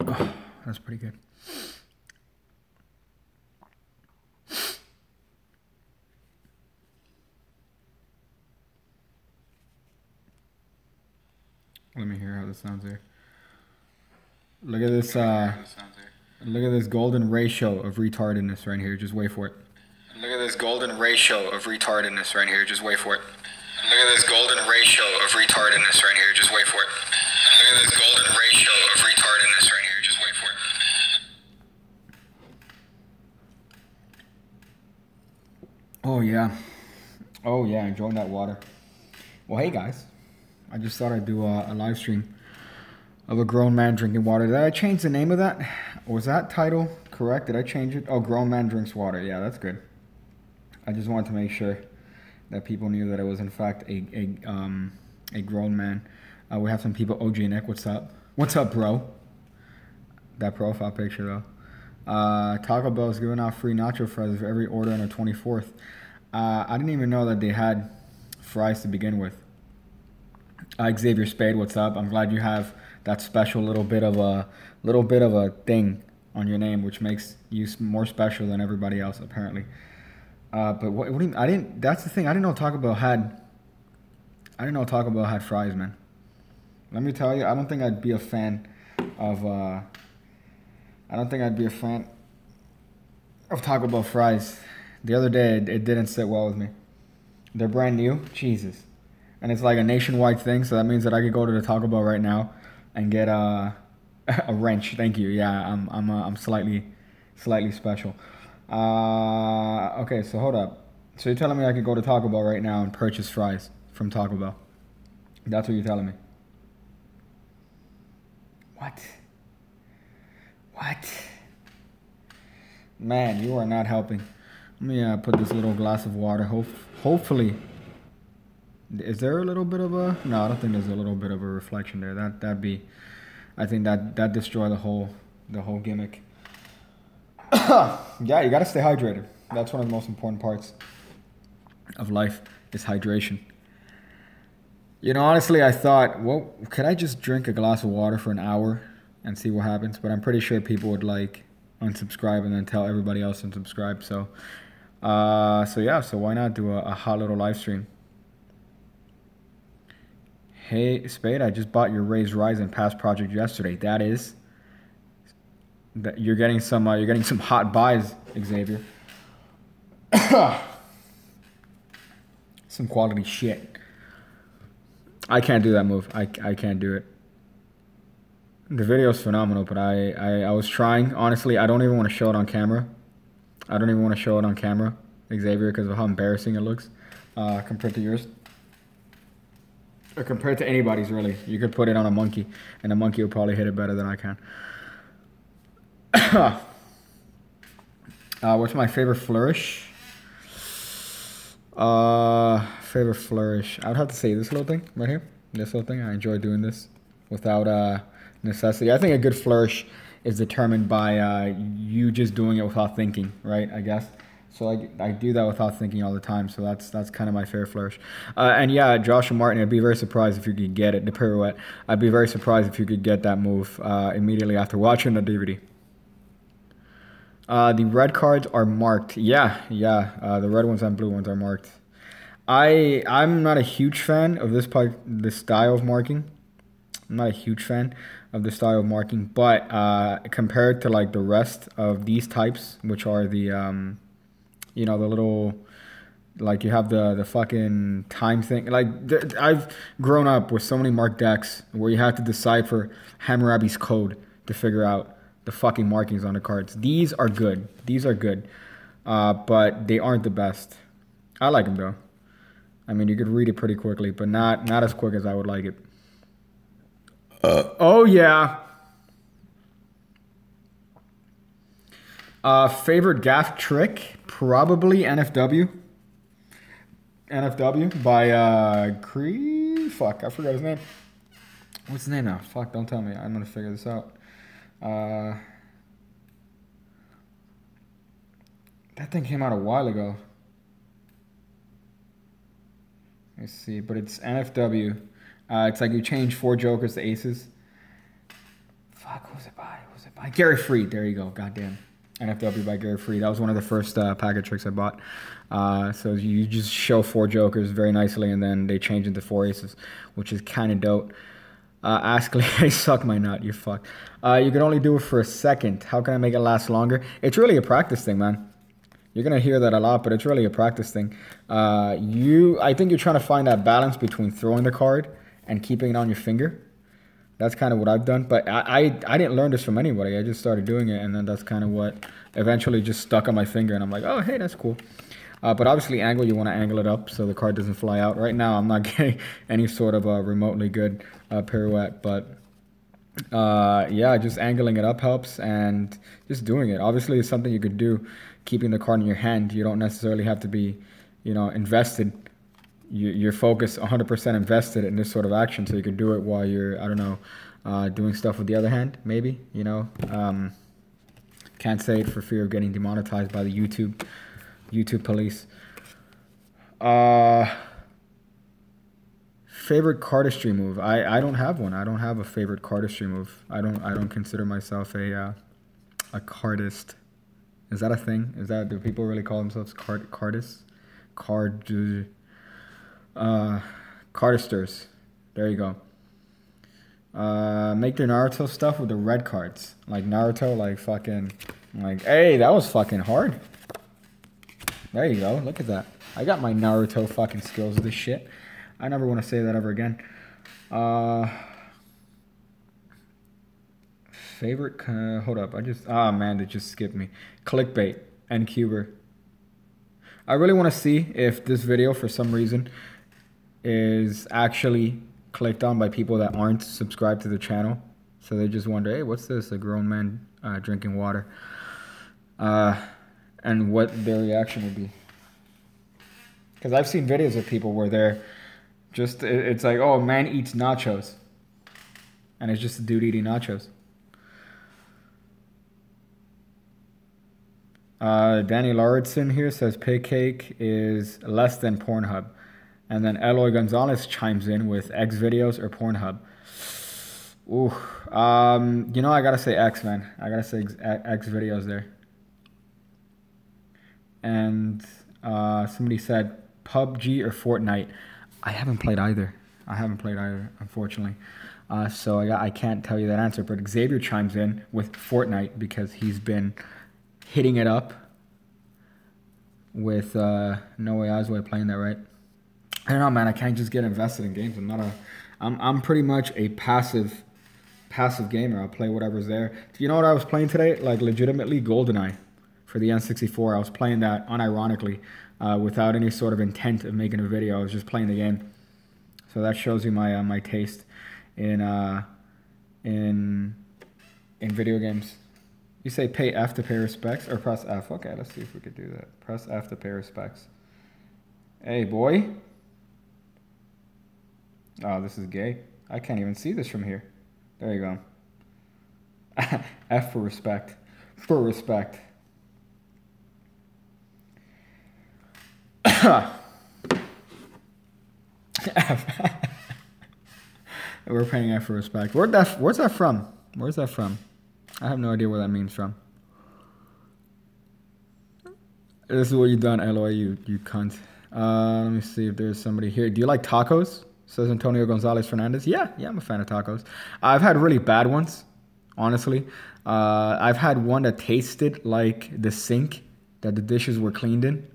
Oh, that's pretty good. Let me hear how this sounds here. Look at this. Look at this golden ratio of retardedness right here. Just wait for it. Look at this golden ratio of retardedness right here. Just wait for it. Look at this golden ratio of retardedness right here. Just wait for it. Look at this golden ratio of retardedness right here. Just wait for it. Oh yeah. Oh yeah. Enjoying that water. Well, hey guys. I just thought I'd do a live stream of a grown man drinking water. Did I change the name of that? Was that title correct? Did I change it? Oh, grown man drinks water. Yeah, that's good. I just wanted to make sure that people knew that it was in fact a grown man. We have some people. OG Nick, what's up? What's up, bro? That profile picture though. Taco Bell is giving out free nacho fries for every order on the 24th. I didn't even know that they had fries to begin with. Xavier Spade, what's up? I'm glad you have that special little bit of a thing on your name, which makes you more special than everybody else apparently. But what do you, I didn't. That's the thing. I didn't know Taco Bell had fries, man. Let me tell you, I don't think I'd be a fan of Taco Bell fries. The other day, it didn't sit well with me. They're brand new, Jesus. And it's like a nationwide thing, so that means that I could go to the Taco Bell right now and get a wrench. Thank you. Yeah, I'm slightly special. Okay, so hold up. So you're telling me I could go to Taco Bell right now and purchase fries from Taco Bell? That's what you're telling me. What? Man, you are not helping. Let me put this little glass of water. Hopefully. Is there a little bit of a... No, I don't think there's a little bit of a reflection there. That'd be... I think that destroy the whole gimmick. Yeah, you gotta stay hydrated. That's one of the most important parts of life is hydration. You know, honestly, I thought, well, could I just drink a glass of water for an hour and see what happens? But I'm pretty sure people would like unsubscribe and then tell everybody else to unsubscribe. So yeah, so why not do a hot little live stream? Hey, Spade, I just bought your Raise Ryzen Pass project yesterday. That is... that you're getting some hot buys, Xavier. Some quality shit. I can't do that move. I can't do it. The video's phenomenal, but I was trying. Honestly, I don't even want to show it on camera. Xavier, because of how embarrassing it looks compared to yours. Or compared to anybody's, really. You could put it on a monkey, and a monkey will probably hit it better than I can. What's my favorite flourish? Favorite flourish. I would have to say this little thing right here. This little thing. I enjoy doing this without necessity. I think a good flourish is determined by you just doing it without thinking, right? I guess. So I do that without thinking all the time. So that's kind of my favorite flourish. And yeah, Joshua Martin, I'd be very surprised if you could get it. The pirouette. I'd be very surprised if you could get that move immediately after watching the DVD. The red cards are marked. Yeah. The red ones and blue ones are marked. I'm not a huge fan of this style of marking. I'm not a huge fan of the style of marking, but compared to like the rest of these types, which are the you know, the little, like you have the fucking time thing. Like I've grown up with so many marked decks where you have to decipher Hammurabi's code to figure out the fucking markings on the cards. These are good. But they aren't the best. I like them though. I mean, you could read it pretty quickly, but not as quick as I would like it. Oh yeah. Favorite gaff trick? Probably NFW. NFW by fuck, I forgot his name. What's his name now? Fuck, don't tell me. I'm gonna figure this out. That thing came out a while ago. Let's see, but it's NFW. It's like you change 4 jokers to aces. Fuck, who's it by? By Gary Freed. There you go. Goddamn. NFW by Gary Freed. That was one of the first packet tricks I bought. So you just show 4 jokers very nicely, and then they change into 4 aces, which is kind of dope. Ask I suck my nut. You fuck. You can only do it for a second. How can I make it last longer? It's really a practice thing, man. You're going to hear that a lot, but it's really a practice thing. I think you're trying to find that balance between throwing the card and keeping it on your finger. That's kind of what I've done. But I didn't learn this from anybody. I just started doing it, and then that's kind of what eventually just stuck on my finger. And I'm like, oh, hey, that's cool. But obviously, angle, you want to angle it up so the card doesn't fly out. Right now, I'm not getting any sort of a remotely good pirouette. But yeah, just angling it up helps, and just doing it. Obviously, it's something you could do keeping the card in your hand. You don't necessarily have to be, invested. You're focused 100% invested in this sort of action, so you can do it while you're, I don't know, doing stuff with the other hand, maybe, Can't say it for fear of getting demonetized by the YouTube police. Favorite cardistry move? I don't have one. I don't have a favorite cardistry move. I don't consider myself a cardist. Is that a thing? Do people really call themselves cardists? Cardisters. There you go. Make their Naruto stuff with the red cards. Like Naruto, hey, that was fucking hard. There you go. Look at that. I got my Naruto fucking skills with this shit. I never want to say that ever again. Favorite, hold up. Man, it just skipped me. Clickbait and Cuber. I really want to see if this video, for some reason, is actually clicked on by people that aren't subscribed to the channel. So they just wonder, hey, what's this? A grown man drinking water. And what their reaction would be. Because I've seen videos of people where they're just, it's like, oh, man eats nachos. And it's just a dude eating nachos. Danny Lauritsen here says pig cake is less than Pornhub. And then Eloy Gonzalez chimes in with X videos or Pornhub. Ooh. I gotta say X, man. I gotta say X videos there. And somebody said PUBG or Fortnite. I haven't played either. Unfortunately. So I can't tell you that answer. But Xavier chimes in with Fortnite because he's been hitting it up with No Way Osway playing that, right? I don't know, man. I can't just get invested in games. I'm pretty much a passive gamer. I'll play whatever's there. You know what I was playing today? Like legitimately GoldenEye for the N64. I was playing that unironically without any sort of intent of making a video. I was just playing the game. So that shows you my my taste in video games. You say pay F to pay respects or press F. Okay, let's see if we could do that. Press F to pay respects. Hey, boy. Oh, this is gay. I can't even see this from here. There you go. F for respect. For respect. F. We're paying F for respect. Where's that from? Where's that from? I have no idea where that means from. This is what you done, Eloy, you cunt. Let me see if there's somebody here. Do you like tacos? Says Antonio Gonzalez Fernandez. Yeah, I'm a fan of tacos. I've had really bad ones, honestly. I've had one that tasted like the sink that the dishes were cleaned in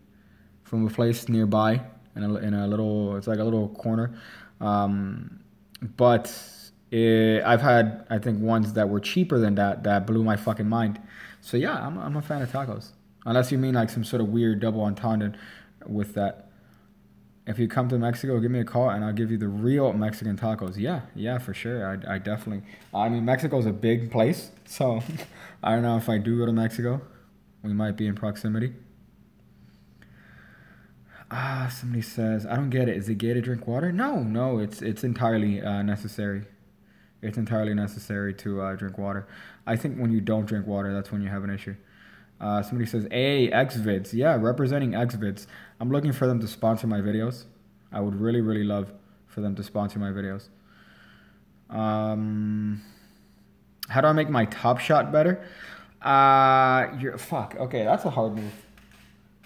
from a place nearby in a little, it's like a little corner. But I've had, I think, ones that were cheaper than that blew my fucking mind. So yeah, I'm a fan of tacos. Unless you mean like some sort of weird double entendre with that. If you come to Mexico, give me a call and I'll give you the real Mexican tacos. Yeah, for sure. I definitely. I mean, Mexico's a big place, so I don't know if I do go to Mexico. We might be in proximity. Somebody says, I don't get it. Is it gay to drink water? No, it's entirely necessary. It's entirely necessary to drink water. I think when you don't drink water, that's when you have an issue. Somebody says, hey, XVids. Yeah, representing XVids. I'm looking for them to sponsor my videos. I would really, really love for them to sponsor my videos. How do I make my top shot better? Fuck. Okay, that's a hard move.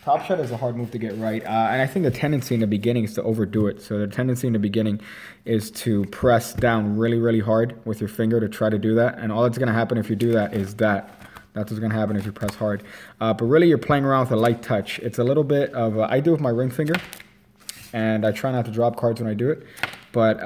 Top shot is a hard move to get right. And I think the tendency in the beginning is to overdo it. So the tendency in the beginning is to press down really, really hard with your finger to try to do that. And all that's going to happen if you do that is that. That's what's going to happen if you press hard. But really, you're playing around with a light touch. It's a little bit of, I do it with my ring finger. And I try not to drop cards when I do it. But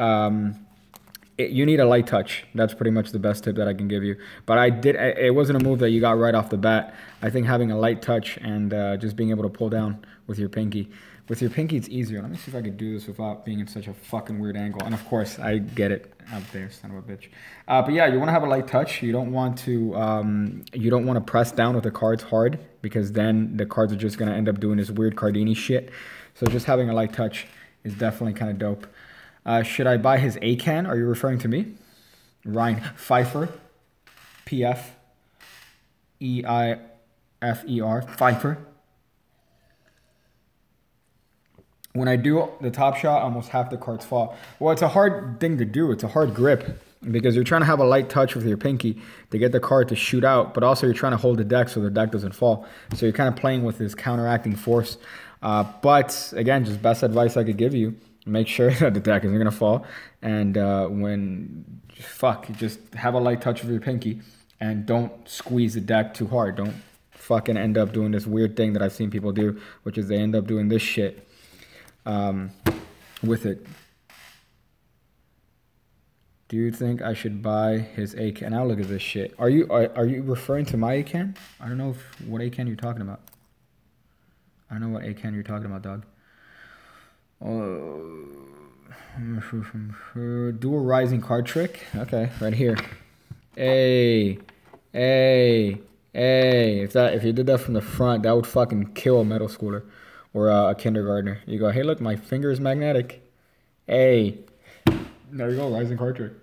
you need a light touch. That's pretty much the best tip that I can give you. But it wasn't a move that you got right off the bat. I think having a light touch and just being able to pull down with your pinky. With your pinky, it's easier. Let me see if I could do this without being in such a fucking weird angle. And of course, I get it out there, son of a bitch. But yeah, you want to have a light touch. You don't want to press down with the cards hard, because then the cards are just going to end up doing this weird Cardini shit. So just having a light touch is definitely kind of dope. Should I buy his A-can? Are you referring to me? Ryan Pfeiffer. P-F-E-I-F-E-R. Pfeiffer. When I do the top shot, almost half the cards fall. Well, it's a hard thing to do. It's a hard grip, because you're trying to have a light touch with your pinky to get the card to shoot out, but also you're trying to hold the deck so the deck doesn't fall. So you're kind of playing with this counteracting force. But again, just best advice I could give you. Make sure that the deck isn't going to fall. And just have a light touch with your pinky. And don't squeeze the deck too hard. Don't fucking end up doing this weird thing that I've seen people do, which is they end up doing this shit with it. Do you think I should buy his A-can? Now look at this shit. Are you referring to my A-can? I don't know what A-can you're talking about. I don't know what A-can you're talking about, dog. Do a rising card trick. Okay, right here. Hey. If you did that from the front, that would fucking kill a middle schooler or a kindergartner. You go, hey, look, my finger is magnetic. Hey. There you go, rising card trick.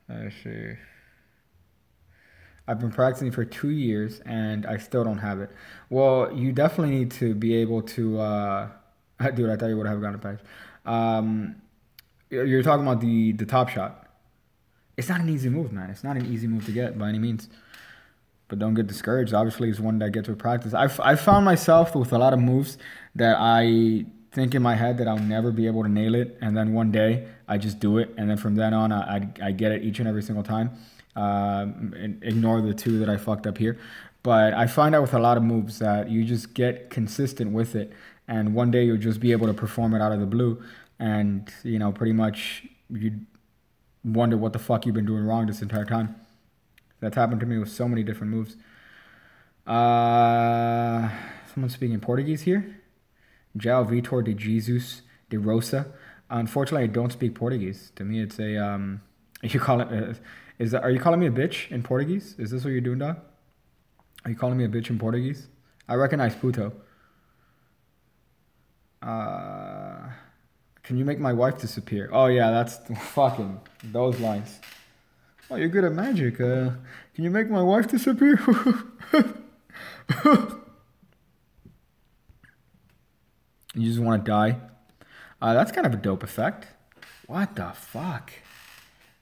I see. I've been practicing for 2 years and I still don't have it. Well, you definitely need to be able to, dude, I thought you would have gotten a patch. You're talking about the top shot. It's not an easy move, man. It's not an easy move to get by any means. But don't get discouraged. Obviously, it's one that gets with practice. I found myself with a lot of moves that I think in my head that I'll never be able to nail it. And then one day, I just do it. And then from then on, I get it each and every single time. Ignore the two that I fucked up here. But I find out with a lot of moves that you just get consistent with it. And one day, you'll just be able to perform it out of the blue. And, you know, pretty much you wonder what the fuck you've been doing wrong this entire time. That's happened to me with so many different moves. Someone speaking Portuguese here. João Vitor de Jesus de Rosa. Unfortunately, I don't speak Portuguese. To me, it's a are you calling me a bitch in Portuguese? Is this what you're doing, dog? Are you calling me a bitch in Portuguese? I recognize puto. Can you make my wife disappear? Oh yeah, that's fucking those lines. Oh, you're good at magic. Can you make my wife disappear? You just want to die? That's kind of a dope effect. What the fuck?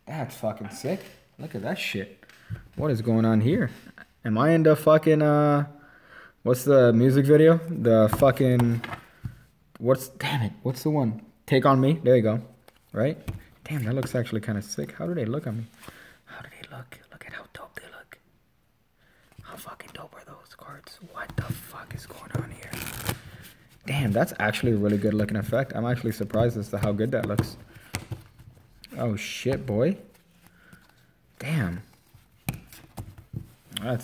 That's fucking sick. Look at that shit. What is going on here? Am I in the fucking, what's the music video? The fucking, damn it, what's the one? Take On Me? There you go. Right? Damn, that looks actually kind of sick. How do they look at me? How do they look? Look at how dope they look. How fucking dope are those cards? What the fuck is going on here? Damn, that's actually a really good looking effect. I'm actually surprised as to how good that looks. Oh shit, boy. Damn.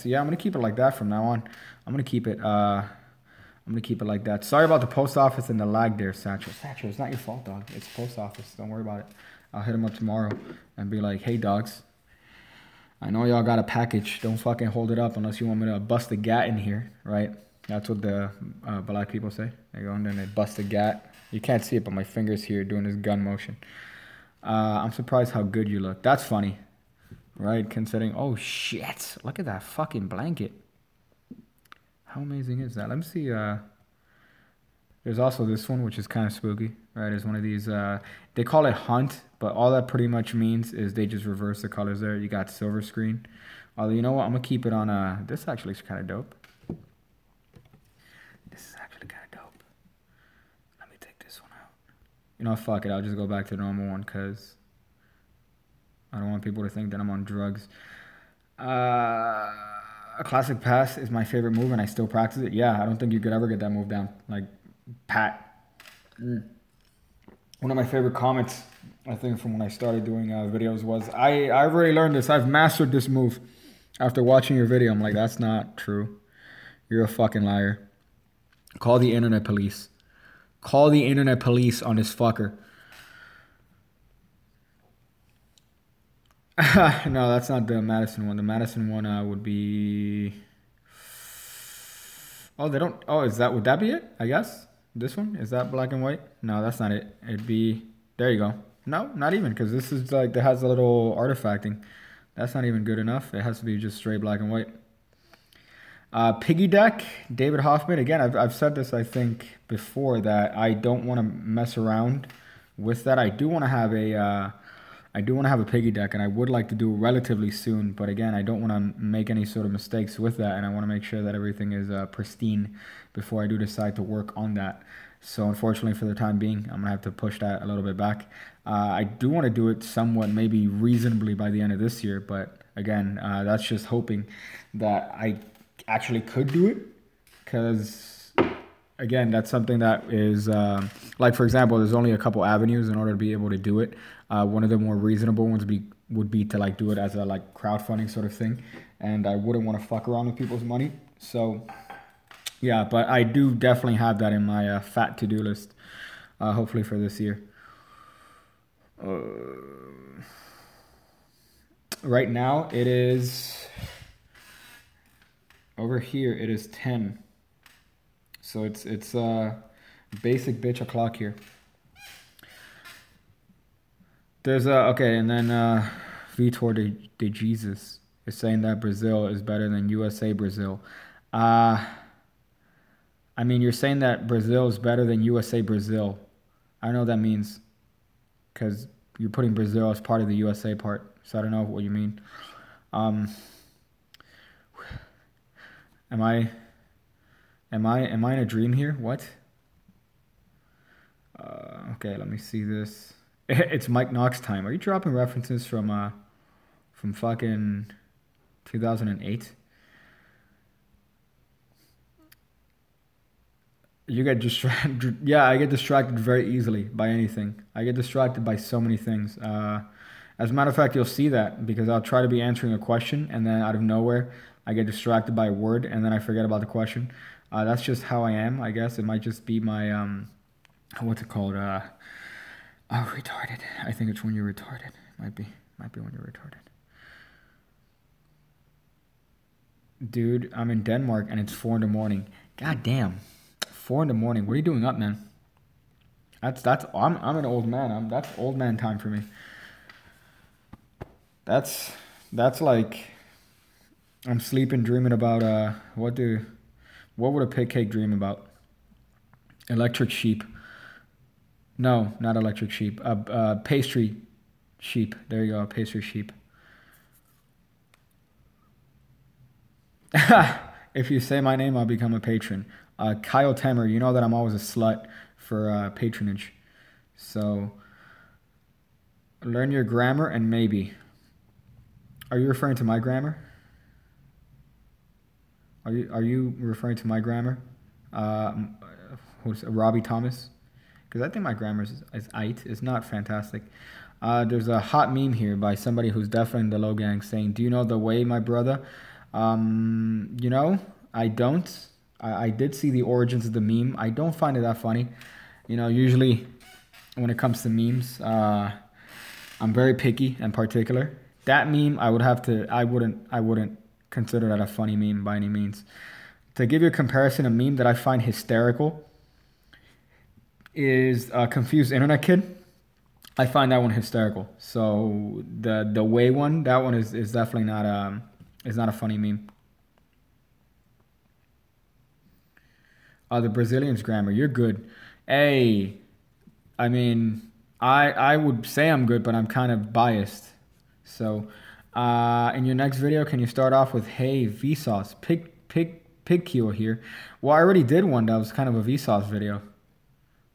Yeah, I'm gonna keep it like that from now on. I'm gonna keep it like that. Sorry about the post office and the lag there, Satchel. Satchel, it's not your fault, dog. It's post office. Don't worry about it. I'll hit him up tomorrow and be like, hey, dogs. I know y'all got a package. Don't fucking hold it up unless you want me to bust a gat in here, right? That's what the black people say. They go in there and they bust a gat. You can't see it, but my finger's here doing this gun motion. I'm surprised how good you look. That's funny, right? Considering, oh shit, look at that fucking blanket. How amazing is that? Let me see. There's also this one, which is kind of spooky, right? It's one of these, they call it Hunt, but all that pretty much means is they just reverse the colors there. You got silver screen. Although, you know what? I'm going to keep it on, this actually is kind of dope. This is actually kind of dope. Let me take this one out. You know, fuck it. I'll just go back to the normal one because I don't want people to think that I'm on drugs. A classic pass is my favorite move, and I still practice it. Yeah, I don't think you could ever get that move down. Like, pat. One of my favorite comments, I think, from when I started doing videos was, I've already learned this. I've mastered this move. After watching your video, I'm like, that's not true. You're a fucking liar. Call the internet police. Call the internet police on this fucker. No, that's not the Madison one. The Madison one would be... Oh, they don't... Oh, would that be it? I guess? This one? Is that black and white? No, that's not it. It'd be... There you go. No, not even, because this is like... That has a little artifacting. That's not even good enough. It has to be just straight black and white. Piggy deck, David Hoffman. Again, I've said this, I think, before, that I don't want to mess around with that. I do want to have a piggy deck, and I would like to do it relatively soon. But again, I don't want to make any sort of mistakes with that, and I want to make sure that everything is pristine before I do decide to work on that. So unfortunately, for the time being, I'm gonna have to push that a little bit back. I do want to do it somewhat, maybe reasonably by the end of this year. But again, that's just hoping that I actually could do it, because again, that's something that is like, for example, there's only a couple avenues in order to be able to do it. One of the more reasonable ones would be to like do it as a like crowdfunding sort of thing, and I wouldn't want to fuck around with people's money. So yeah, but I do definitely have that in my fat to-do list, hopefully for this year. Right now it is over here. It is 10. So it's basic bitch o'clock here. There's okay, and then Vitor de Jesus is saying that Brazil is better than USA Brazil. I mean, you're saying that Brazil is better than USA Brazil. I don't know what that means, because you're putting Brazil as part of the USA part. So I don't know what you mean. Am I in a dream here? What? Okay, let me see this. It's Mike Knox time. Are you dropping references from fucking 2008? You get distracted. Yeah, I get distracted very easily by anything. I get distracted by so many things. As a matter of fact, you'll see that, because I'll try to be answering a question, and then out of nowhere, I get distracted by a word, and then I forget about the question. That's just how I am, I guess. It might just be my, what's it called? Oh, retarded. I think it's when you're retarded. Might be when you're retarded. Dude, I'm in Denmark, and it's 4 in the morning. God damn. 4 in the morning. What are you doing up, man? I'm an old man. That's old man time for me. That's like I'm sleeping, dreaming about what would a pig cake dream about? Electric sheep. No, not electric sheep. Pastry sheep. There you go, pastry sheep. If you say my name, I'll become a patron. Kyle Temer, you know that I'm always a slut for patronage. So learn your grammar, and maybe. Are you referring to my grammar? Are you referring to my grammar? Robbie Thomas? Because I think my grammar is aight. It's not fantastic. There's a hot meme here by somebody who's definitely in the low gang saying, "Do you know the way, my brother?" You know, I don't. I did see the origins of the meme. I don't find it that funny. You know, usually when it comes to memes, I'm very picky and particular. That meme, I wouldn't consider that a funny meme by any means. To give you a comparison, a meme that I find hysterical is Confused Internet Kid. I find that one hysterical. So the way one, that one is definitely not a funny meme. The Brazilian's grammar. You're good. Hey, I mean, I would say I'm good, but I'm kind of biased. So, in your next video, can you start off with, hey, Vsauce, pig keel here? Well, I already did one that was kind of a Vsauce video,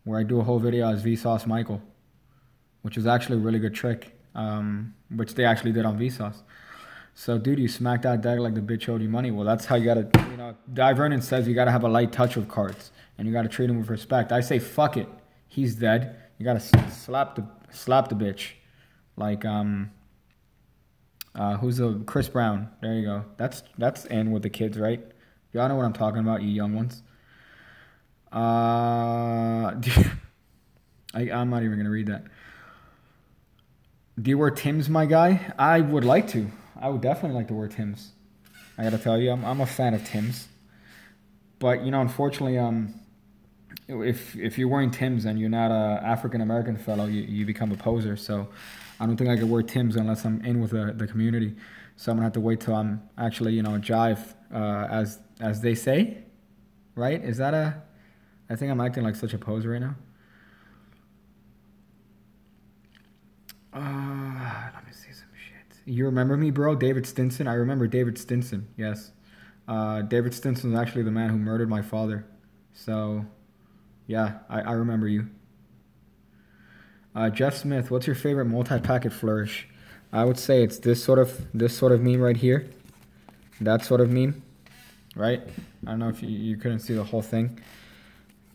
where I do a whole video as Vsauce Michael, which is actually a really good trick, which they actually did on Vsauce. So, dude, you smacked that deck like the bitch owed you money. Well, that's how you gotta, you know, Di Vernon says you gotta have a light touch with cards, and you gotta treat him with respect. I say, fuck it, he's dead. You gotta slap the bitch, like who's the Chris Brown? There you go. That's in with the kids, right? Y'all know what I'm talking about, you young ones. I'm not even gonna read that. Do you wear Tim's, my guy? I would like to. I would definitely like to wear Tim's. I gotta tell you, I'm a fan of Tim's. But you know, unfortunately, if you're wearing Tim's and you're not a African American fellow, you become a poser. So I don't think I could wear Tim's unless I'm in with the community. So I'm gonna have to wait till I'm actually, you know, jive, as they say, right? Is that a? I think I'm acting like such a poser right now. Let me see some shit. You remember me, bro? David Stinson. I remember David Stinson. Yes. David Stinson was actually the man who murdered my father. So, yeah, I remember you. Jeff Smith, what's your favorite multi-packet flourish? I would say it's this sort of meme right here. That sort of meme, right? I don't know if you couldn't see the whole thing,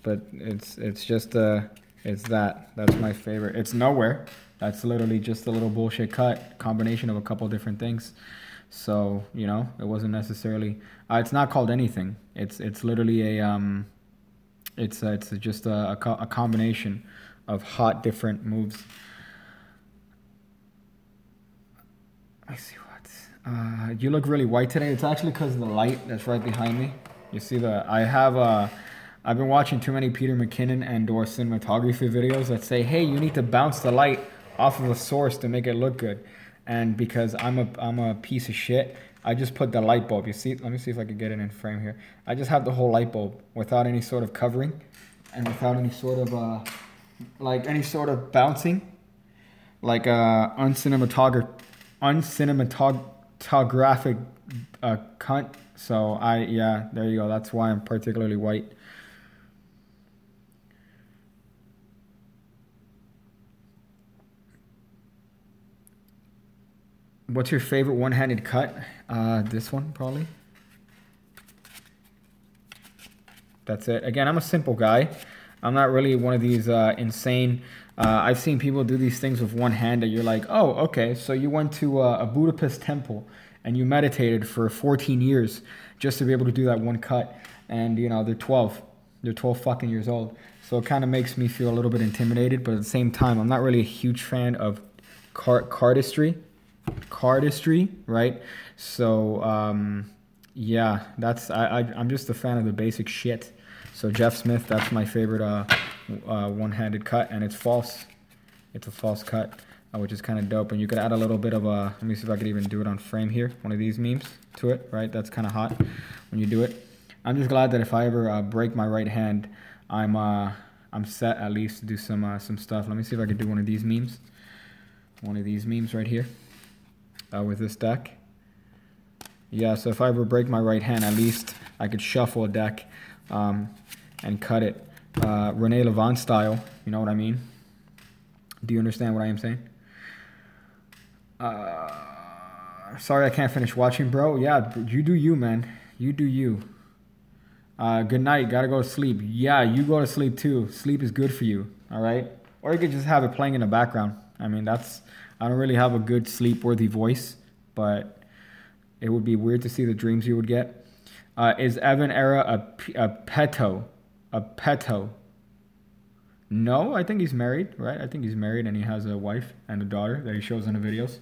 but it's just it's that. That's my favorite. It's nowhere. That's literally just a little bullshit cut, combination of a couple different things. So, you know, it wasn't necessarily, it's not called anything. It's literally a, it's just a combination of hot different moves. I see what, you look really white today. It's actually because of the light that's right behind me. You see I've been watching too many Peter McKinnon and/or cinematography videos that say, hey, you need to bounce the light off of the source to make it look good. And because I'm a piece of shit, I just put the light bulb. You see, let me see if I can get it in frame here. I just have the whole light bulb without any sort of covering and without any sort of like any sort of bouncing, like uncinematographic cunt. So yeah, there you go. That's why I'm particularly white. What's your favorite one-handed cut? This one, probably. That's it. Again, I'm a simple guy. I'm not really one of these insane... I've seen people do these things with one hand that you're like, oh, okay, so you went to a Budapest temple and you meditated for 14 years just to be able to do that one cut. And, you know, they're 12. They're 12 fucking years old. So it kind of makes me feel a little bit intimidated, but at the same time, I'm not really a huge fan of cardistry, right? So yeah, I'm just a fan of the basic shit. So Jeff Smith, that's my favorite one-handed cut, and it's false. It's a false cut, which is kind of dope. And you could add a little bit of a, let me see if I could even do it on frame here, one of these memes to it, right? That's kind of hot when you do it. I'm just glad that if I ever break my right hand, I'm set at least to do some stuff. Let me see if I could do one of these memes. One of these memes right here. With this deck. Yeah, so if I ever break my right hand, at least I could shuffle a deck and cut it. Rene Levant style, you know what I mean? Do you understand what I am saying? Sorry I can't finish watching, bro. Yeah, you do you, man. You do you. Good night, gotta go to sleep. Yeah, you go to sleep too. Sleep is good for you, all right? Or you could just have it playing in the background. I mean, I don't really have a good sleep-worthy voice, but it would be weird to see the dreams you would get. Is Evan Era a peto? A peto? No, I think he's married, right? I think he's married and he has a wife and a daughter that he shows in the videos.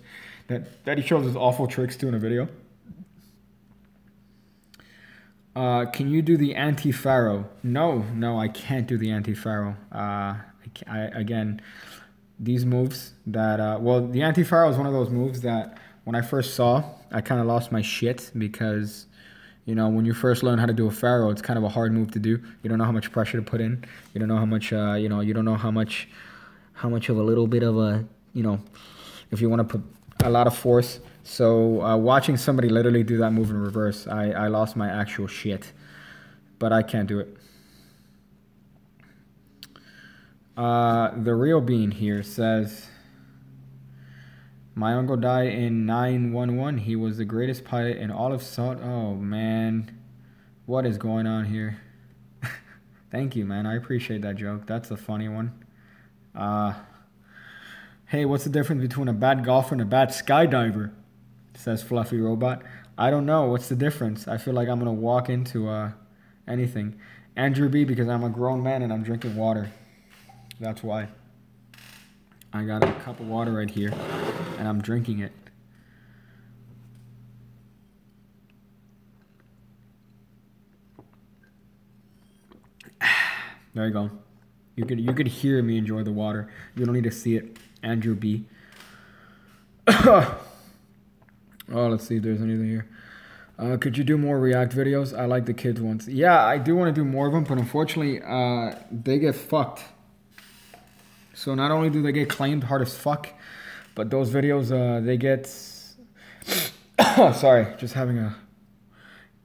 That he shows his awful tricks to in a video. Can you do the anti-pharaoh? No, I can't do the anti-pharaoh. Again... These moves that, well, the anti-pharaoh is one of those moves that when I first saw, I kind of lost my shit because, You know, when you first learn how to do a pharaoh, it's kind of a hard move to do. You don't know how much pressure to put in. You don't know how much, you know, you don't know how much of a little bit of a, you know, if you want to put a lot of force. So watching somebody literally do that move in reverse, I lost my actual shit. But I can't do it. The Real Bean here says, my uncle died in 9/11. He was the greatest pilot in all of South. Oh, man. What is going on here? Thank you, man. I appreciate that joke. That's a funny one. Hey, what's the difference between a bad golfer and a bad skydiver? Says Fluffy Robot. I don't know. What's the difference? I feel like I'm going to walk into anything. Andrew B, because I'm a grown man and I'm drinking water. That's why. I got a cup of water right here, and I'm drinking it. There you go. You could hear me enjoy the water. You don't need to see it. Andrew B. Oh, let's see if there's anything here. Could you do more React videos? I like the kids ones. Yeah, I do want to do more of them, but unfortunately, they get fucked. So not only do they get claimed hard as fuck, but those videos, they get... Sorry, just having a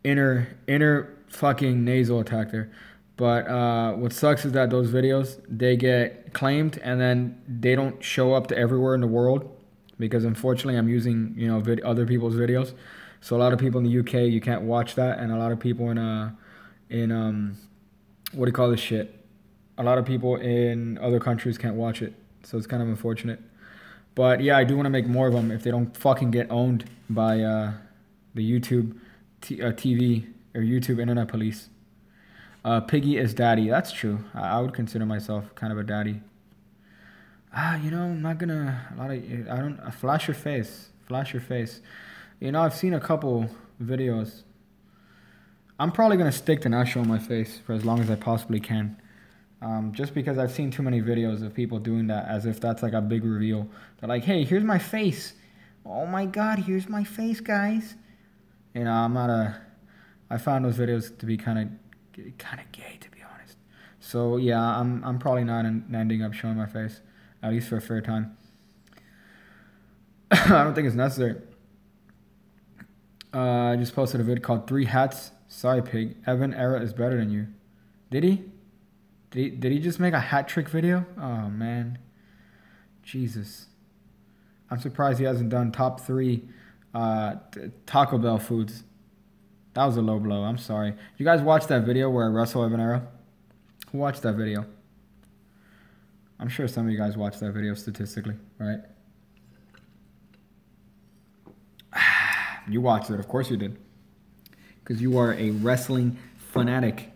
inner fucking nasal attack there. But what sucks is that those videos, they get claimed and then they don't show up to everywhere in the world because unfortunately I'm using, you know, other people's videos. So a lot of people in the UK, you can't watch that, and a lot of people in what do you call this shit? A lot of people in other countries can't watch it, so it's kind of unfortunate. But yeah, I do want to make more of them if they don't fucking get owned by the YouTube TV or YouTube Internet Police. Piggy is daddy. That's true. I would consider myself kind of a daddy. You know, I'm not gonna. Flash your face. Flash your face. You know, I've seen a couple videos. I'm probably gonna stick to not showing my face for as long as I possibly can. Just because I've seen too many videos of people doing that as if that's like a big reveal. They're like, hey, here's my face. Oh my God, here's my face, guys. You know, I'm not a... I found those videos to be kind of gay, to be honest. So yeah, I'm probably not ending up showing my face, at least for a fair time. I don't think it's necessary. I just posted a vid called 3 Hats. Sorry, Pig. Evan Era is better than you. Did he? Did he just make a hat trick video? Oh, man. Jesus. I'm surprised he hasn't done top 3 Taco Bell foods. That was a low blow. I'm sorry. You guys watched that video where I wrestle Evan Era? Who watched that video? I'm sure some of you guys watched that video statistically, right? You watched it. Of course you did. Because you are a wrestling fanatic.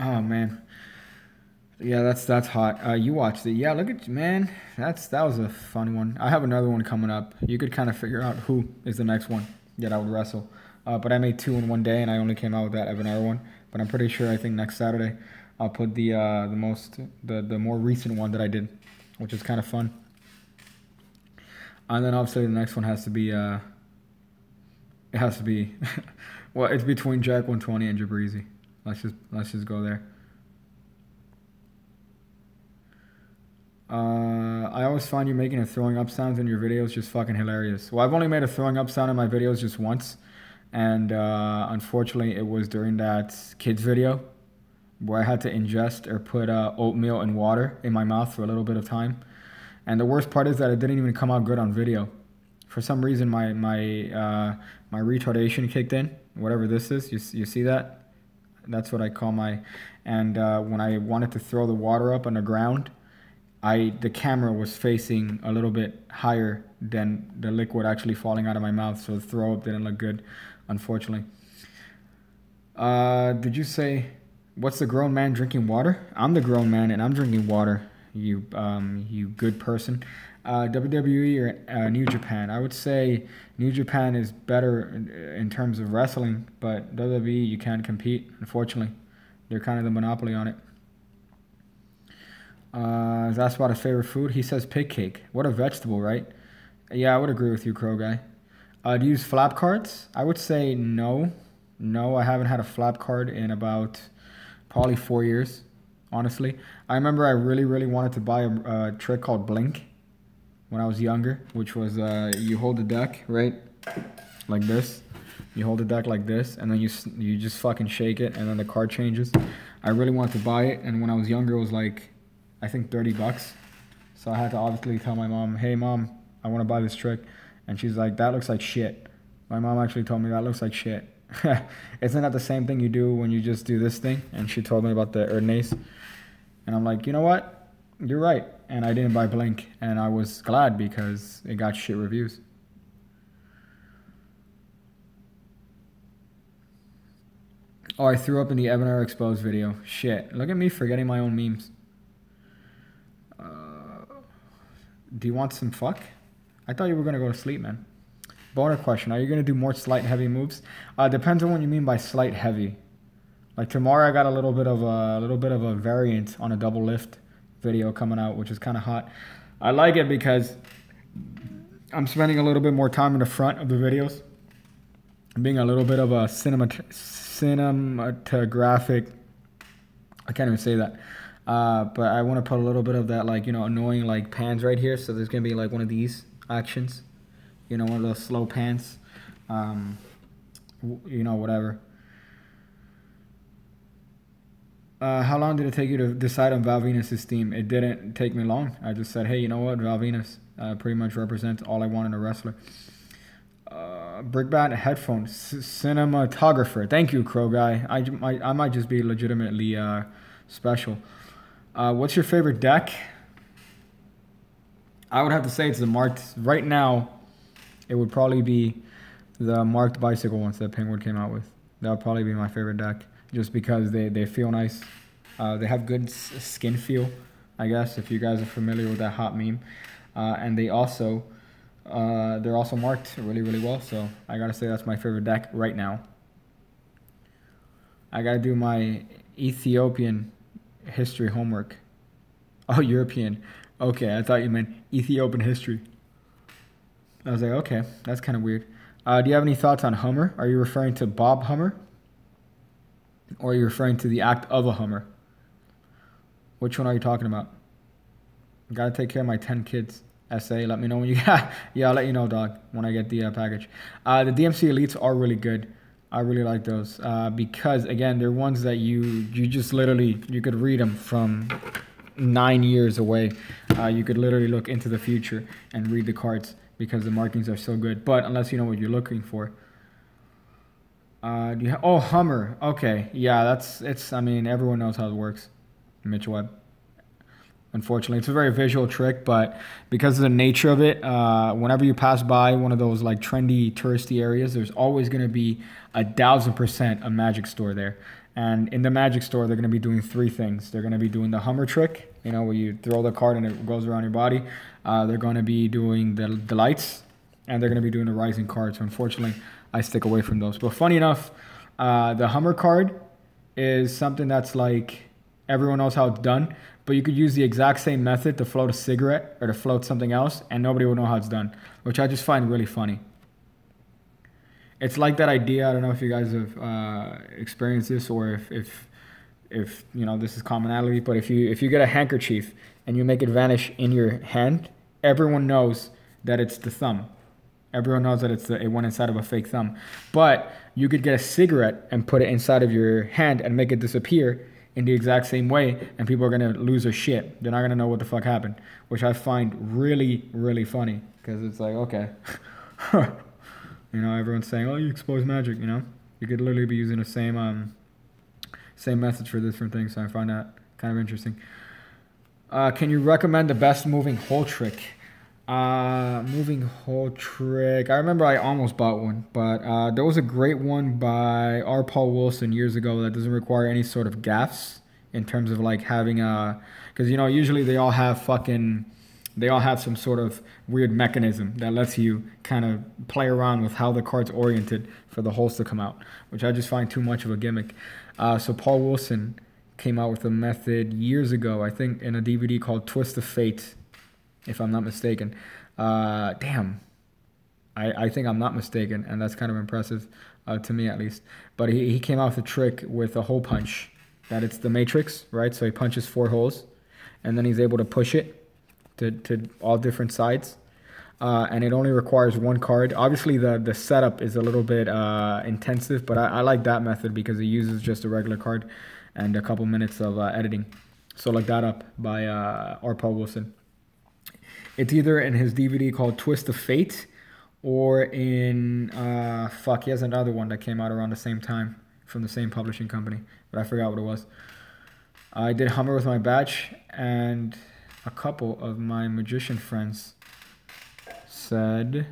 Oh, man. Yeah, that's hot. You watched it. Yeah, look at you, man. That was a fun one. I have another one coming up. You could kind of figure out who is the next one that I would wrestle. But I made 2 in one day, and I only came out with that Evan Era one. But I'm pretty sure, I think next Saturday, I'll put the more recent one that I did, which is kind of fun. And then obviously the next one has to be it has to be well, it's between Jack 120 and Jabrizi. Let's just go there. I always find you making a throwing up sounds in your videos just fucking hilarious. Well, I've only made a throwing up sound in my videos just once, and unfortunately it was during that kids video where I had to ingest or put oatmeal and water in my mouth for a little bit of time. And the worst part is that it didn't even come out good on video. For some reason, my retardation kicked in. Whatever this is, you see that? That's what I call my... And when I wanted to throw the water up on the ground, the camera was facing a little bit higher than the liquid actually falling out of my mouth, so the throw up didn't look good, unfortunately. Did you say, what's the grown man drinking water? I'm the grown man, and I'm drinking water. You good person. WWE or New Japan? I would say New Japan is better in terms of wrestling, but WWE, you can't compete, unfortunately. They're kind of the monopoly on it. That's about his favorite food. He says pig cake. What a vegetable, right? Yeah, I would agree with you, Crow Guy. Do you use flap cards? I would say no. No, I haven't had a flap card in about probably 4 years, honestly. I remember I really, really wanted to buy a trick called Blink when I was younger, which was you hold the deck, right? Like this. You hold the deck like this, and then you just fucking shake it, and then the card changes. I really wanted to buy it, and when I was younger, it was like, I think 30 bucks. So I had to obviously tell my mom, hey mom, I want to buy this trick. And she's like, that looks like shit. My mom actually told me that looks like shit. Isn't that the same thing you do when you just do this thing? And she told me about the Erdnase. And I'm like, you know what? You're right. And I didn't buy Blink. And I was glad because it got shit reviews. Oh, I threw up in the Ebonera Exposed video. Shit. Look at me forgetting my own memes. Do you want some fuck? I thought you were going to go to sleep, man. Boner question. Are you going to do more slight heavy moves? Depends on what you mean by slight heavy. Like tomorrow I got a little bit of a variant on a double lift video coming out, which is kind of hot. I like it because I'm spending a little bit more time in the front of the videos. Being a little bit of a cinematographic, I can't even say that. But I want to put a little bit of that, like, you know, annoying like pans right here. So there's going to be like one of these actions, you know, one of those slow pans, you know, whatever. How long did it take you to decide on Val Venus' theme? It didn't take me long. I just said, hey, you know what, Val Venus pretty much represents all I want in a wrestler. Brickbat headphones, cinematographer. Thank you, Crow Guy. I might just be legitimately special. What's your favorite deck? I would have to say it's the marked. Right now, it would probably be the marked bicycle ones that Penguin came out with. That would probably be my favorite deck, just because they feel nice. They have good skin feel, I guess, if you guys are familiar with that hot meme. And they also, they're also marked really, really well. So I gotta say that's my favorite deck right now. I gotta do my Ethiopian history homework. Oh, European. Okay, I thought you meant Ethiopian history. I was like, okay, that's kind of weird. Do you have any thoughts on Hummer? Are you referring to Bob Hummer? Or are you referring to the act of a Hummer? Which one are you talking about? Gotta take care of my 10 kids. SA, let me know when you got. Yeah, I'll let you know, dog, when I get the package. The DMC Elites are really good. I really like those because, again, they're ones that you just literally, you could read them from 9 years away. You could literally look into the future and read the cards because the markings are so good. But unless you know what you're looking for. Do you oh, Hummer. Okay. Yeah, I mean, everyone knows how it works. Mitch Webb. Unfortunately, it's a very visual trick, but because of the nature of it, whenever you pass by one of those like trendy touristy areas, there's always going to be 1000% a magic store there. And in the magic store, they're going to be doing 3 things. They're going to be doing the Hummer trick, you know, where you throw the card and it goes around your body. They're going to be doing the lights, and they're going to be doing the rising card. So unfortunately, I stick away from those. But funny enough, the Hummer card is something that's like everyone knows how it's done. But you could use the exact same method to float a cigarette or to float something else, and nobody would know how it's done, which I just find really funny. It's like that idea. I don't know if you guys have experienced this, or if you know this is commonality. But if you get a handkerchief and you make it vanish in your hand, everyone knows that it's the thumb. Everyone knows that it went inside of a fake thumb. But you could get a cigarette and put it inside of your hand and make it disappear in the exact same way, and people are going to lose their shit. They're not going to know what the fuck happened, which I find really, really funny, because it's like, okay. You know, everyone's saying, oh, you expose magic, you know? You could literally be using the same methods for different things, so I find that kind of interesting. Can you recommend the best moving hole trick? Moving hole trick. I remember I almost bought one, but there was a great one by R. Paul Wilson years ago that doesn't require any sort of gaffs in terms of like having because you know usually they all have some sort of weird mechanism that lets you kind of play around with how the card's oriented for the holes to come out, which I just find too much of a gimmick. So Paul Wilson came out with a method years ago, I think in a DVD called Twist of Fate, if I'm not mistaken. Damn. I think I'm not mistaken, and that's kind of impressive to me at least. But he came out with a trick with a hole punch, that it's the Matrix, right? So he punches 4 holes, and then he's able to push it to all different sides. And it only requires 1 card. Obviously, the setup is a little bit intensive, but I like that method because it uses just a regular card and a couple minutes of editing. So look that up by R. Wilson. It's either in his DVD called Twist of Fate, or in, he has another one that came out around the same time from the same publishing company, but I forgot what it was. I did Hummer with my batch, and a couple of my magician friends said,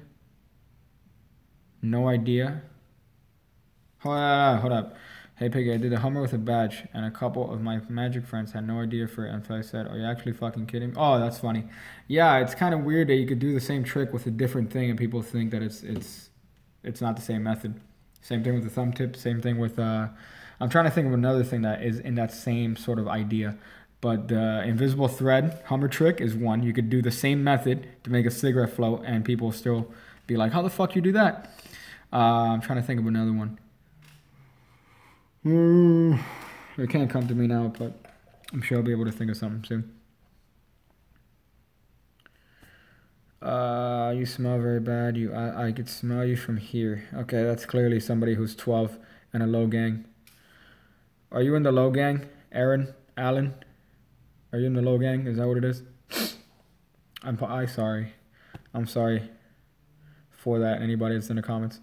no idea. Hold up. Hey, Piggy, I did a Hummer with a badge, and a couple of my magic friends had no idea for it until I said, are you actually fucking kidding me? Oh, that's funny. Yeah, it's kind of weird that you could do the same trick with a different thing, and people think that it's not the same method. Same thing with the thumb tip, same thing with, I'm trying to think of another thing that is in that same sort of idea. But the invisible thread Hummer trick is one. You could do the same method to make a cigarette float, and people still be like, how the fuck you do that? I'm trying to think of another one. It can't come to me now, but I'm sure I'll be able to think of something soon. You smell very bad. I could smell you from here. Okay, that's clearly somebody who's 12 and a low gang. Are you in the low gang, Aaron, Allen? Are you in the low gang? Is that what it is? I'm sorry. I'm sorry for that. Anybody that's in the comments.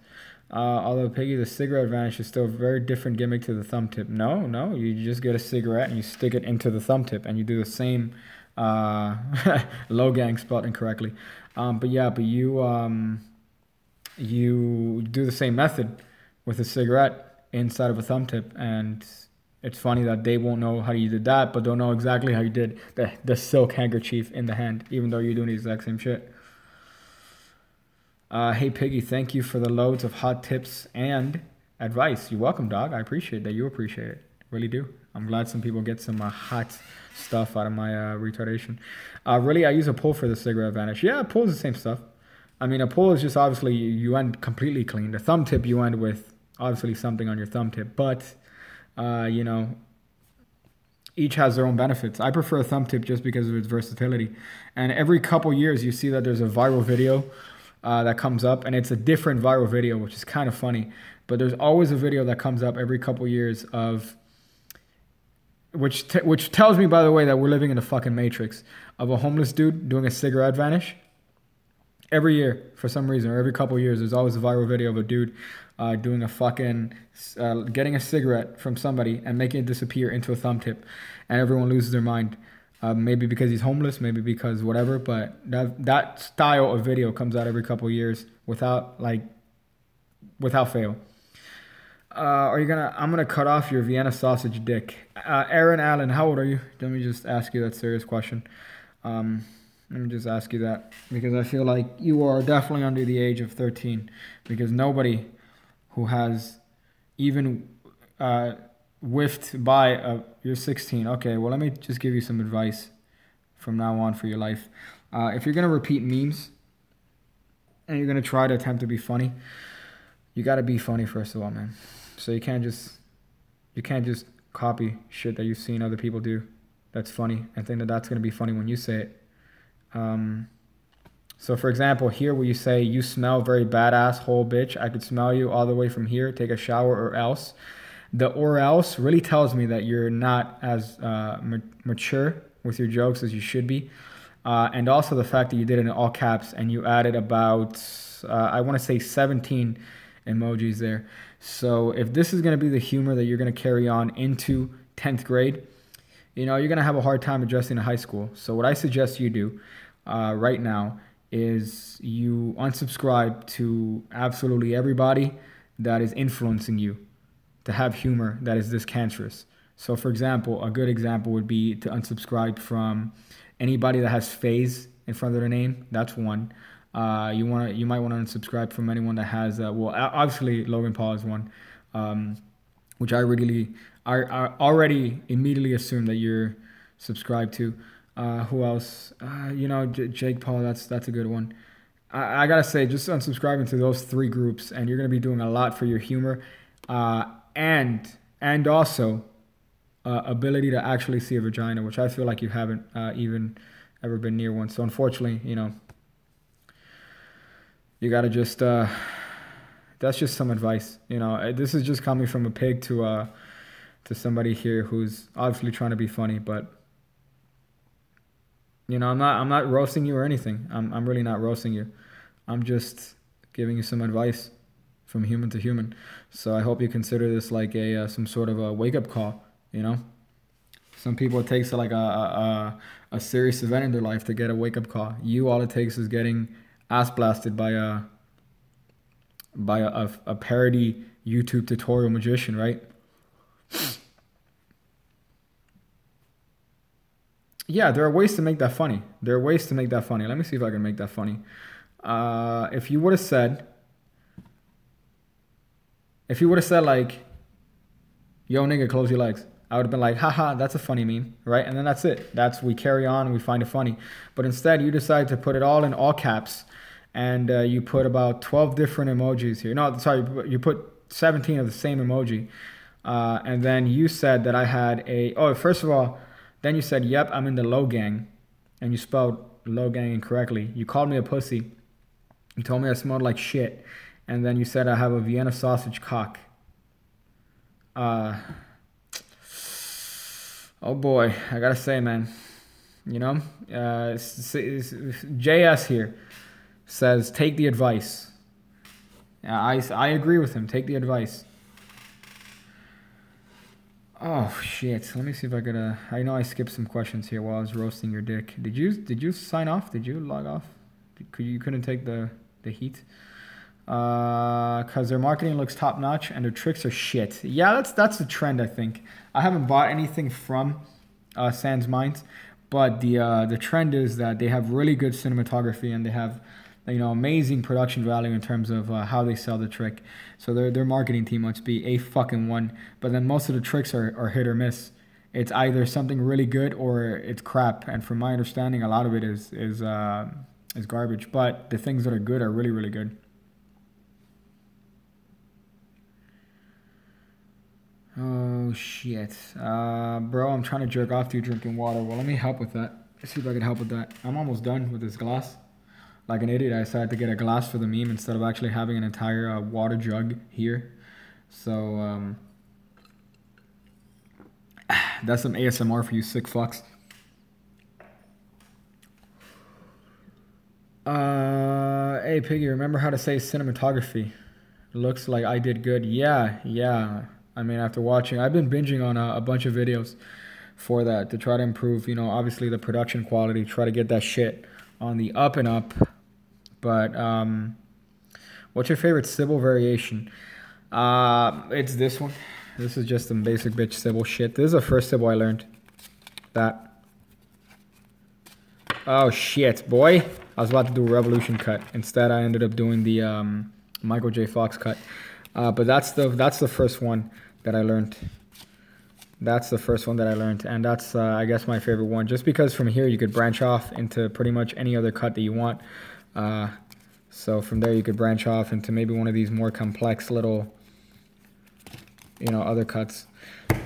Although, Piggy, the cigarette vanish is still a very different gimmick to the thumb tip. No. You just get a cigarette and you stick it into the thumb tip, and you do the same low gang spelled incorrectly. But you do the same method with a cigarette inside of a thumb tip, and it's funny that they won't know how you did that, but they'll know exactly how you did the silk handkerchief in the hand, even though you're doing the exact same shit. Hey, Piggy, thank you for the loads of hot tips and advice. You're welcome, dog. I appreciate that. You appreciate it. Really do. I'm glad some people get some hot stuff out of my retardation. Really, I use a pull for the cigarette vanish. Yeah, a pull is the same stuff. I mean, a pull is just obviously you end completely clean. The thumb tip, you end with obviously something on your thumb tip. But, you know, each has their own benefits. I prefer a thumb tip just because of its versatility. And every couple years, you see that there's a viral video that comes up, and it's a different viral video, which is kind of funny. But there's always a video that comes up every couple years of, which tells me, by the way, that we're living in a fucking matrix, of a homeless dude doing a cigarette vanish. Every year, for some reason, or every couple years, there's always a viral video of a dude doing a fucking, getting a cigarette from somebody and making it disappear into a thumb tip, and everyone loses their mind. Maybe because he's homeless, maybe because whatever, but that style of video comes out every couple of years without fail. I'm gonna cut off your Vienna sausage dick. Aaron Allen, how old are you? Let me just ask you that serious question. Let me just ask you that, because I feel like you are definitely under the age of 13, because nobody who has even whiffed by you're 16. Okay, well, let me just give you some advice from now on for your life. If you're going to repeat memes and you're going to try to attempt to be funny, you got to be funny first of all, man. So you can't just copy shit that you've seen other people do that's funny and think that that's going to be funny when you say it. So for example, here where you say, you smell very badass, whole bitch, I could smell you all the way from here, take a shower or else. The or else really tells me that you're not as mature with your jokes as you should be. And also the fact that you did it in all caps and you added about, I want to say 17 emojis there. So if this is going to be the humor that you're going to carry on into 10th grade, you know, you're going to have a hard time adjusting to high school. So what I suggest you do right now is you unsubscribe to absolutely everybody that is influencing you to have humor that is this cancerous. So for example, a good example would be to unsubscribe from anybody that has phase in front of their name. That's one. You might want to unsubscribe from anyone that has well, obviously Logan Paul is one, which I already immediately assume that you're subscribed to. Who else? You know, Jake Paul, that's a good one. I gotta say, just unsubscribing to those 3 groups, and you're gonna be doing a lot for your humor, and also ability to actually see a vagina, which I feel like you haven't even ever been near one. So unfortunately, you know, you gotta just that's just some advice. You know, this is just coming from a pig to somebody here who's obviously trying to be funny, but you know, I'm not roasting you or anything. I'm really not roasting you. I'm just giving you some advice from human to human. So I hope you consider this like a some sort of a wake up call. You know, some people it takes like a serious event in their life to get a wake up call. You, all it takes is getting ass blasted by a parody YouTube tutorial magician, right? Yeah, there are ways to make that funny. There are ways to make that funny. Let me see if I can make that funny. If you would have said like, yo nigga, close your legs, I would have been like, haha, that's a funny meme, right? And then that's it. We carry on and we find it funny. But instead, you decide to put it all in all caps, and you put about 12 different emojis here. No, sorry, you put 17 of the same emoji. And then you said that I had first of all, then you said, yep, I'm in the low gang. And you spelled low gang incorrectly. You called me a pussy. You told me I smelled like shit. And then you said I have a Vienna sausage cock. Oh boy, I gotta say, man. You know, JS here says, take the advice. I agree with him. Take the advice. Oh shit! Let me see if I could. I know I skipped some questions here while I was roasting your dick. Did you sign off? Did you log off? You couldn't take the heat. Cause their marketing looks top notch and their tricks are shit. Yeah, that's the trend. I think I haven't bought anything from Sans Minds, but the trend is that they have really good cinematography and they have, you know, amazing production value in terms of how they sell the trick. So their marketing team must be a fucking one. But then most of the tricks are hit or miss. It's either something really good or it's crap. And from my understanding, a lot of it is garbage. But the things that are good are really, really good. Oh shit, bro! I'm trying to jerk off to you drinking water. Well, let me help with that. Let's see if I can help with that. I'm almost done with this glass. Like an idiot, I decided to get a glass for the meme instead of actually having an entire water jug here. So, that's some ASMR for you sick fucks. Hey, Piggy, remember how to say cinematography? Looks like I did good. Yeah. I mean, after watching, I've been binging on a bunch of videos for that to try to improve, you know, obviously the production quality, try to get that shit on the up and up. But what's your favorite Sybil variation? It's this one. This is just some basic bitch Sybil shit. This is the first Sybil I learned. That. Oh shit, boy! I was about to do a revolution cut. Instead, I ended up doing the Michael J. Fox cut. But that's the first one that I learned. That's the first one that I learned, and that's I guess my favorite one. Just because from here you could branch off into pretty much any other cut that you want. So from there you could branch off into maybe one of these more complex little, you know, other cuts.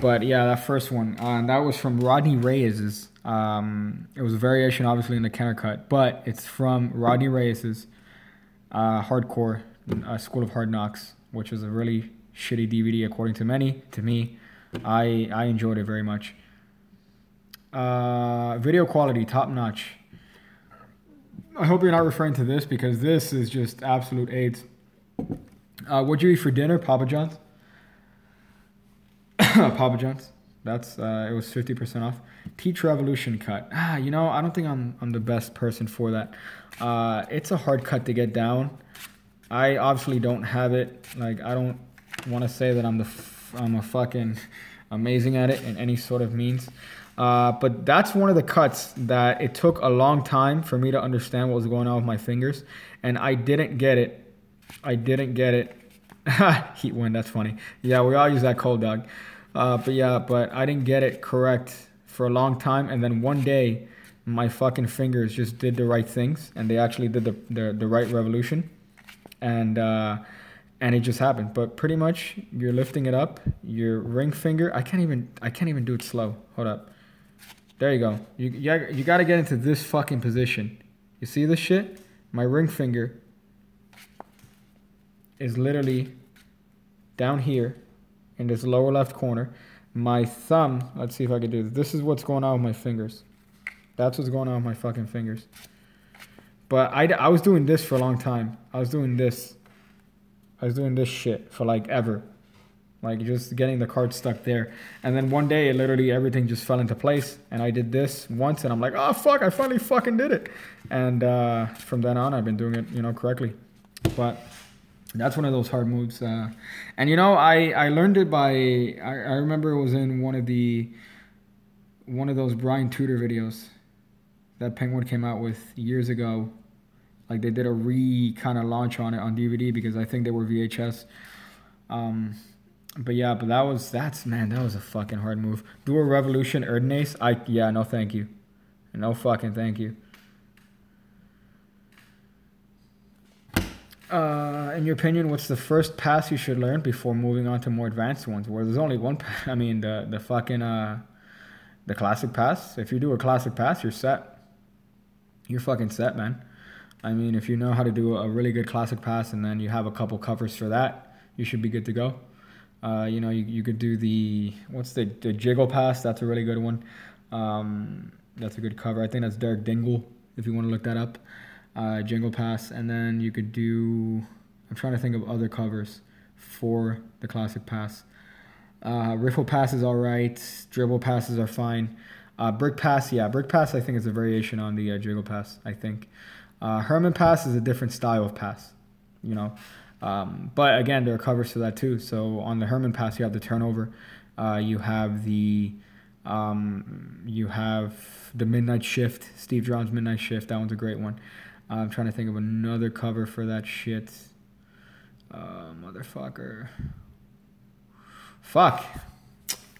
But yeah, that first one, that was from Rodney Reyes's. It was a variation, obviously, in the counter cut, but it's from Rodney Reyes's Hardcore School of Hard Knocks, which is a really shitty DVD according to many. To me, I enjoyed it very much. Video quality, top notch. I hope you're not referring to this because this is just absolute AIDS. What'd you eat for dinner? Papa John's. Papa John's. That's it was 50% off. Teach Revolution cut. You know, I don't think I'm the best person for that. It's a hard cut to get down. I obviously don't have it. Like, I don't want to say that I'm a fucking amazing at it in any sort of means. But that's one of the cuts that it took a long time for me to understand what was going on with my fingers, and I didn't get it. Heat wind, that's funny. Yeah, we all use that cold dog. But I didn't get it correct for a long time, and then one day my fucking fingers just did the right things, and they actually did the right revolution, and it just happened. But pretty much, you're lifting it up. Your ring finger. I can't even do it slow. Hold up. There you go. You got to get into this fucking position. You see this shit? My ring finger is literally down here in this lower left corner. My thumb, let's see if I can do this. This is what's going on with my fingers. That's what's going on with my fucking fingers. But I was doing this for a long time. I was doing this shit for like ever. Like just getting the card stuck there. And then one day, literally everything just fell into place. And I did this once and I'm like, oh fuck, I finally fucking did it. And from then on, I've been doing it, correctly. But that's one of those hard moves. And I learned it by, I remember it was in one of those Brian Tudor videos that Penguin came out with years ago. Like they did a kind of launch on it on DVD because I think they were VHS. But yeah, that was a fucking hard move. Do a revolution Erden Ace? Yeah, no thank you. No fucking thank you. In your opinion, what's the first pass you should learn before moving on to more advanced ones? Well, there's only one. I mean, the classic pass. If you do a classic pass, you're set. You're fucking set, man. I mean, if you know how to do a really good classic pass and then you have a couple covers for that, you should be good to go. You could do the jiggle pass. That's a really good one. That's a good cover. I think that's Derek Dingle, if you want to look that up. Jingle pass. And then you could do, I'm trying to think of other covers for the classic pass. Riffle pass is all right. Dribble passes are fine. Brick pass, yeah. Brick pass, I think, is a variation on the jiggle pass, I think. Herman pass is a different style of pass, but again, there are covers for that too. So on the Herman pass, you have the turnover. You have the Midnight Shift, Steve John's Midnight Shift. That one's a great one. I'm trying to think of another cover for that shit. Motherfucker. Fuck.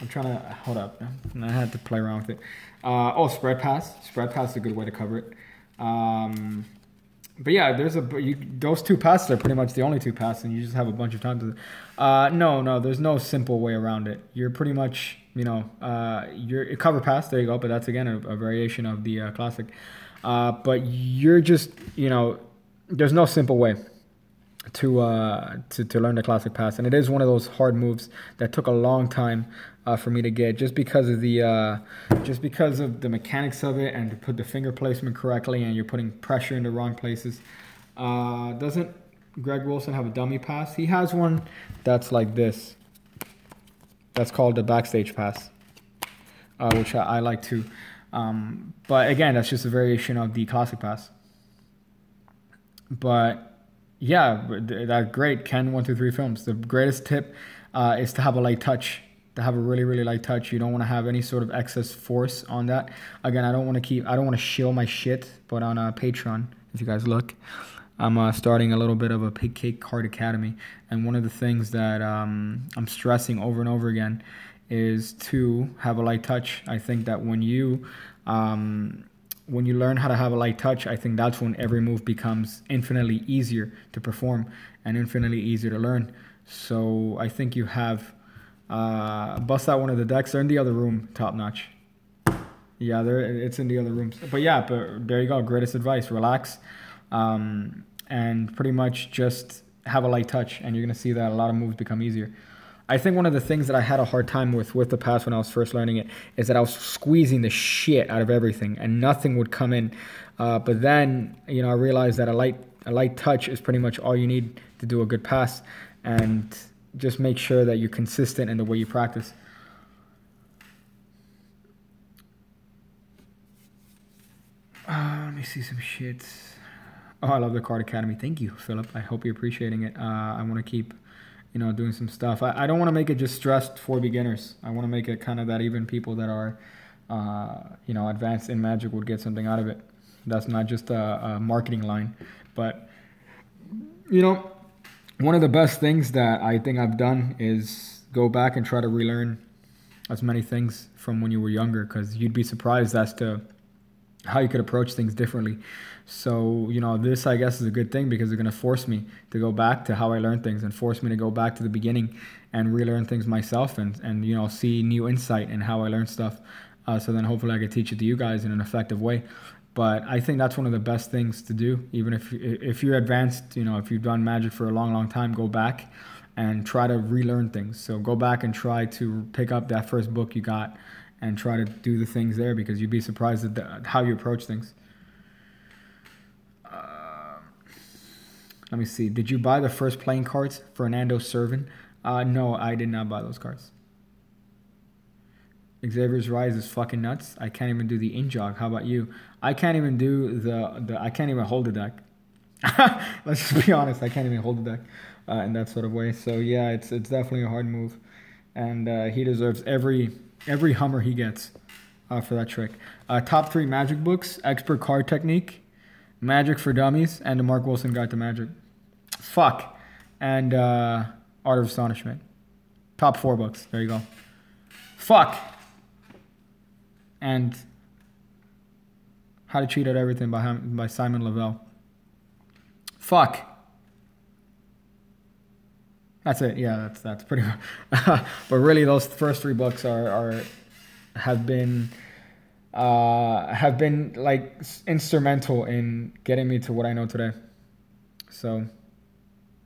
I'm trying to, hold up. I had to play around with it. Spread pass. Spread pass is a good way to cover it. But yeah, those two passes are pretty much the only two passes, and you just have a bunch of time to. No, there's no simple way around it. You're pretty much, you're a cover pass. There you go. But that's again a variation of the classic. But you're just, there's no simple way to learn the classic pass, and it is one of those hard moves that took a long time for me to get, just because of the mechanics of it, and to put the finger placement correctly, and you're putting pressure in the wrong places. Doesn't Greg Wilson have a dummy pass? He has one that's like this. That's called the backstage pass, which I like too. But again, that's just a variation of the classic pass. But yeah, that's great. Ken 123 Films. The greatest tip is to have a light touch. To have a really, really light touch. You don't want to have any sort of excess force on that. Again, I don't want to shill my shit. But on Patreon, if you guys look, I'm starting a little bit of a Pig Cake Card Academy. And one of the things that I'm stressing over and over again is to have a light touch. I think that when you learn how to have a light touch, I think that's when every move becomes infinitely easier to perform and infinitely easier to learn. So I think you have bust out one of the decks. They're in the other room, top notch. Yeah, it's in the other rooms. But yeah, but there you go. Greatest advice: relax, and pretty much just have a light touch, and you're gonna see that a lot of moves become easier. I think one of the things that I had a hard time with the pass when I was first learning it is that I was squeezing the shit out of everything, and nothing would come in. But then, I realized that a light touch is pretty much all you need to do a good pass, and just make sure that you're consistent in the way you practice. Let me see some shit. Oh, I love the Card Academy. Thank you, Philip. I hope you're appreciating it. I want to keep, doing some stuff. I don't want to make it just stressed for beginners. I want to make it kind of that even people that are, advanced in Magic would get something out of it. That's not just a marketing line. But, one of the best things that I think I've done is go back and try to relearn as many things from when you were younger, because you'd be surprised as to how you could approach things differently. So, you know, this, I guess, is a good thing because it's going to force me to go back to how I learn things and force me to go back to the beginning and relearn things myself and you know, see new insight in how I learn stuff. So then hopefully I can teach it to you guys in an effective way. But I think that's one of the best things to do. Even if you're advanced, you know, if you've done Magic for a long, long time, go back and try to relearn things. So go back and try to pick up that first book you got and try to do the things there, because you'd be surprised at how you approach things. Let me see. Did you buy the first playing cards, Fernando Servin? No, I did not buy those cards. Xavier's Rise is fucking nuts. I can't even do the in-jog. How about you? I can't even do I can't even hold the deck. Let's just be honest. I can't even hold the deck in that sort of way. So yeah, it's definitely a hard move. And he deserves every Hummer he gets for that trick. Top 3 Magic books: Expert Card Technique, Magic for Dummies, and the Mark Wilson Guide to Magic. Fuck. And Art of Astonishment. Top 4 books. There you go. Fuck. And How to Cheat at Everything by Simon Lavelle. Fuck. That's it. Yeah, that's pretty much. But really, those first 3 books have been like instrumental in getting me to what I know today. So,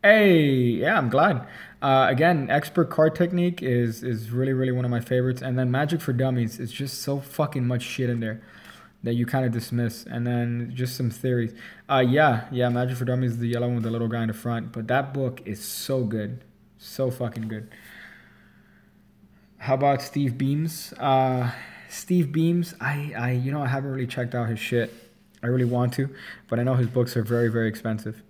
hey, yeah, I'm glad. Again, Expert Card Technique is really, really one of my favorites. And then Magic for Dummies is just so fucking much shit in there that you kind of dismiss. And then just some theories. Yeah, Magic for Dummies is the yellow one with the little guy in the front. But that book is so good. So fucking good. How about Steve Beams? Steve Beams, I you know, I haven't really checked out his shit. I really want to, but I know his books are very, very expensive.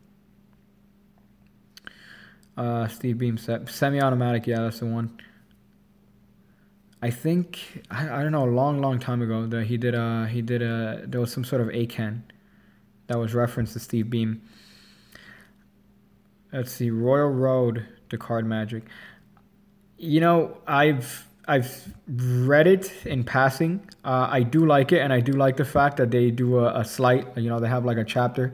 Steve Beams, Semi-Automatic, yeah, that's the one. I think I don't know, a long time ago that there was some sort of ACAN that was referenced to Steve Beam. Let's see, Royal Road to Card Magic. You know, I've read it in passing. I do like it, and I do like the fact that they do a slight, you know, they have like a chapter,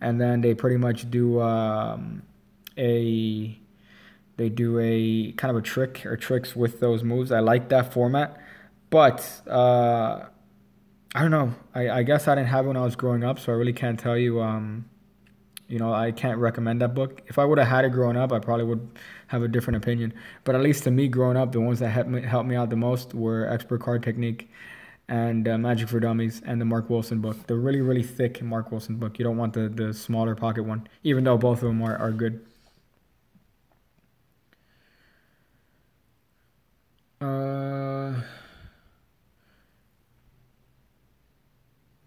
and then they pretty much do a kind of a trick or tricks with those moves. I like that format, but I don't know. I guess I didn't have it when I was growing up, so I really can't tell you. You know, I can't recommend that book. If I would have had it growing up, I probably would have a different opinion. But at least to me, growing up, the ones that helped me out the most were Expert Card Technique and Magic for Dummies and the Mark Wilson book. The really, really thick Mark Wilson book. You don't want the smaller pocket one, even though both of them are good.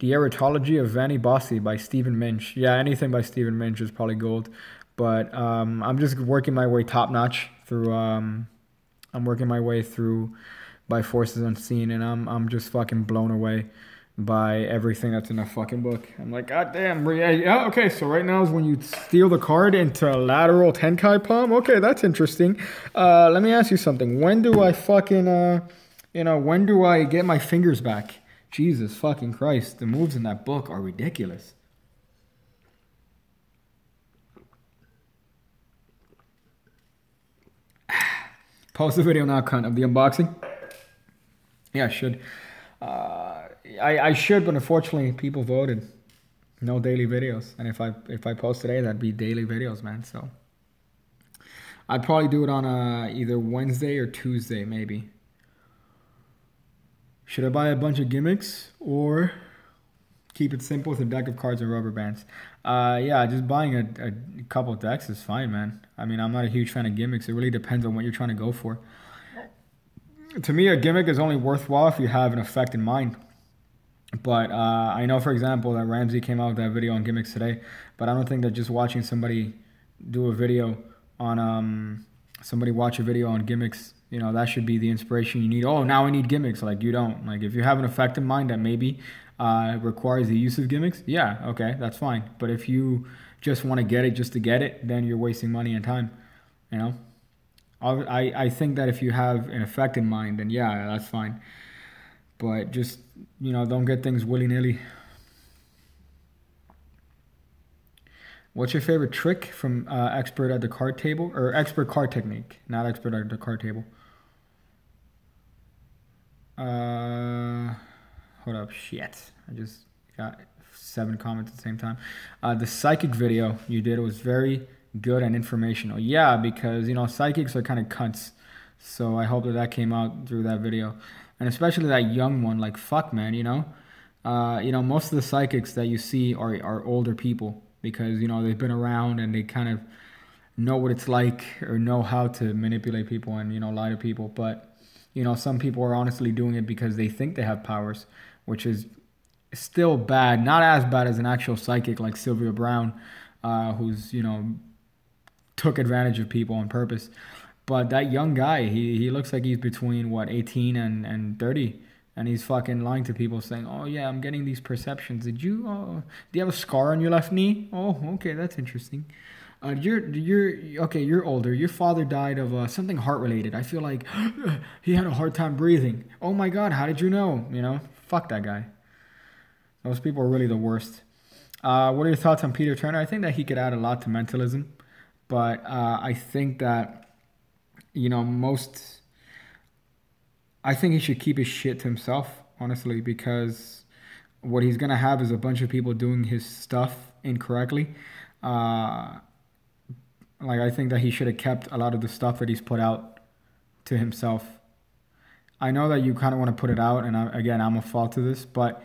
The Erotology of Vanni Bossi by Stephen Minch. Yeah, anything by Stephen Minch is probably gold. But I'm just working my way top notch through. I'm working my way through by Forces Unseen, and I'm just fucking blown away by everything that's in that fucking book. I'm like, God damn, yeah, okay. So right now is when you steal the card into lateral Tenkai palm. Okay, that's interesting. Let me ask you something. When do I fucking when do I get my fingers back? Jesus fucking Christ, the moves in that book are ridiculous. Post the video now, cunt, of the unboxing. Yeah, I should. I should, but unfortunately, people voted. No daily videos. And if I post today, that'd be daily videos, man. So I'd probably do it on either Wednesday or Tuesday, maybe. Should I buy a bunch of gimmicks or keep it simple with a deck of cards and rubber bands? Yeah, just buying a couple of decks is fine, man. I mean, I'm not a huge fan of gimmicks. It really depends on what you're trying to go for. To me, a gimmick is only worthwhile if you have an effect in mind. But I know, for example, that Ramsey came out with that video on gimmicks today. But I don't think that just watching somebody do a video on somebody watch a video on gimmicks, you know, that should be the inspiration you need. Oh, now I need gimmicks. Like, you don't. Like, if you have an effect in mind that maybe requires the use of gimmicks, yeah, okay, that's fine. But if you just want to get it just to get it, then you're wasting money and time, you know? I think that if you have an effect in mind, then yeah, that's fine. But just, you know, don't get things willy-nilly. What's your favorite trick from expert at the card table? Or expert card technique, not expert at the card table. Hold up, shit. I just got 7 comments at the same time. The psychic video you did was very good and informational. Yeah, because, you know, psychics are kind of cunts. So I hope that that came out through that video. And especially that young one, like, fuck, man, you know? Most of the psychics that you see are older people because, you know, they've been around and they kind of know what it's like or know how to manipulate people and, you know, lie to people. But, you know, some people are honestly doing it because they think they have powers, which is still bad. Not as bad as an actual psychic like Sylvia Brown, who's, you know, took advantage of people on purpose. But that young guy, he looks like he's between, what, 18 and 30. And he's fucking lying to people saying, oh, yeah, I'm getting these perceptions. Do you have a scar on your left knee? Oh, okay, that's interesting. You're older. Your father died of something heart-related. I feel like he had a hard time breathing. Oh, my God, how did you know? You know, fuck that guy. Those people are really the worst. What are your thoughts on Peter Turner? I think that he could add a lot to mentalism. But I think that, you know, I think he should keep his shit to himself, honestly, because what he's going to have is a bunch of people doing his stuff incorrectly. I think that he should have kept a lot of the stuff that he's put out to himself. I know that you kind of want to put it out, and I'm a fault to this, but,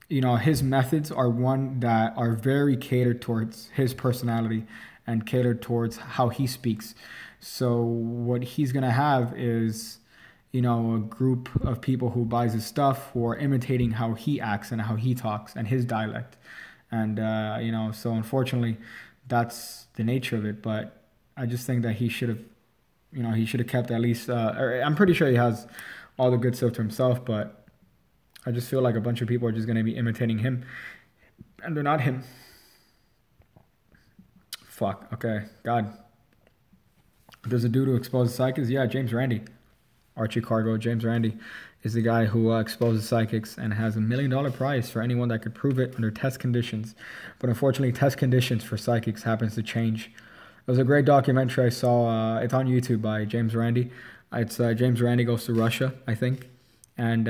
you know, his methods are one that are very catered towards his personality and catered towards how he speaks. So what he's going to have is, you know, a group of people who buys his stuff who are imitating how he acts and how he talks and his dialect. And, you know, so unfortunately, that's the nature of it. But I just think that he should have kept at least, I'm pretty sure he has all the good stuff to himself, but I just feel like a bunch of people are just going to be imitating him and they're not him. Fuck. Okay. God. There's a dude who exposes psychics. Yeah, James Randi. Archie Cargo. James Randi is the guy who exposes psychics and has $1 million prize for anyone that could prove it under test conditions. But unfortunately, test conditions for psychics happens to change. It was a great documentary I saw. It's on YouTube by James Randi. It's James Randi Goes to Russia, I think. And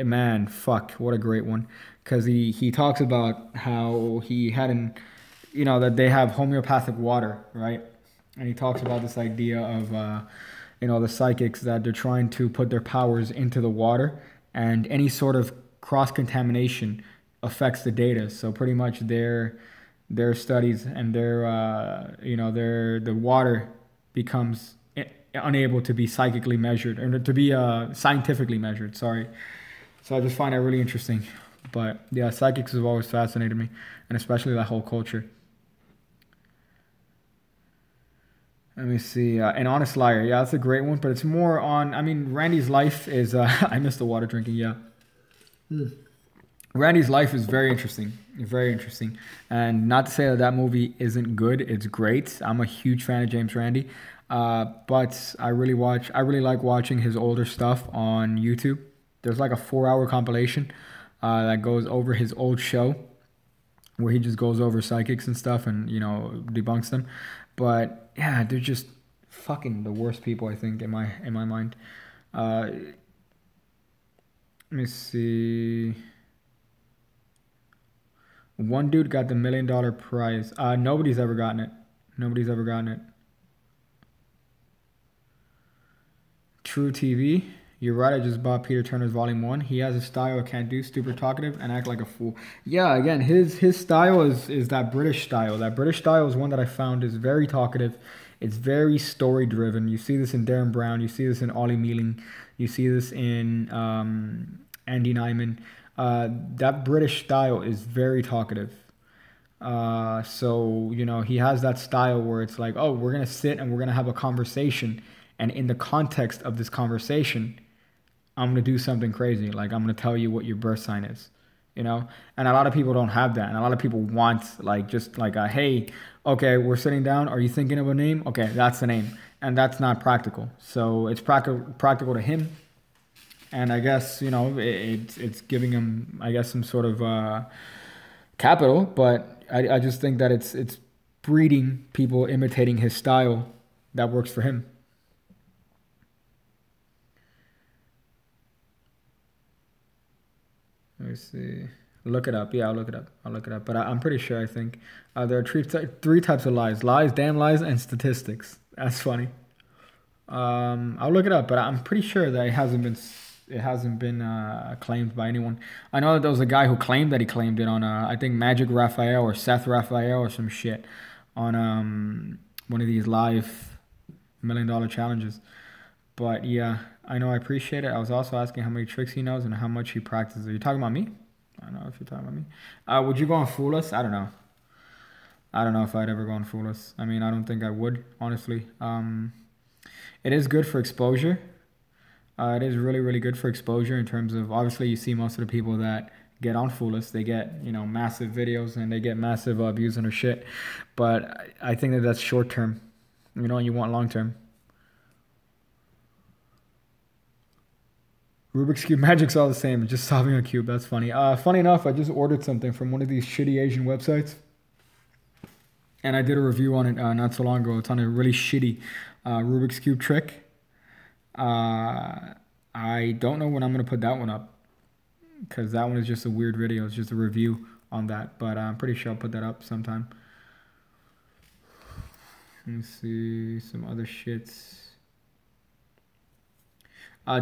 man, fuck, what a great one. Because he talks about how he had that they have homeopathic water, right? And he talks about this idea of, the psychics that they're trying to put their powers into the water, and any sort of cross-contamination affects the data. So pretty much their studies and the water becomes unable to be psychically measured, or to be scientifically measured, sorry. So I just find that really interesting. But yeah, psychics have always fascinated me, and especially that whole culture. Let me see. An Honest Liar. Yeah, that's a great one, but it's more on, Randy's life is, I missed the water drinking, yeah. Randy's life is very interesting. Very interesting. And not to say that movie isn't good. It's great. I'm a huge fan of James Randi. But I really like watching his older stuff on YouTube. There's like a 4-hour compilation that goes over his old show, where he just goes over psychics and stuff and, debunks them. But yeah, they're just fucking the worst people, I think, in my mind. Let me see. One dude got the $1 million prize. Nobody's ever gotten it. Nobody's ever gotten it. True TV. You're right, I just bought Peter Turner's Volume 1. He has a style I can't do, super talkative, and act like a fool. Yeah, again, his style is that British style. That British style is one that I found is very talkative. It's very story-driven. You see this in Darren Brown. You see this in Ollie Mealing. You see this in Andy Nyman. That British style is very talkative. So, he has that style where it's like, oh, we're going to sit and we're going to have a conversation. And in the context of this conversation, I'm going to do something crazy. Like, I'm going to tell you what your birth sign is, And a lot of people don't have that. And a lot of people want, hey, okay, we're sitting down. Are you thinking of a name? Okay, that's the name. And that's not practical. So it's practical to him. And I guess, it's giving him, I guess, some sort of, capital, but I just think that it's breeding people imitating his style that works for him. Let me see. Look it up. Yeah, I'll look it up. But I'm pretty sure, I think there are three types of lies: lies, damn lies, and statistics. That's funny. I'll look it up, but I'm pretty sure that it hasn't been claimed by anyone. I know that there was a guy who claimed that he claimed it on I think Magic Raphael or Seth Raphael or some shit on one of these live $1 million challenges. But yeah, I know, I appreciate it. I was also asking how many tricks he knows and how much he practices. Are you talking about me? I don't know if you're talking about me. Would you go on Foolus? I don't know. I don't know if I'd ever go on Foolus. I mean, I don't think I would, honestly. It is good for exposure. It is really, really good for exposure in terms of, obviously, you see most of the people that get on Foolus, they get, you know, massive videos and they get massive views on their shit. But I think that that's short term. You know, you want long term. Rubik's Cube Magic's all the same. Just solving a cube. That's funny. Funny enough, I just ordered something from one of these shitty Asian websites. And I did a review on it not so long ago. It's on a really shitty Rubik's Cube trick. I don't know when I'm going to put that one up, because that one is just a weird video. It's just a review on that. But I'm pretty sure I'll put that up sometime. Let me see some other shits.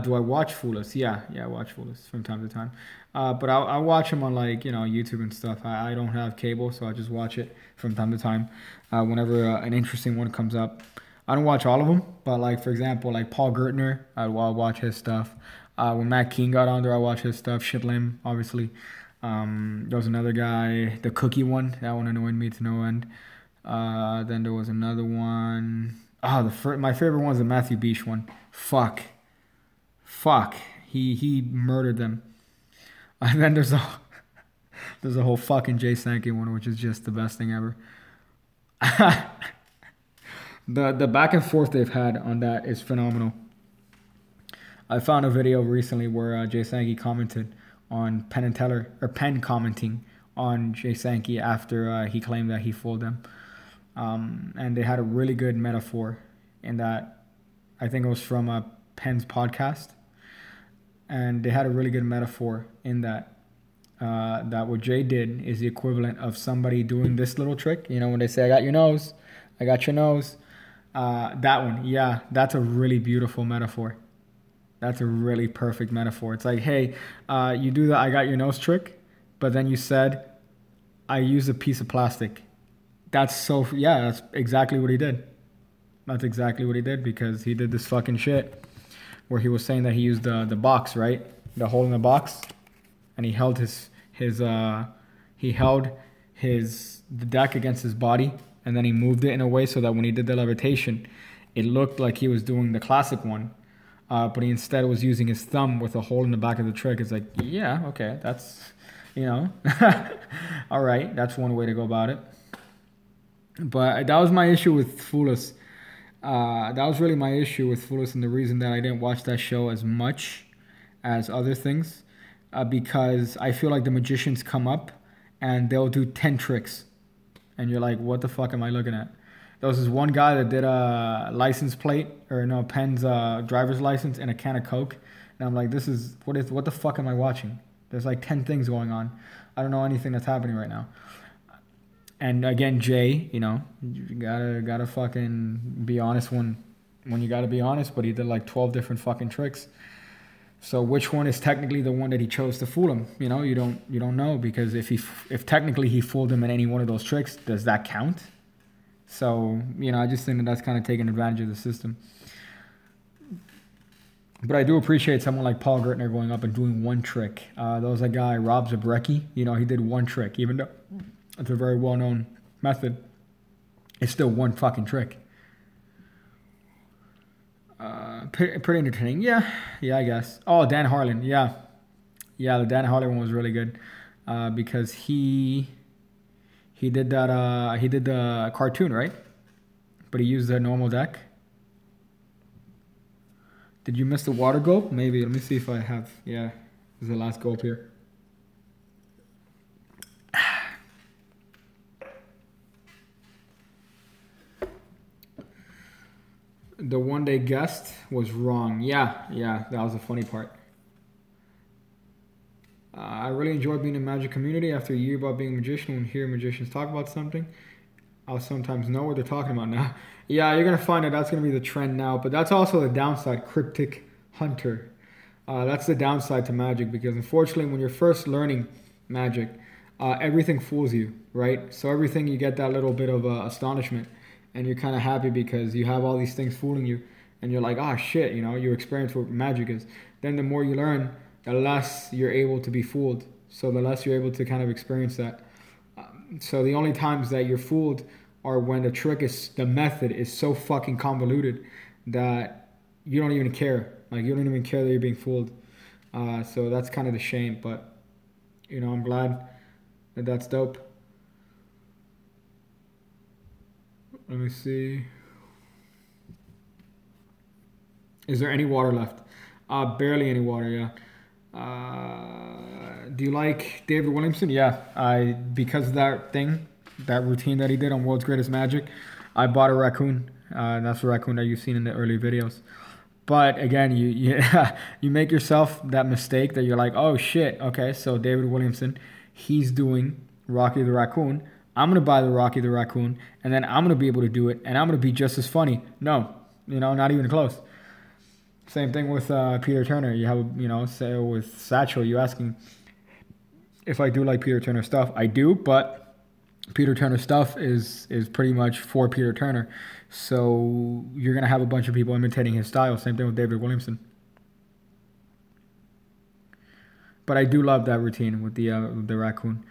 Do I watch Foolus? Yeah, I watch Foolus from time to time. But I'll watch him on, like, you know, YouTube and stuff. I don't have cable, so I just watch it from time to time. Whenever an interesting one comes up. I don't watch all of them, but, like, for example, like Paul Gertner, I'll watch his stuff. When Matt King got on there, I watch his stuff. Shitlim, obviously. There was another guy, the cookie one. That one annoyed me to no end. Then there was another one. My favorite one was the Matthew Beach one. Fuck. He murdered them. And then there's a whole fucking Jay Sankey one, which is just the best thing ever. The back and forth they've had on that is phenomenal. I found a video recently where Jay Sankey commented on Penn commenting on Jay Sankey after he claimed that he fooled them. And they had a really good metaphor in that. I think it was from Penn's podcast. And they had a really good metaphor in that. That what Jay did is the equivalent of somebody doing this little trick. You know, when they say, I got your nose. That one, yeah, that's a really beautiful metaphor. That's a really perfect metaphor. It's like, hey, you do the I got your nose trick, but then you said, I used a piece of plastic. That's exactly what he did. That's exactly what he did, because he did this fucking shit where he was saying that he used the box, right? The hole in the box. And he held the deck against his body, and then he moved it in a way so that when he did the levitation, it looked like he was doing the classic one. But he instead was using his thumb with a hole in the back of the trick. It's like, yeah, okay, that's, you know, all right, that's one way to go about it. But that was my issue with Foolus. That was really my issue with Foolus, and the reason that I didn't watch that show as much as other things, because I feel like the magicians come up and they'll do 10 tricks. And you're like, what the fuck am I looking at? There was this one guy that did a license plate, or no, Penn's driver's license and a can of Coke. And I'm like, what the fuck am I watching? There's like 10 things going on. I don't know anything that's happening right now. And again, Jay, you know, you gotta fucking be honest when you gotta be honest, but he did like 12 different fucking tricks. So which one is technically the one that he chose to fool him? You know, you don't know, because if technically he fooled him in any one of those tricks, does that count? So, you know, I just think that that's kind of taking advantage of the system. But I do appreciate someone like Paul Gertner going up and doing one trick. There was a guy, Rob Zabrecki, you know, he did one trick, even though it's a very well-known method. It's still one fucking trick. Pretty entertaining. Yeah, I guess. Oh, Dan Harlan. Yeah, the Dan Harlan one was really good, because he did that. He did the cartoon, right? But he used the normal deck. Did you miss the water gulp? Maybe. Let me see if I have. Yeah, this is the last gulp here. The one they guessed was wrong. Yeah, that was the funny part. I really enjoy being in the Magic community. After a year about being a magician, when hearing magicians talk about something, I'll sometimes know what they're talking about now. Yeah, you're going to find that that's going to be the trend now. But that's also the downside, Cryptic Hunter. That's the downside to Magic, because unfortunately when you're first learning Magic, everything fools you, right? So everything, you get that little bit of astonishment, and you're kind of happy because you have all these things fooling you, and you're like, oh shit, you know, you experience what Magic is. Then the more you learn, the less you're able to be fooled. So the less you're able to kind of experience that. So the only times that you're fooled are when the method is so fucking convoluted that you don't even care. Like, you don't even care that you're being fooled. So that's kind of the shame, but, you know, I'm glad that that's dope. Let me see. Is there any water left? Barely any water, yeah. Do you like David Williamson? Yeah, because of that thing, that routine that he did on World's Greatest Magic, I bought a raccoon. That's the raccoon that you've seen in the early videos. But again, you make yourself that mistake that you're like, oh shit, okay, so David Williamson, he's doing Rocky the Raccoon. I'm going to buy the Rocky the Raccoon, and then I'm going to be able to do it, and I'm going to be just as funny. No, you know, not even close. Same thing with Peter Turner. You have, you know, say with Satchel, you asking if I do like Peter Turner stuff. I do, but Peter Turner stuff is pretty much for Peter Turner. So you're going to have a bunch of people imitating his style. Same thing with David Williamson. But I do love that routine with the raccoon.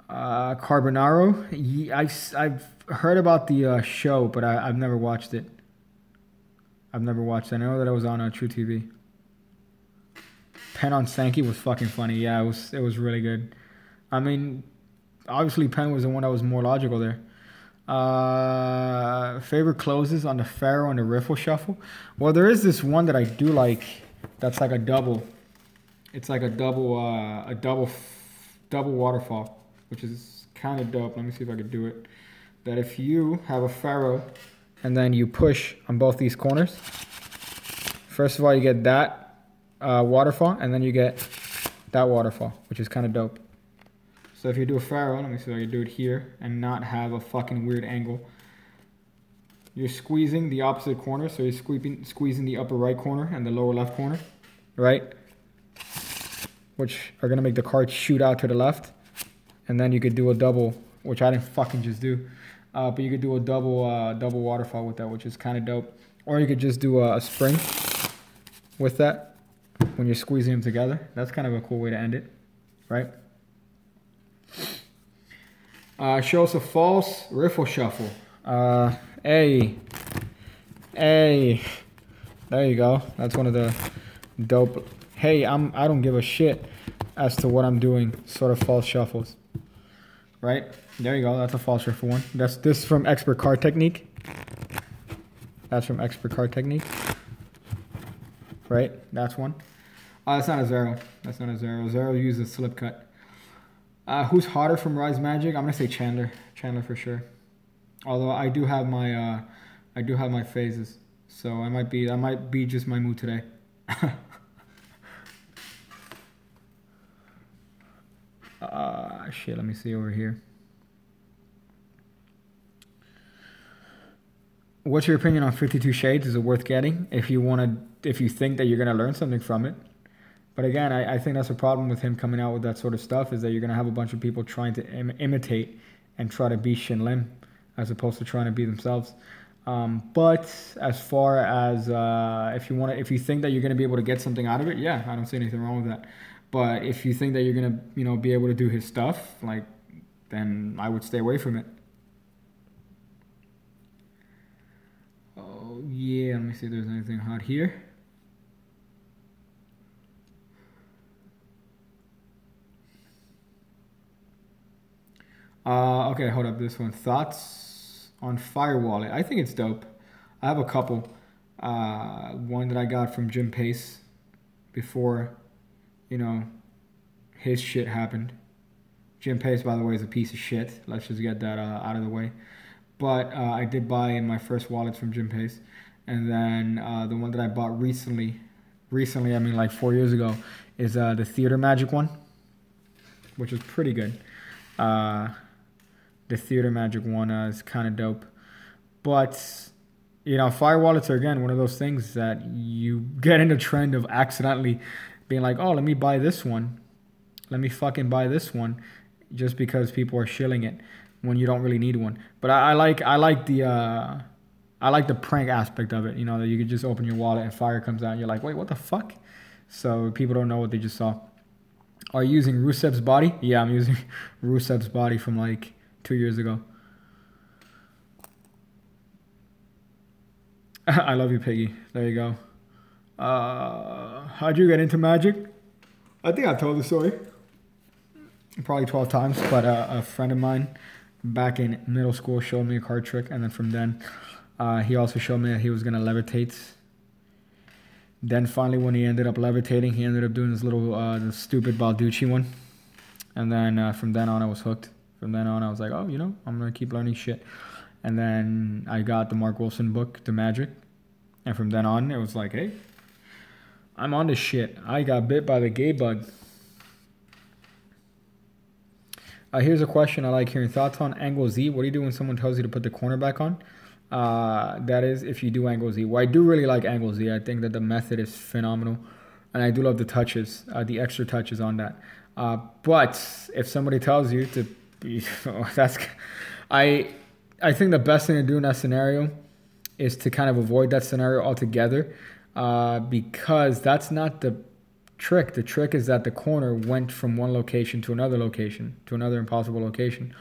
Carbonaro, I've heard about the show, but I've never watched it. I've never watched it. I know that it was on True TV. Penn on Sankey was fucking funny. Yeah, it was really good. I mean, obviously Penn was the one that was more logical there. Favorite closes on the Pharaoh and the Riffle Shuffle? Well, there is this one that I do like. That's like a double. It's like a double waterfall, which is kind of dope. Let me see if I can do it. That if you have a Pharaoh and then you push on both these corners, first of all you get that waterfall, and then you get that waterfall, which is kind of dope. So if you do a Pharaoh, let me see if I can do it here and not have a fucking weird angle. You're squeezing the opposite corner, so you're squeezing the upper right corner and the lower left corner, right? Which are gonna make the cards shoot out to the left. And then you could do a double, which I didn't fucking just do. But you could do a double waterfall with that, which is kind of dope. Or you could just do a spring with that when you're squeezing them together. That's kind of a cool way to end it, right? Show us a false riffle shuffle. Hey. There you go. That's one of the dope. Hey, I don't give a shit as to what I'm doing. Sort of false shuffles. Right? There you go. That's a false riffle one. This from Expert Card Technique. That's from Expert Card Technique. Right? That's one. That's not a zero. That's not a zero. Zero uses slip cut. Who's hotter from Rise Magic? I'm gonna say Chandler. Chandler for sure. Although I do have my phases, so that might be just my mood today. Shit. Let me see over here. What's your opinion on 52 Shades? Is it worth getting if you think that you're gonna learn something from it? But again, I think that's a problem with him coming out with that sort of stuff, is that you're going to have a bunch of people trying to imitate and try to be Shin Lim as opposed to trying to be themselves. But as far as if you think that you're going to be able to get something out of it, yeah, I don't see anything wrong with that. But if you think that you're going to, be able to do his stuff, then I would stay away from it. Oh, yeah, let me see if there's anything hot here. Okay, hold up, this one. Thoughts on Fire Wallet? I think it's dope. I have a couple. One that I got from Jim Pace before, his shit happened. Jim Pace, by the way, is a piece of shit. Let's just get that out of the way. But I did buy in my first wallets from Jim Pace. And then the one that I bought recently, I mean like 4 years ago, is the Theater Magic one, which is pretty good. The Theater Magic one is kind of dope. But, you know, fire wallets are, again, one of those things that you get in the trend of accidentally being like, oh, let me buy this one. Let me fucking buy this one just because people are shilling it when you don't really need one. But I like the prank aspect of it, you know, that you could just open your wallet and fire comes out and you're like, wait, what the fuck? So people don't know what they just saw. Are you using Rusev's body? Yeah, I'm using Rusev's body from like 2 years ago. I love you, Piggy. There you go. How'd you get into Magic? I think I've told the story probably 12 times, but a friend of mine back in middle school showed me a card trick, and then from then he also showed me that he was going to levitate. Then finally, when he ended up levitating, he ended up doing this little the stupid Balducci one, and then from then on I was hooked. From then on I was like, oh, you know, I'm going to keep learning shit. And then I got the Mark Wilson book, The Magic, and from then on it was like, hey, I'm on this shit. I got bit by the gay bug. Here's a question I like hearing. Thoughts on Angle Z? What do you do when someone tells you to put the corner back on? That is, if you do Angle Z. Well, I do really like Angle Z. I think that the method is phenomenal. And I do love the touches, the extra touches on that. But if somebody tells you to... I think the best thing to do in that scenario is to kind of avoid that scenario altogether. Because that's not the trick. The trick is that the corner went from one location to another location, to another impossible location.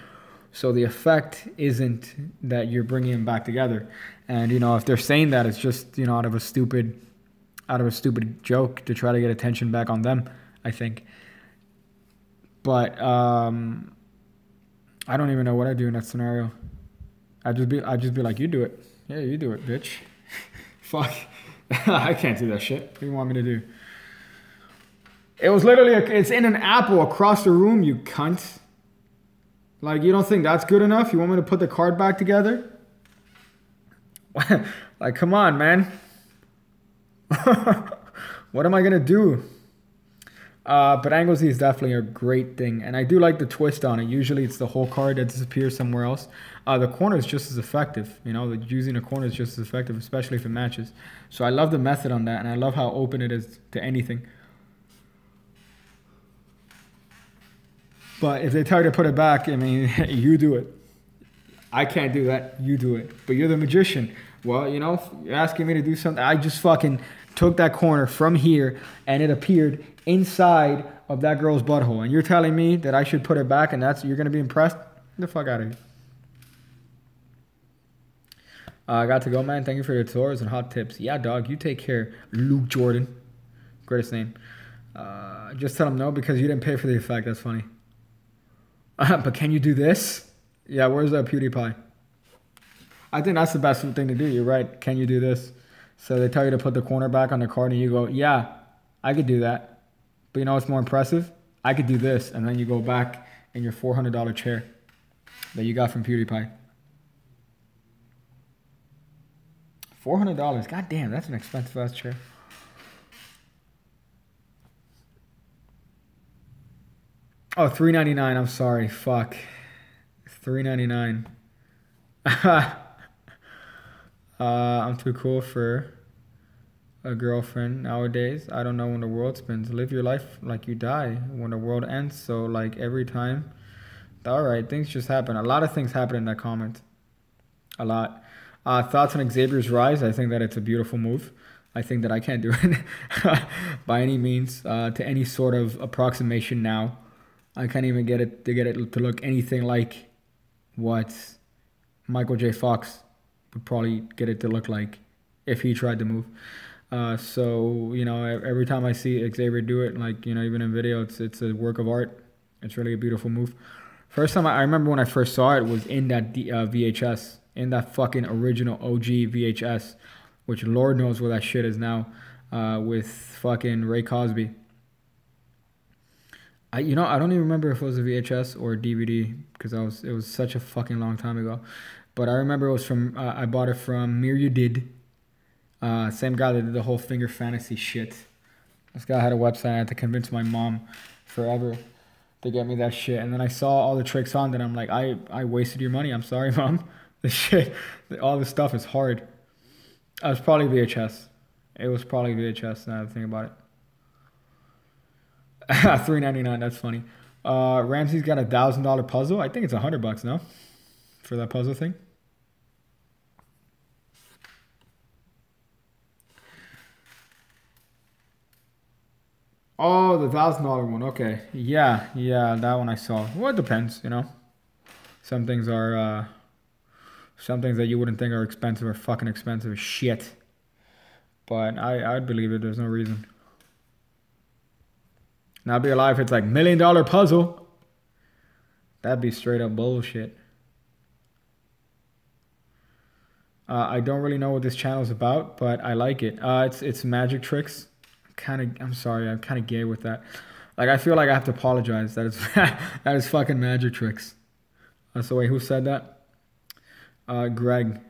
So the effect isn't that you're bringing them back together. And, you know, if they're saying that, it's just, you know, out of a stupid joke to try to get attention back on them, I think. But I don't even know what I'd do in that scenario. I'd just be like, you do it. Yeah, you do it, bitch. Fuck. I can't do that shit. What do you want me to do? It was literally, it's in an apple across the room, you cunt. Like, you don't think that's good enough? You want me to put the card back together? Like, come on, man. What am I going to do? But Angle Z is definitely a great thing. And I do like the twist on it. Usually it's the whole card that disappears somewhere else. The corner is just as effective. You know, using a corner is just as effective, especially if it matches. So I love the method on that. And I love how open it is to anything. But if they tell you to put it back, I mean, you do it. I can't do that. You do it. But you're the magician. Well, you know, you're asking me to do something. I just fucking took that corner from here and it appeared inside of that girl's butthole. And you're telling me that I should put it back and you're going to be impressed? Get the fuck out of here. I got to go, man. Thank you for your tours and hot tips. Yeah, dog. You take care. Luke Jordan. Greatest name. Just tell him no because you didn't pay for the effect. That's funny. But can you do this? Yeah, where's that PewDiePie? I think that's the best thing to do. You're right. Can you do this? So they tell you to put the corner back on the card and you go, yeah, I could do that. But you know what's more impressive? I could do this. And then you go back in your $400 chair that you got from PewDiePie. $400. God damn, that's an expensive ass chair. Oh, $3.99. I'm sorry. Fuck. $3.99. I'm too cool for a girlfriend nowadays. I don't know when the world spins. Live your life like you die when the world ends. So like every time. All right, things just happen. A lot of things happen in that comment. A lot. Thoughts on Xavier's rise? I think that it's a beautiful move. I think that I can't do it by any means to any sort of approximation now. I can't even get it to look anything like what Michael J. Fox would probably get it to look like if he tried to move. So, you know, every time I see Xavier do it, like, you know, even in video, it's a work of art. It's really a beautiful move. First time I remember when I first saw it was in that VHS, in that fucking original OG VHS, which Lord knows where that shit is now, with fucking Ray Cosby. I don't even remember if it was a VHS or a DVD because it was such a fucking long time ago. But I remember it was from, I bought it from Mir You Did. Same guy that did the whole finger fantasy shit. This guy had a website. I had to convince my mom forever to get me that shit. And then I saw all the tricks on that. I'm like, I wasted your money. I'm sorry, Mom. This shit, all this stuff is hard. It was probably VHS. It was probably VHS, now that I think about it. $3.99, that's funny. Ramsey's got a $1,000 puzzle. I think it's $100, no? For that puzzle thing. Oh, the $1,000 one. Okay. Yeah, that one I saw. Well, it depends, you know. Some things are, some things that you wouldn't think are expensive are fucking expensive as shit. But I'd believe it. There's no reason. Now, I'd be alive if it's like $1 million puzzle. That'd be straight up bullshit. I don't really know what this channel's about, but I like it. It's magic tricks. I'm sorry, I'm kind of gay with that. Like, I feel like I have to apologize. That is that is fucking magic tricks. So wait, who said that? Greg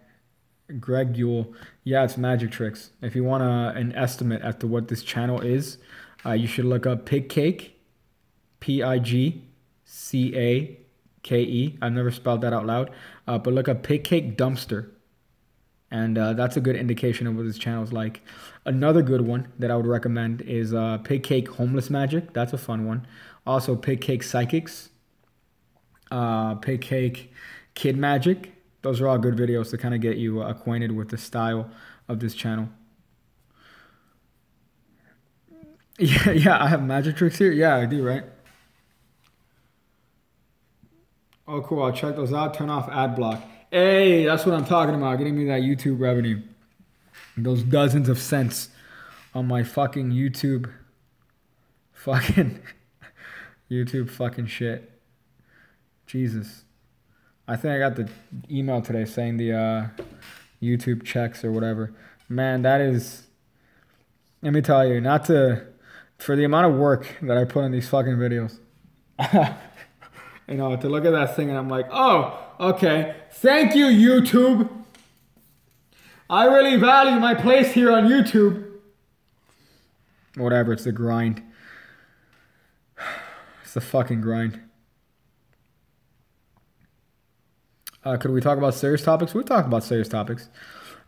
Yule. Yeah, it's magic tricks. If you want an estimate as to what this channel is, you should look up Pig Cake, Pigcake. I've never spelled that out loud, but look up Pig Cake Dumpster. And that's a good indication of what this channel is like. Another good one that I would recommend is Pig Cake Homeless Magic. That's a fun one. Also, Pig Cake Psychics. Pig Cake Kid Magic. Those are all good videos to kind of get you acquainted with the style of this channel. Yeah, I have magic tricks here. Yeah, I do, right? Oh, cool. I'll check those out. Turn off ad block. Hey, that's what I'm talking about. Getting me that YouTube revenue. Those dozens of cents on my fucking YouTube. YouTube fucking shit. Jesus. I think I got the email today saying the YouTube checks or whatever. Man, that is... Let me tell you, for the amount of work that I put in these fucking videos. You know, to look at that thing and I'm like, oh, okay. Thank you, YouTube. I really value my place here on YouTube. Whatever, it's the grind. It's the fucking grind. Could we talk about serious topics? We talked about serious topics.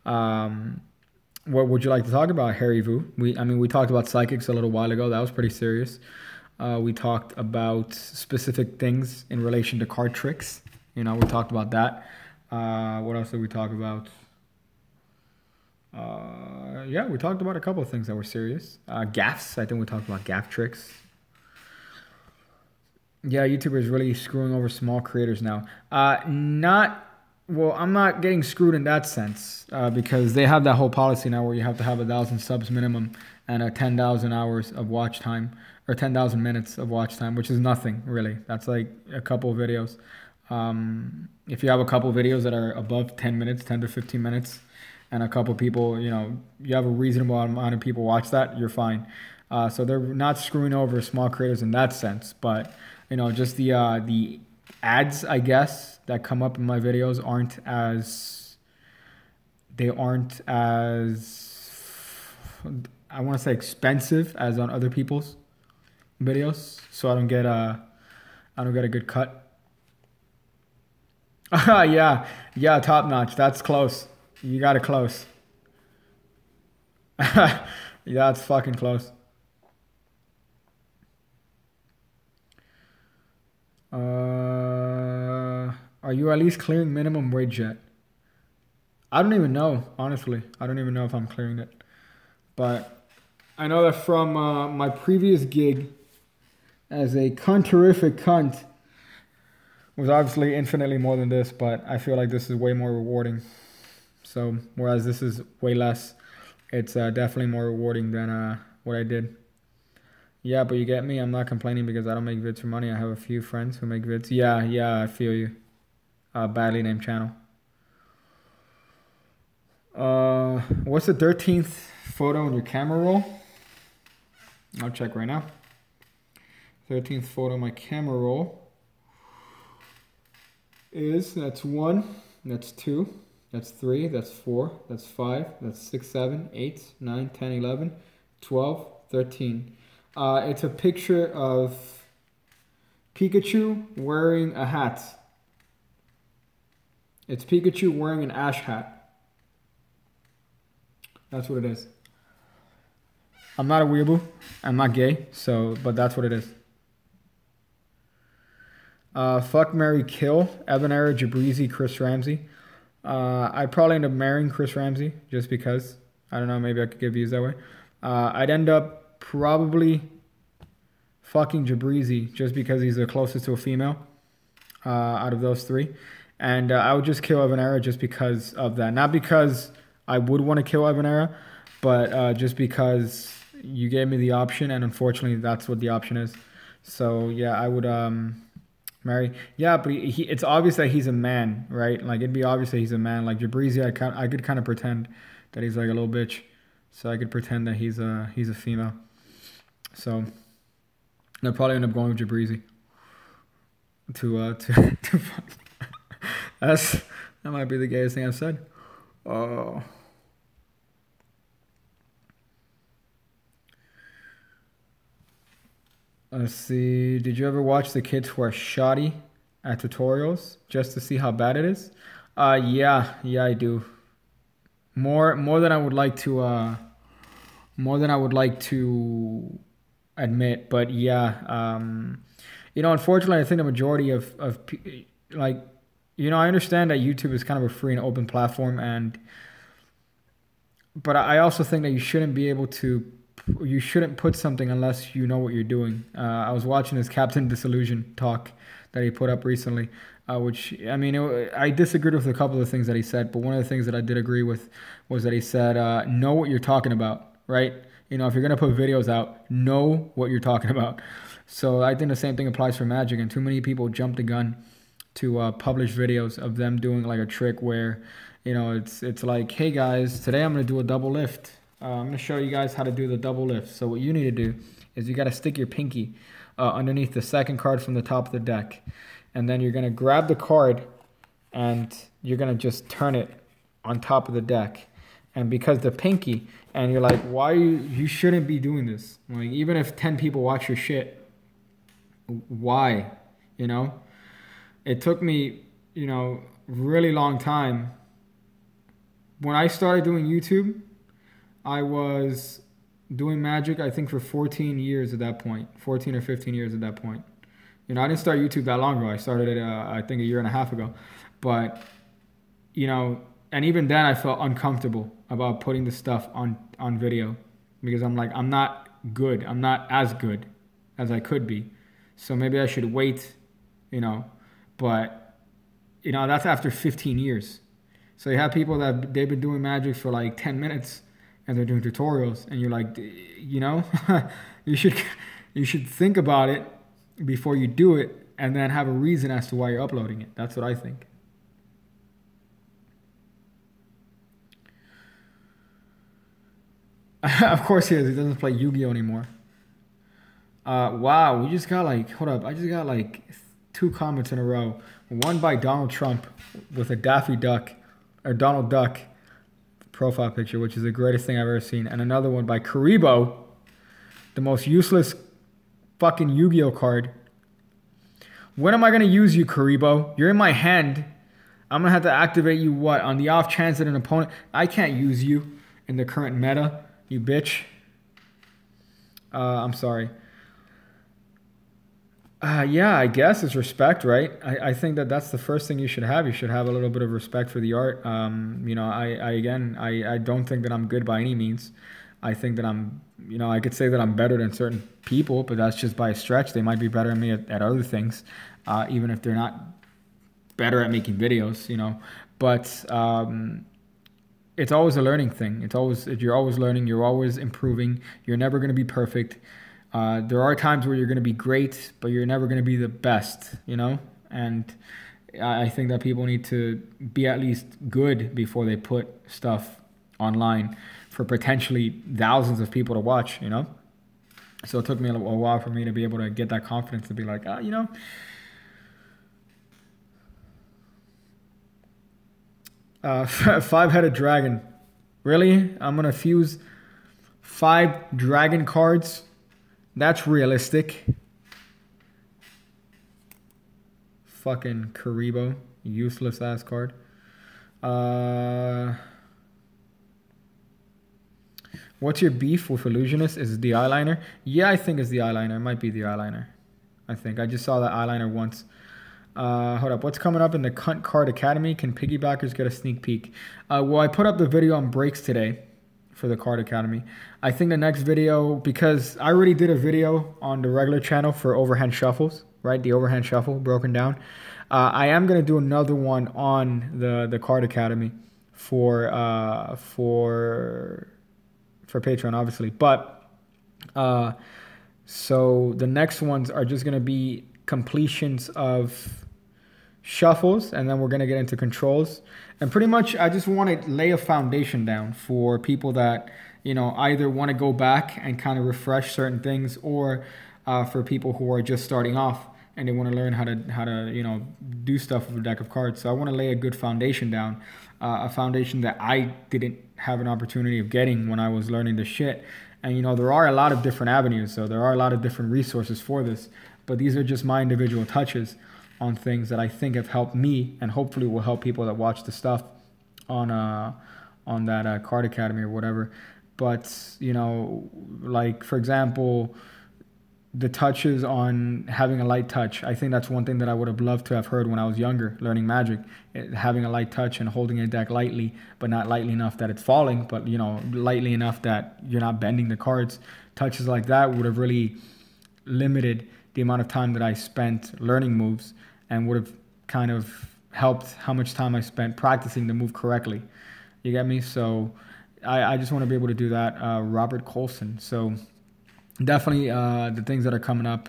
What would you like to talk about, Harry Vu? We talked about psychics a little while ago. That was pretty serious. We talked about specific things in relation to card tricks. You know, we talked about that. What else did we talk about? Yeah, we talked about a couple of things that were serious. Gaffs. I think we talked about gaff tricks. Yeah, YouTubers really screwing over small creators now. Well, I'm not getting screwed in that sense because they have that whole policy now where you have to have 1,000 subs minimum and 10,000 hours of watch time or 10,000 minutes of watch time, which is nothing really. That's like a couple of videos. If you have a couple of videos that are above 10 minutes, 10 to 15 minutes, and a couple of people, you know, you have a reasonable amount of people watch that, you're fine. So they're not screwing over small creators in that sense, but you know, just the ads, I guess, that come up in my videos aren't as I want to say expensive as on other people's videos, so I don't get a good cut. yeah, top notch. That's close. You got it close. Yeah, it's fucking close. Are you at least clearing minimum wage yet? I don't even know, honestly. I don't even know if I'm clearing it. But I know that from my previous gig as a cunterific cunt was obviously infinitely more than this, but I feel like this is way more rewarding. So, whereas this is way less, it's definitely more rewarding than what I did. Yeah, but you get me? I'm not complaining because I don't make vids for money. I have a few friends who make vids. Yeah, I feel you. Badly named channel. What's the 13th photo in your camera roll? I'll check right now. 13th photo in my camera roll is, that's 1, that's 2, That's 3, that's 4, that's 5, that's 6, 7, 8, 9, 10, 11, 12, 13. It's a picture of Pikachu wearing a hat. It's Pikachu wearing an ash hat. That's what it is. I'm not a weeaboo. I'm not gay, but that's what it is. Fuck, marry, kill. Evan Era, Jabrizi, Chris Ramsey. I'd probably end up marrying Chris Ramsey just because. I don't know, maybe I could get views that way. I'd end up probably fucking Jabrizi just because he's the closest to a female out of those 3. And I would just kill Evan Era just because of that. Not because I would want to kill Evan Era, but just because you gave me the option, and unfortunately that's what the option is. So yeah, I would marry. Yeah, but it's obvious that he's a man, right? Like, it'd be obvious that he's a man. Like Jabrizi, I could kind of pretend that he's like a little bitch, so I could pretend that he's a female. So I'd probably end up going with Jabrizi to that might be the gayest thing I've said. Oh. Let's see. Did you ever watch the kids who are shoddy at tutorials just to see how bad it is? Yeah, I do. More than I would like to. More than I would like to admit, but yeah. You know, unfortunately, I think the majority of like, you know, I understand that YouTube is kind of a free and open platform, but I also think that you shouldn't be able to. You shouldn't put something unless you know what you're doing. I was watching his Captain Disillusion talk that he put up recently, which, I mean, I disagreed with a couple of things that he said, but one of the things that I did agree with was that he said, know what you're talking about, right? You know, if you're going to put videos out, know what you're talking about. So I think the same thing applies for Magic, and too many people jump the gun to publish videos of them doing like a trick where, you know, it's like, hey guys, today I'm going to do a double lift. I'm going to show you guys how to do the double lift. So what you need to do is you got to stick your pinky underneath the second card from the top of the deck. And then you're going to grab the card and you're going to just turn it on top of the deck. And because the pinky, and you're like, why you shouldn't be doing this. Like, even if 10 people watch your shit, why? You know? It took me, you know, really long time. When I started doing YouTube, I was doing Magic, I think, for 14 years at that point. 14 or 15 years at that point. You know, I didn't start YouTube that long ago. I started it, I think, a year and a half ago. But, you know, and even then I felt uncomfortable about putting the stuff on video. Because I'm like, I'm not good. I'm not as good as I could be. So maybe I should wait, you know. But, you know, that's after 15 years. So you have people that they've been doing Magic for like 10 minutes. And they're doing tutorials, and you're like, you know, you should think about it before you do it, and then have a reason as to why you're uploading it. That's what I think. Of course he is. He doesn't play Yu-Gi-Oh anymore. Wow, we just got like, hold up, I just got like 2 comments in a row. One by Donald Trump with a Daffy Duck, or Donald Duck profile picture, which is the greatest thing I've ever seen. And another one by Karibo, the most useless fucking Yu-Gi-Oh card. When am I going to use you, Karibo? You're in my hand. I'm going to have to activate you, what, on the off chance that an opponent... I can't use you in the current meta, you bitch. I'm sorry. Yeah, I guess it's respect, right? I think that that's the first thing you should have. You should have a little bit of respect for the art. You know, I don't think that I'm good by any means. I think that I'm, you know, I could say that I'm better than certain people, but that's just by a stretch. They might be better than me at other things, even if they're not better at making videos, you know. But it's always a learning thing. It's always, you're always learning. You're always improving. You're never going to be perfect. There are times where you're going to be great, but you're never going to be the best, you know? And I think that people need to be at least good before they put stuff online for potentially thousands of people to watch, you know? So it took me a while for me to be able to get that confidence to be like, you know, 5-headed dragon. Really? I'm going to fuse 5 dragon cards? That's realistic. Fucking Karibo. Useless ass card. What's your beef with Illusionist? Is it the eyeliner? Yeah, I think it's the eyeliner. It might be the eyeliner. I think. I just saw that eyeliner once. Hold up. What's coming up in the Cunt Card Academy? Can piggybackers get a sneak peek? Well, I put up the video on breaks today for the Card Academy. I think the next video, because I already did a video on the regular channel for overhand shuffles, right? The overhand shuffle broken down. I am going to do another one on the Card Academy for Patreon, obviously. But so the next ones are just going to be completions of shuffles, and then we're going to get into controls. And pretty much I just want to lay a foundation down for people that, you know, either want to go back and kind of refresh certain things, or for people who are just starting off and they want to learn how to you know, do stuff with a deck of cards. So I want to lay a good foundation down, a foundation that I didn't have an opportunity of getting when I was learning this shit. And, you know, there are a lot of different avenues, so there are a lot of different resources for this, but these are just my individual touches on things that I think have helped me, and hopefully will help people that watch the stuff on that Card Academy or whatever. But, you know, like, for example, the touches on having a light touch. I think that's one thing that I would have loved to have heard when I was younger, learning Magic. Having a light touch and holding a deck lightly, but not lightly enough that it's falling, but, you know, lightly enough that you're not bending the cards. Touches like that would have really limited the amount of time that I spent learning moves, and would have kind of helped how much time I spent practicing the move correctly. You get me? So I just want to be able to do that. Robert Colson. So definitely the things that are coming up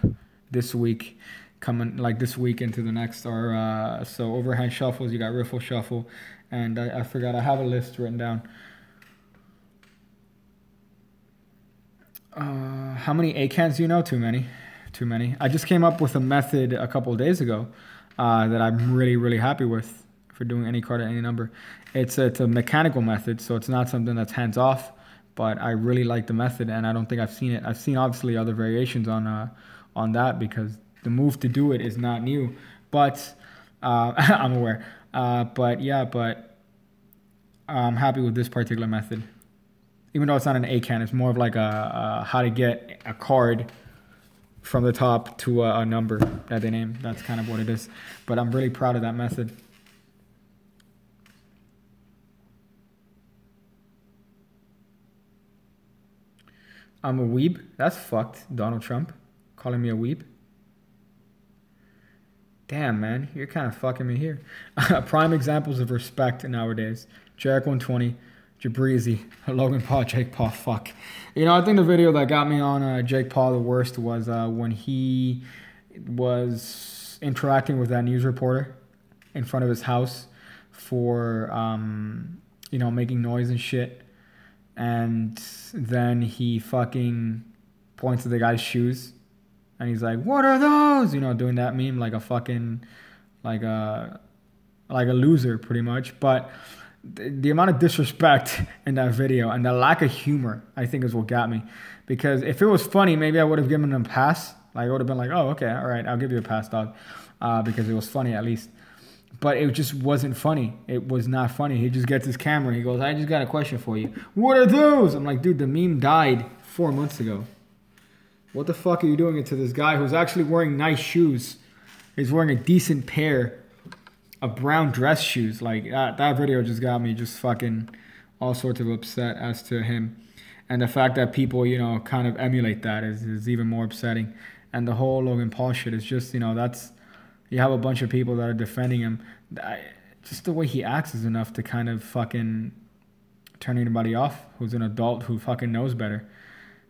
this week, this week into the next, are so overhand shuffles. You got riffle shuffle, and I forgot, I have a list written down. How many A-cans do you know? Too many. I just came up with a method a couple of days ago that I'm really happy with for doing any card at any number. It's a mechanical method, so it's not something that's hands off. But I really like the method, and I don't think I've seen it. I've seen obviously other variations on that, because the move to do it is not new. But I'm aware. But I'm happy with this particular method. Even though it's not an A-can, it's more of like a how to get a card from the top to a number that they name. That's kind of what it is. But I'm really proud of that method. I'm a weeb. That's fucked. Donald Trump calling me a weeb. Damn, man. You're kind of fucking me here. Prime examples of respect nowadays. Jarek 120, Jabrizi, Logan Paul, Jake Paul. Fuck. You know, I think the video that got me on Jake Paul the worst was when he was interacting with that news reporter in front of his house for, you know, making noise and shit. And then he fucking points to the guy's shoes, and he's like, "What are those?" You know, doing that meme like a fucking, like a loser, pretty much. But the amount of disrespect in that video and the lack of humor, I think, is what got me. Because if it was funny, maybe I would have given him a pass. Like, I would have been like, "Oh, okay, all right, I'll give you a pass, dog," because it was funny at least. But it just wasn't funny. It was not funny. He just gets his camera. He goes, "I just got a question for you. What are those?" I'm like, dude, the meme died 4 months ago. What the fuck are you doing it to this guy who's actually wearing nice shoes? He's wearing a decent pair of brown dress shoes. Like, that video just got me just fucking all sorts of upset as to him. And the fact that people, you know, kind of emulate that is even more upsetting. And the whole Logan Paul shit is just, you know, that's... You have a bunch of people that are defending him. Just the way he acts is enough to kind of fucking turn anybody off who's an adult who fucking knows better.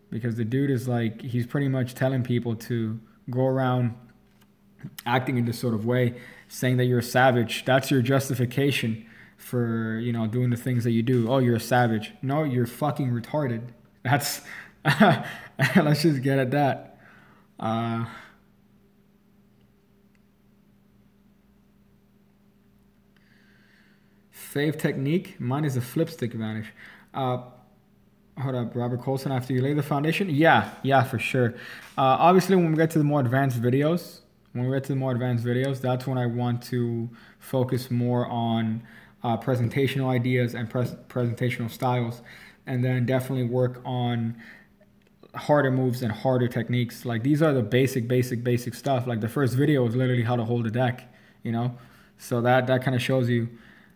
Because the dude is like, he's pretty much telling people to go around acting in this sort of way, saying that you're a savage. That's your justification for, you know, doing the things that you do. Oh, you're a savage. No, you're fucking retarded. That's, let's just get at that. Fave technique. Mine is a flip stick vanish. Hold up, Robert Colson, after you lay the foundation? Yeah, for sure. Obviously, when we get to the more advanced videos, that's when I want to focus more on presentational ideas and presentational styles, and then definitely work on harder moves and harder techniques. Like, these are the basic stuff. Like, the first video was literally how to hold a deck, you know? So that kind of shows you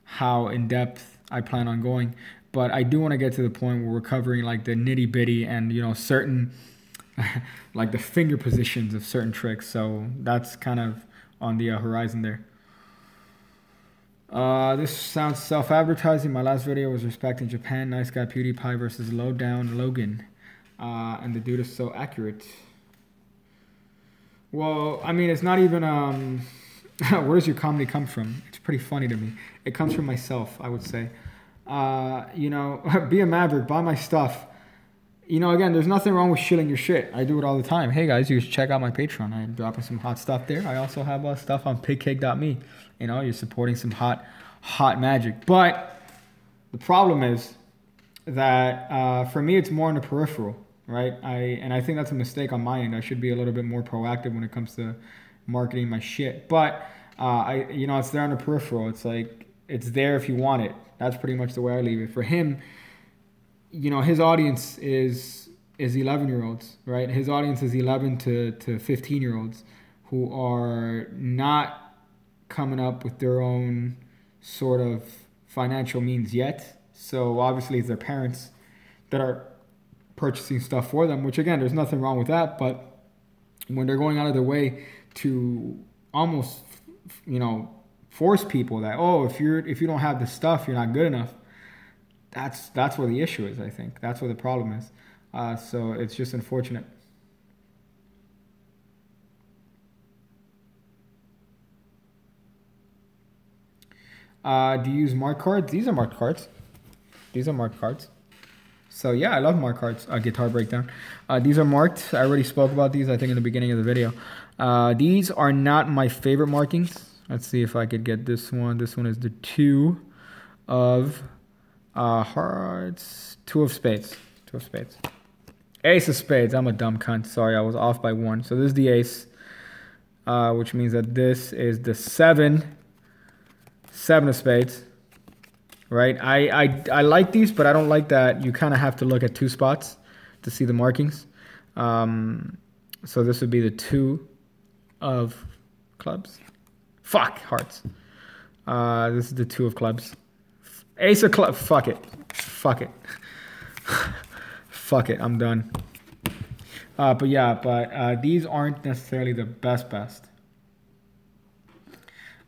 how in depth I plan on going. But I do want to get to the point where we're covering like the nitty bitty and, you know, certain like the finger positions of certain tricks. So that's kind of on the horizon there. This sounds self-advertising. My last video was respecting Japan. Nice guy PewDiePie versus Lowdown Logan. And the dude is so accurate. Well, I mean, it's not even... where does your comedy come from? It's pretty funny to me. It comes from myself, I would say. You know, be a maverick, buy my stuff. You know, again, there's nothing wrong with shilling your shit. I do it all the time. Hey guys, you should check out my Patreon. I'm dropping some hot stuff there. I also have stuff on pigcake.me. You know, you're supporting some hot magic. But the problem is that for me, it's more in the peripheral, right? I think that's a mistake on my end. I should be a little bit more proactive when it comes to marketing my shit. But you know, it's there on the peripheral. It's like, it's there if you want it. That's pretty much the way I leave it. For him, you know, his audience is 11-year-olds, right? His audience is 11 to 15-year-olds who are not coming up with their own sort of financial means yet. So obviously it's their parents that are purchasing stuff for them, which again, there's nothing wrong with that. But when they're going out of their way to almost, you know, force people that, oh, if you don't have the stuff, you're not good enough. That's where the issue is, I think. That's where the problem is. So it's just unfortunate. Do you use marked cards? These are marked cards. So yeah, I love marked cards. Guitar breakdown. These are marked. I already spoke about these, I think, in the beginning of the video. These are not my favorite markings. Let's see if I could get this one. This one is the 2 of hearts. 2 of spades. Ace of spades. I'm a dumb cunt. Sorry, I was off by 1. So this is the ace, which means that this is the 7 of spades. Right? I like these, but I don't like that you kind of have to look at 2 spots to see the markings. So this would be the 2 of clubs. Fuck, hearts. This is the 2 of clubs. Ace of clubs. Fuck it. Fuck it. I'm done. But yeah, these aren't necessarily the best.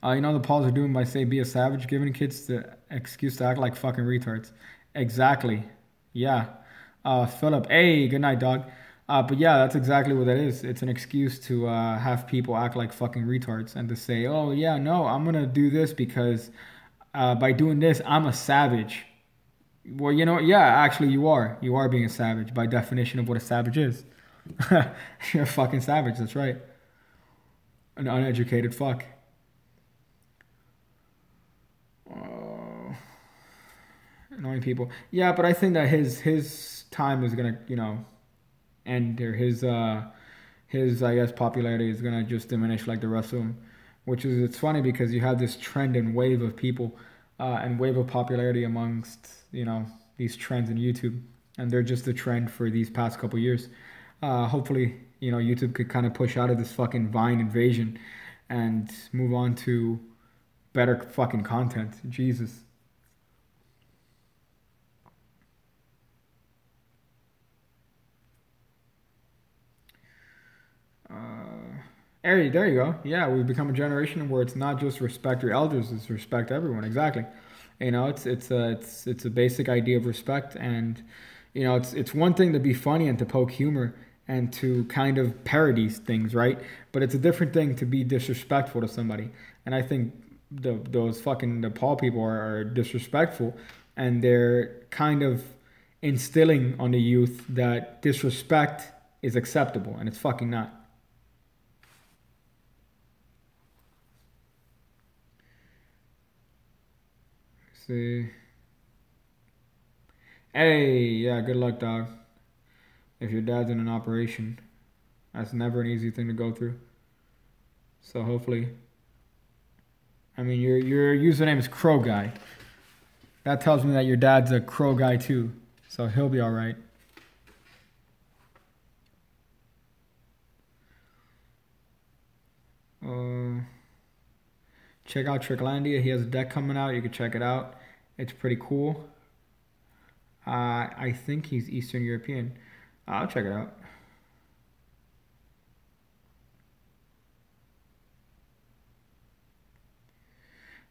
You know, the Pauls are doing by say be a savage, giving kids the excuse to act like fucking retards. Exactly. Yeah. Philip, hey, good night, dog. But yeah, that's exactly what that is. It's an excuse to have people act like fucking retards and to say, oh yeah, no, I'm going to do this because by doing this, I'm a savage. Well, you know, yeah, actually you are. You are being a savage by definition of what a savage is. You're a fucking savage, that's right. An uneducated fuck. Annoying people. Yeah, but I think that his time is going to, you know, and his I guess popularity is gonna just diminish like the rest of them, which is, it's funny because you have this trend and wave of people and wave of popularity amongst, you know, these trends in YouTube, and they're just the trend for these past couple years. Hopefully, you know, YouTube could kind of push out of this fucking Vine invasion and move on to better fucking content. Jesus. There you go. Yeah, we've become a generation where it's not just respect your elders, it's respect everyone. Exactly. You know, it's a basic idea of respect, and you know, it's one thing to be funny and to poke humor and to kind of parody things, right? But it's a different thing to be disrespectful to somebody. And I think those fucking Paul people are disrespectful, and they're kind of instilling on the youth that disrespect is acceptable, and it's fucking not. see. Hey, yeah, good luck, dog. If your dad's in an operation, that's never an easy thing to go through. So hopefully, I mean, your username is Crow Guy. That tells me that your dad's a Crow Guy too. So he'll be all right. Check out Tricklandia. He has a deck coming out. You can check it out. It's pretty cool. I think he's Eastern European. I'll check it out.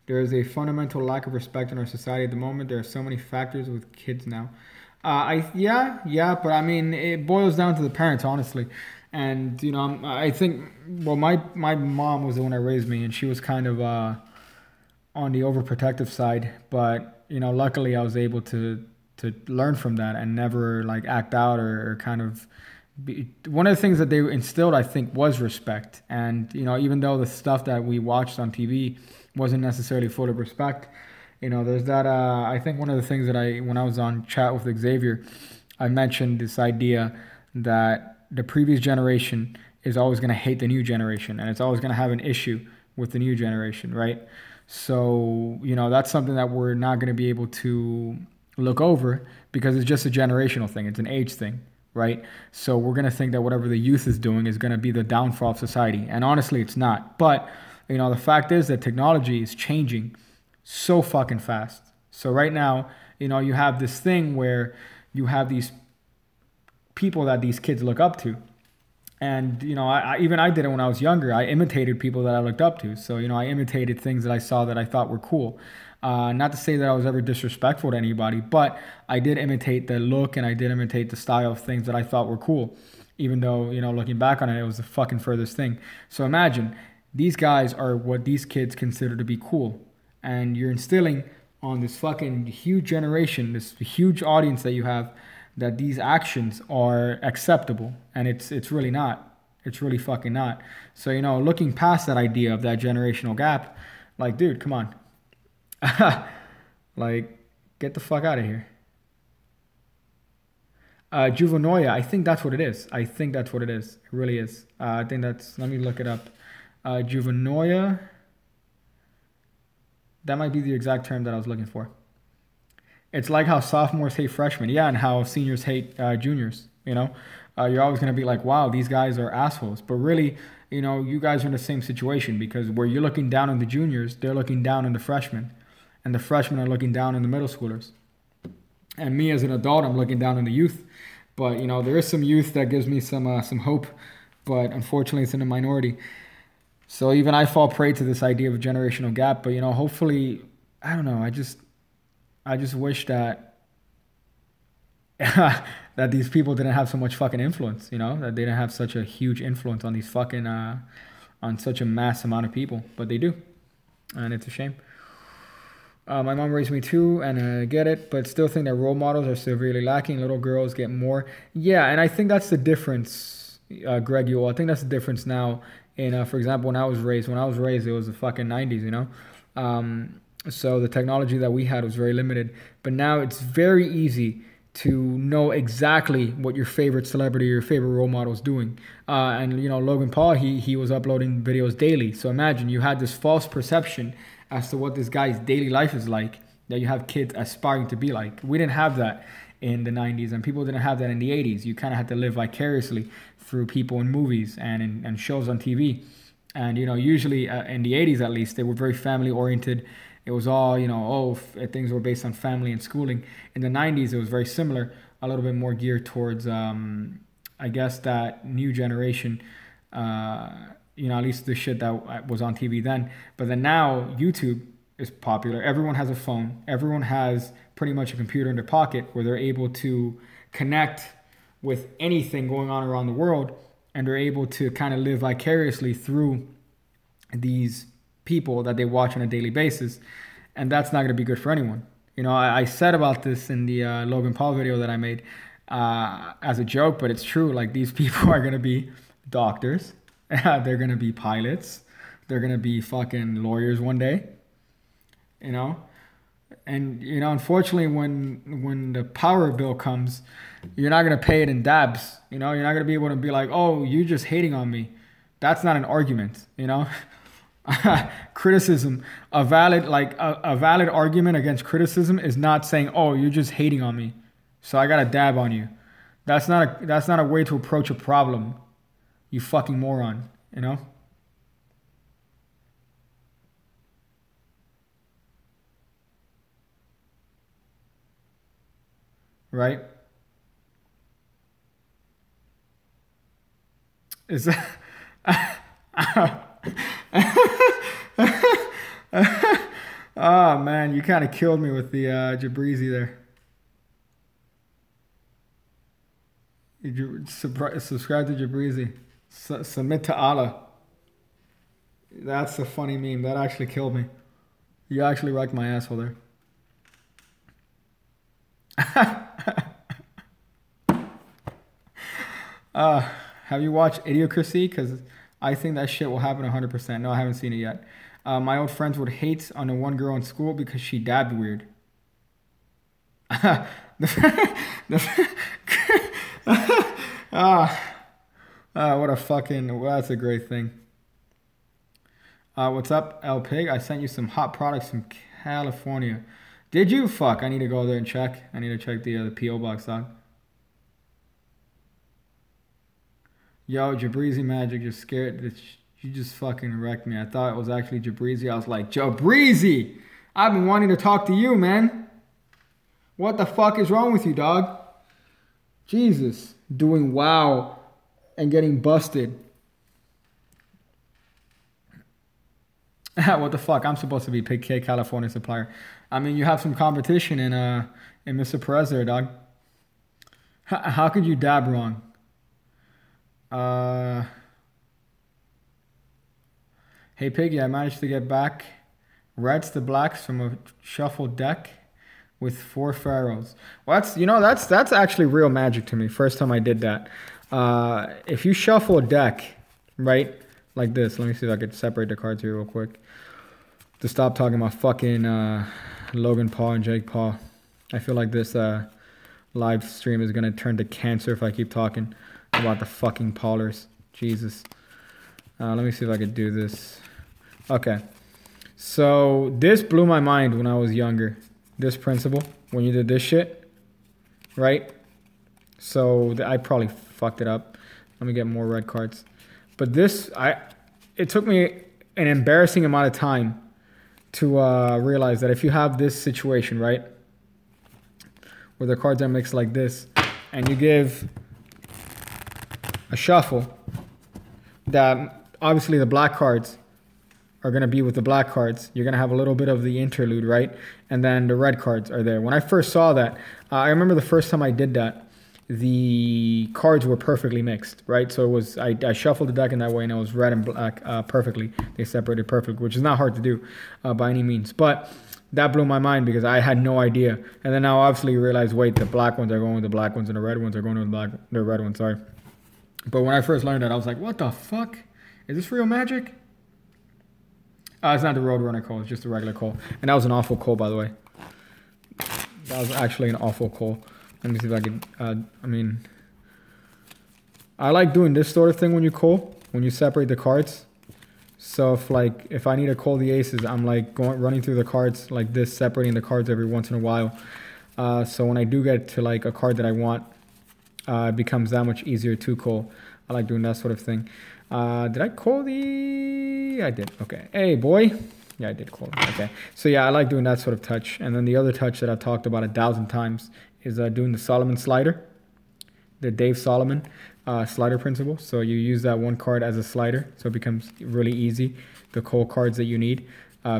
There is a fundamental lack of respect in our society at the moment. There are so many factors with kids now. Yeah, but I mean, it boils down to the parents, honestly. And, you know, I think, well, my mom was the one that raised me, and she was kind of on the overprotective side. But, you know, luckily I was able to learn from that and never, like, act out or kind of be. One of the things that they instilled, I think, was respect. And, you know, even though the stuff that we watched on TV wasn't necessarily full of respect, you know, there's that, I think one of the things that when I was on chat with Xavier, I mentioned this idea that the previous generation is always going to hate the new generation, and it's always going to have an issue with the new generation, right? So, you know, that's something that we're not going to be able to look over because it's just a generational thing. It's an age thing, right? So we're going to think that whatever the youth is doing is going to be the downfall of society. And honestly, it's not. But, you know, the fact is that technology is changing so fucking fast. So right now, you know, you have this thing where you have these people that these kids look up to. And, you know, I did it when I was younger. I imitated people that I looked up to. So, you know, I imitated things that I saw that I thought were cool. Not to say that I was ever disrespectful to anybody, but I did imitate the look and I did imitate the style of things that I thought were cool. Even though, you know, looking back on it, it was the fucking furthest thing. So imagine, these guys are what these kids consider to be cool. And you're instilling on this fucking huge generation, this huge audience that you have, that these actions are acceptable, and it's really not. It's really fucking not. So, you know, looking past that idea of that generational gap, like, dude, come on. Like, get the fuck out of here. Juvenoia, I think that's what it is. I think that's what it is. It really is. I think that's, let me look it up. Juvenoia, that might be the exact term that I was looking for. It's like how sophomores hate freshmen. Yeah, and how seniors hate juniors, you know. You're always going to be like, wow, these guys are assholes. But really, you know, you guys are in the same situation because where you're looking down on the juniors, they're looking down on the freshmen. And the freshmen are looking down on the middle schoolers. And me as an adult, I'm looking down on the youth. But, you know, there is some youth that gives me some hope. But unfortunately, it's in a minority. So even I fall prey to this idea of a generational gap. But, you know, hopefully, I don't know, I just wish that that these people didn't have so much fucking influence, you know, that they didn't have such a huge influence on these fucking, on such a mass amount of people, but they do, and it's a shame. My mom raised me too, and I get it, but still think that role models are severely lacking. Little girls get more. Yeah, and I think that's the difference, Greg Ewell. I think that's the difference now in, for example, when I was raised, it was the fucking 90s, you know? So the technology that we had was very limited. But now it's very easy to know exactly what your favorite celebrity or your favorite role model is doing. And, you know, Logan Paul, he was uploading videos daily. So imagine you had this false perception as to what this guy's daily life is like, that you have kids aspiring to be like. We didn't have that in the 90s, and people didn't have that in the 80s. You kind of had to live vicariously through people in movies and shows on TV. And, you know, usually in the 80s at least, they were very family-oriented. It was all, you know, things were based on family and schooling. In the 90s, it was very similar, a little bit more geared towards, I guess, that new generation, you know, at least the shit that was on TV then. But then now, YouTube is popular. Everyone has a phone. Everyone has pretty much a computer in their pocket where they're able to connect with anything going on around the world, and they're able to kind of live vicariously through these people that they watch on a daily basis, and that's not going to be good for anyone. You know, I said about this in the Logan Paul video that I made as a joke, but it's true. Like, these people are going to be doctors, they're going to be pilots, they're going to be fucking lawyers one day. You know, And, you know, unfortunately, when the power bill comes, you're not going to pay it in dabs. You know, you're not going to be able to be like, oh, you're just hating on me. That's not an argument, you know. Criticism, a valid argument against criticism is not saying, oh, you're just hating on me, so I got to dab on you. That's not a way to approach a problem, you fucking moron, you know. Right? Is that... Oh man, you kind of killed me with the Jabrizi there. You subscribe to Jabrizi. Submit to Allah. That's a funny meme. That actually killed me. You actually wrecked my asshole there. Have you watched Idiocracy? Because I think that shit will happen 100%. No, I haven't seen it yet. My old friends would hate on the one girl in school because she dabbed weird. What a fucking... Well, that's a great thing. What's up, El Pig? I sent you some hot products from California. Did you? Fuck, I need to go there and check. I need to check the P.O. box, dog. Yo, Jabrizi Magic, you're scared. You just fucking wrecked me. I thought it was actually Jabrizi. I was like, Jabrizi! I've been wanting to talk to you, man. What the fuck is wrong with you, dog? Jesus. Doing wow and getting busted. What the fuck? I'm supposed to be Pig K California supplier. I mean, you have some competition in Mr. Perez there, dog. How could you dab wrong? Hey Piggy, I managed to get back reds to blacks from a shuffled deck with 4 pharaohs. Well, that's actually real magic to me. First time I did that. If you shuffle a deck, right, like this. Let me see if I could separate the cards here real quick. To stop talking about fucking Logan Paul and Jake Paul. I feel like this live stream is gonna turn to cancer if I keep talking about the fucking Paulers. Jesus. Let me see if I could do this. Okay. So this blew my mind when I was younger. This principle, when you did this shit, right? So I probably fucked it up. Let me get more red cards. But this, it took me an embarrassing amount of time to realize that if you have this situation, right, where the cards are mixed like this, and you give a shuffle, that obviously the black cards are going to be with the black cards. You're going to have a little bit of the interlude, right? And then the red cards are there. When I first saw that, I remember the first time I did that, the cards were perfectly mixed, right? So it was, I shuffled the deck in that way, and it was red and black perfectly. They separated perfectly, which is not hard to do by any means. But that blew my mind because I had no idea. And then now obviously you realize, wait, the black ones are going with the black ones and the red ones are going with the red ones, sorry. But when I first learned that, I was like, what the fuck? Is this real magic? It's not the Roadrunner call, it's just the regular call. And that was an awful call, by the way. That was actually an awful call. Let me see if I can, I mean, I like doing this sort of thing when you call, when you separate the cards. So if I need to call the aces, I'm like running through the cards like this, separating the cards every once in a while. So when I do get to like a card that I want, it becomes that much easier to call. I like doing that sort of thing. Did I call the... I did. Okay. Hey, boy. Yeah, I did call it. Okay. So yeah, I like doing that sort of touch. And then the other touch that I've talked about 1,000 times is doing the Solomon slider. The Dave Solomon slider principle. So you use that one card as a slider. So it becomes really easy to call cards that you need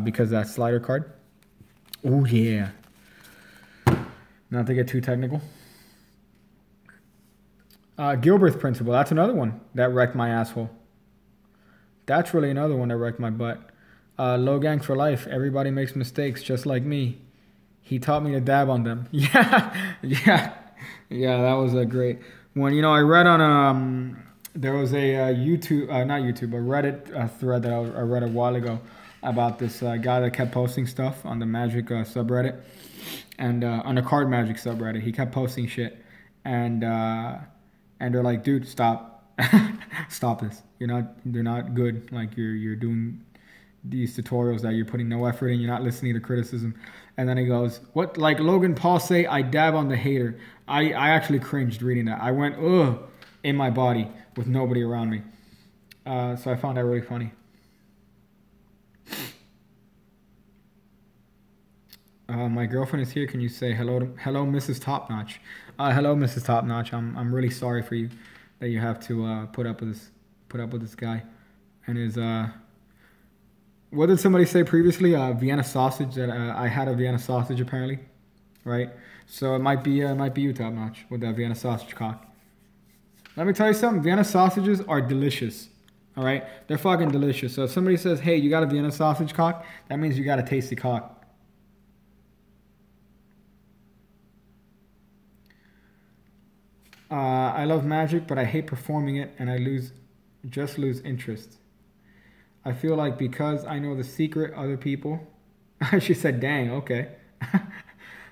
because that slider card. Oh, yeah. Not to get too technical. Gilbert's principle. That's another one that wrecked my asshole. That's really another one that wrecked my butt. Low gang for life. Everybody makes mistakes just like me. He taught me to dab on them. Yeah. That was a great one. You know, I read on there was a YouTube, not YouTube, a Reddit thread that I read a while ago about this guy that kept posting stuff on the Magic subreddit and on the Card Magic subreddit. He kept posting shit, and they're like, dude, stop, stop this. They're not good. Like you're doing these tutorials that you're putting no effort in. You're not listening to criticism. And then he goes, what? Like Logan Paul say, I dab on the hater. I actually cringed reading that. I went, ugh, in my body with nobody around me. So I found that really funny. My girlfriend is here. Can you say hello, Mrs. Topnotch? Hello, Mrs. Topnotch. I'm really sorry for you that you have to put up with this guy and his what did somebody say previously? Vienna sausage. That I had a Vienna sausage apparently, right? So it might be you, Topnotch, with that Vienna sausage cock. Let me tell you something. Vienna sausages are delicious. All right, they're fucking delicious. So if somebody says, "Hey, you got a Vienna sausage cock," that means you got a tasty cock. I love Magic, but I hate performing it, and I just lose interest. I feel like because I know the secret, other people... She said, dang, okay.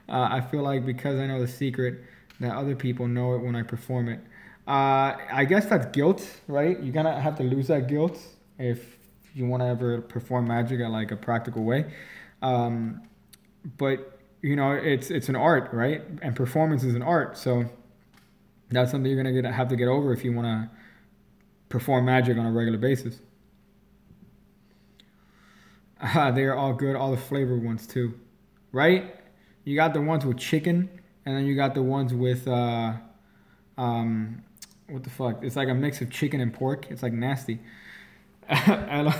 I feel like because I know the secret, that other people know it when I perform it. I guess that's guilt, right? You're going to have to lose that guilt if you want to ever perform Magic in like a practical way. But, it's an art, right? And performance is an art. So that's something you're going to have to get over if you want to perform Magic on a regular basis. They are all good, all the flavored ones too, right? You got the ones with chicken, and then you got the ones with what the fuck? It's like a mix of chicken and pork. It's like nasty. Well,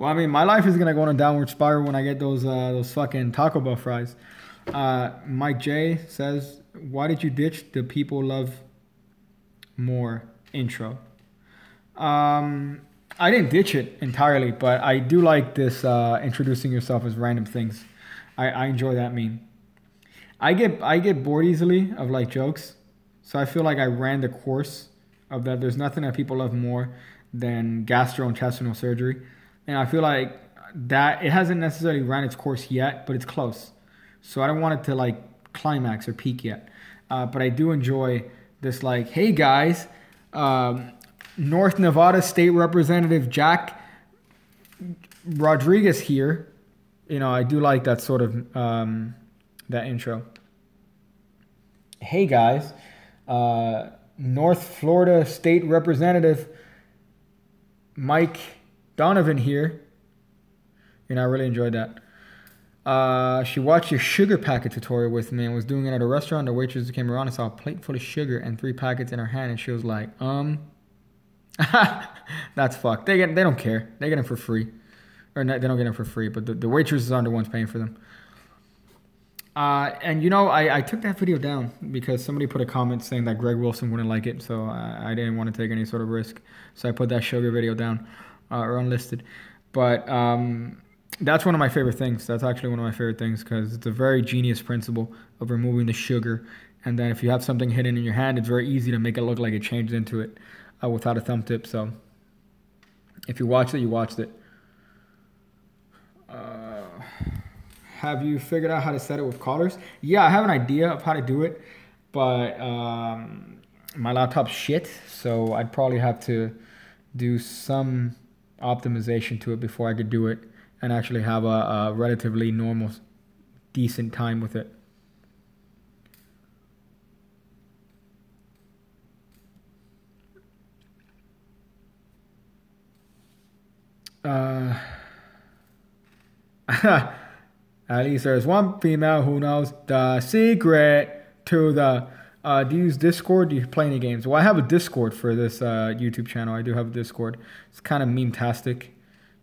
I mean, my life is gonna go on a downward spiral when I get those fucking Taco Bell fries. Mike J says, "Why did you ditch the people love more intro?" I didn't ditch it entirely, but I do like this introducing yourself as random things. I enjoy that meme. I get bored easily of like jokes, so I feel like I ran the course of that. There's nothing that people love more than gastrointestinal surgery, and I feel like that it hasn't necessarily ran its course yet, but it's close. So I don't want it to like climax or peak yet, but I do enjoy this like, hey guys. North Nevada State Representative Jak Rodriguez here. I do like that sort of that intro. Hey guys, North Florida State Representative Mike Donovan here. I really enjoyed that. She watched your sugar packet tutorial with me and was doing it at a restaurant. The waitress came around and saw a plate full of sugar and 3 packets in her hand, and she was like, that's fucked. They don't care. They get them for free. Or not, they don't get them for free, but the waitresses aren't the ones paying for them. And I took that video down because somebody put a comment saying that Greg Wilson wouldn't like it, so I didn't want to take any sort of risk. So I put that sugar video down, or unlisted. But that's one of my favorite things. That's actually one of my favorite things because it's a very genius principle of removing the sugar. And then if you have something hidden in your hand, it's very easy to make it look like it changed into it. Without a thumb tip. So if you watched it, you watched it. Have you figured out how to set it with callers? Yeah, I have an idea of how to do it, but my laptop's shit, so I'd probably have to do some optimization to it before I could do it and actually have a relatively normal, decent time with it. At least there's one female who knows the secret to the do you use Discord? Do you play any games? Well, I have a Discord for this YouTube channel. I do have a Discord. It's kind of meme-tastic.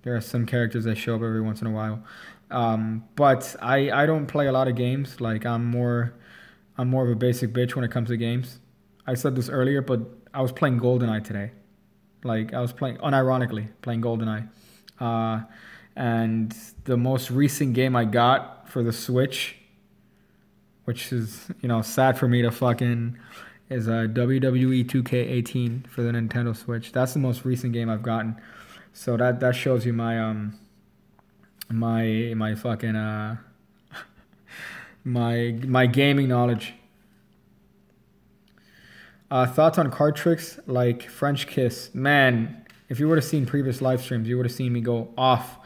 There are some characters that show up every once in a while. But I don't play a lot of games. Like I'm more of a basic bitch when it comes to games. I said this earlier, but I was playing GoldenEye today. Like I was playing, unironically, playing GoldenEye. And the most recent game I got for the Switch, which is, sad for me to fucking, is WWE 2K18 for the Nintendo Switch. That's the most recent game I've gotten. So that shows you my my fucking my gaming knowledge. Thoughts on card tricks like French Kiss? Man, if you would have seen previous live streams, you would have seen me go off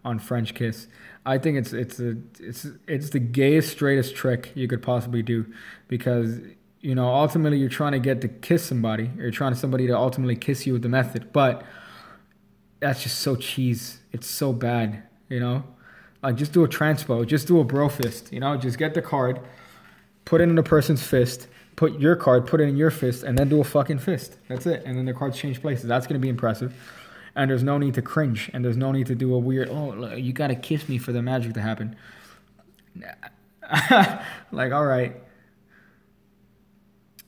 on French Kiss. I think it's the gayest, straightest trick you could possibly do, because you know ultimately you're trying to get to kiss somebody, or you're trying somebody to ultimately kiss you with the method, but that's just so cheese. It's so bad, you know. Like just do a transpo, just do a bro fist, you know. Just get the card, put it in the person's fist. Put your card, put it in your fist, and then do a fucking fist. That's it. And then the cards change places. That's going to be impressive. And there's no need to cringe. And there's no need to do a weird, oh, you got to kiss me for the magic to happen. Like, all right.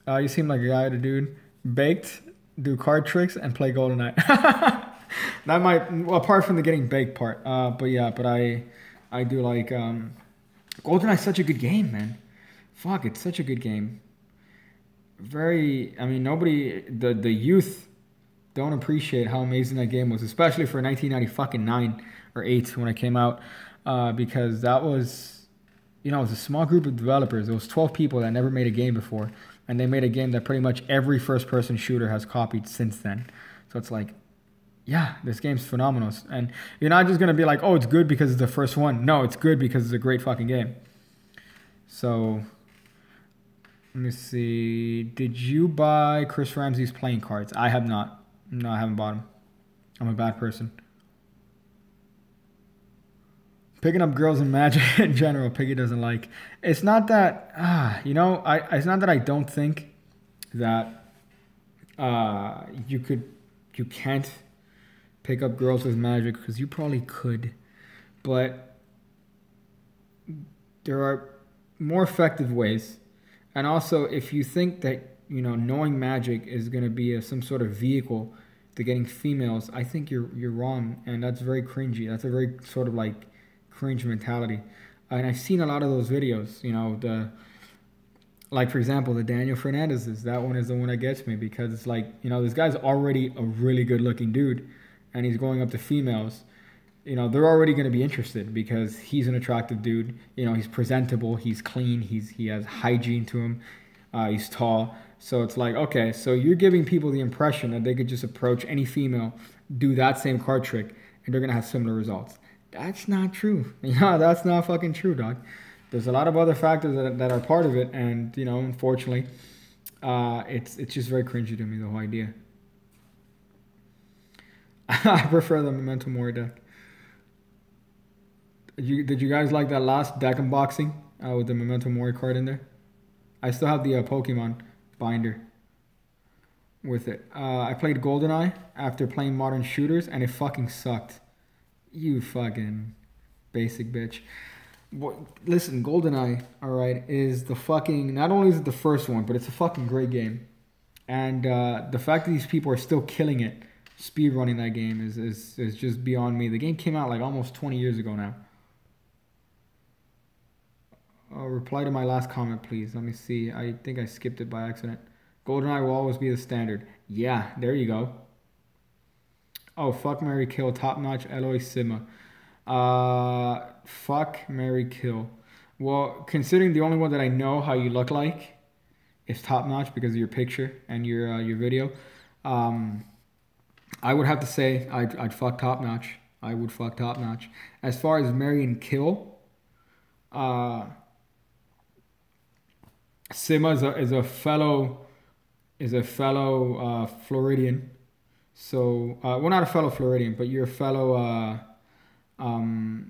You seem like a guy, dude. Baked, do card tricks, and play GoldenEye. That might, well, apart from the getting baked part. But yeah, but I do like, GoldenEye's such a good game, man. Fuck, it's such a good game. I mean, nobody, the youth don't appreciate how amazing that game was, especially for 1999 or 8 when it came out, because that was, you know, it was a small group of developers. It was 12 people that never made a game before, and they made a game that pretty much every first-person shooter has copied since then. So it's like, yeah, this game's phenomenal. And you're not just going to be like, oh, it's good because it's the first one. No, it's good because it's a great fucking game. So let me see. Did you buy Chris Ramsey's playing cards? I have not. No, I haven't bought them. I'm a bad person. Picking up girls in Magic in general, Piggy doesn't like. It's not that, you know, it's not that I don't think that you can't pick up girls with Magic, because you probably could. But there are more effective ways. And also, if you think that, you know, knowing Magic is going to be some sort of vehicle to getting females, I think you're wrong, and that's very cringy. That's a very sort of like cringe mentality. And I've seen a lot of those videos, you know, like for example, the Daniel Fernandez's. That one is the one that gets me, because it's like, you know, this guy's already a really good looking dude, and he's going up to females. You know, they're already going to be interested because he's an attractive dude. You know, he's presentable, he's clean, he has hygiene to him, he's tall. So it's like, okay, so you're giving people the impression that they could just approach any female, do that same card trick, and they're going to have similar results. That's not true. You know, that's not fucking true, dog. There's a lot of other factors that are part of it, and, you know, unfortunately, it's just very cringy to me, the whole idea. I prefer the Memento Mori deck. Did you guys like that last deck unboxing with the Memento Mori card in there? I still have the Pokemon binder with it. I played GoldenEye after playing modern shooters, and it fucking sucked. You fucking basic bitch. Listen, GoldenEye, alright, is the fucking, not only is it the first one, but it's a fucking great game. And the fact that these people are still killing it, speedrunning that game, is just beyond me. The game came out like almost 20 years ago now. Reply to my last comment, please. Let me see. I think I skipped it by accident. GoldenEye will always be the standard. Yeah, there you go. Oh, fuck, marry, kill, top notch, Eloy Sima. Fuck, marry, kill. Well, considering the only one that I know how you look like is top notch because of your picture and your video, I would have to say I'd fuck top notch. I would fuck top notch. As far as marry and kill, Sima is a fellow Floridian. So well, not a fellow Floridian, but you're a fellow not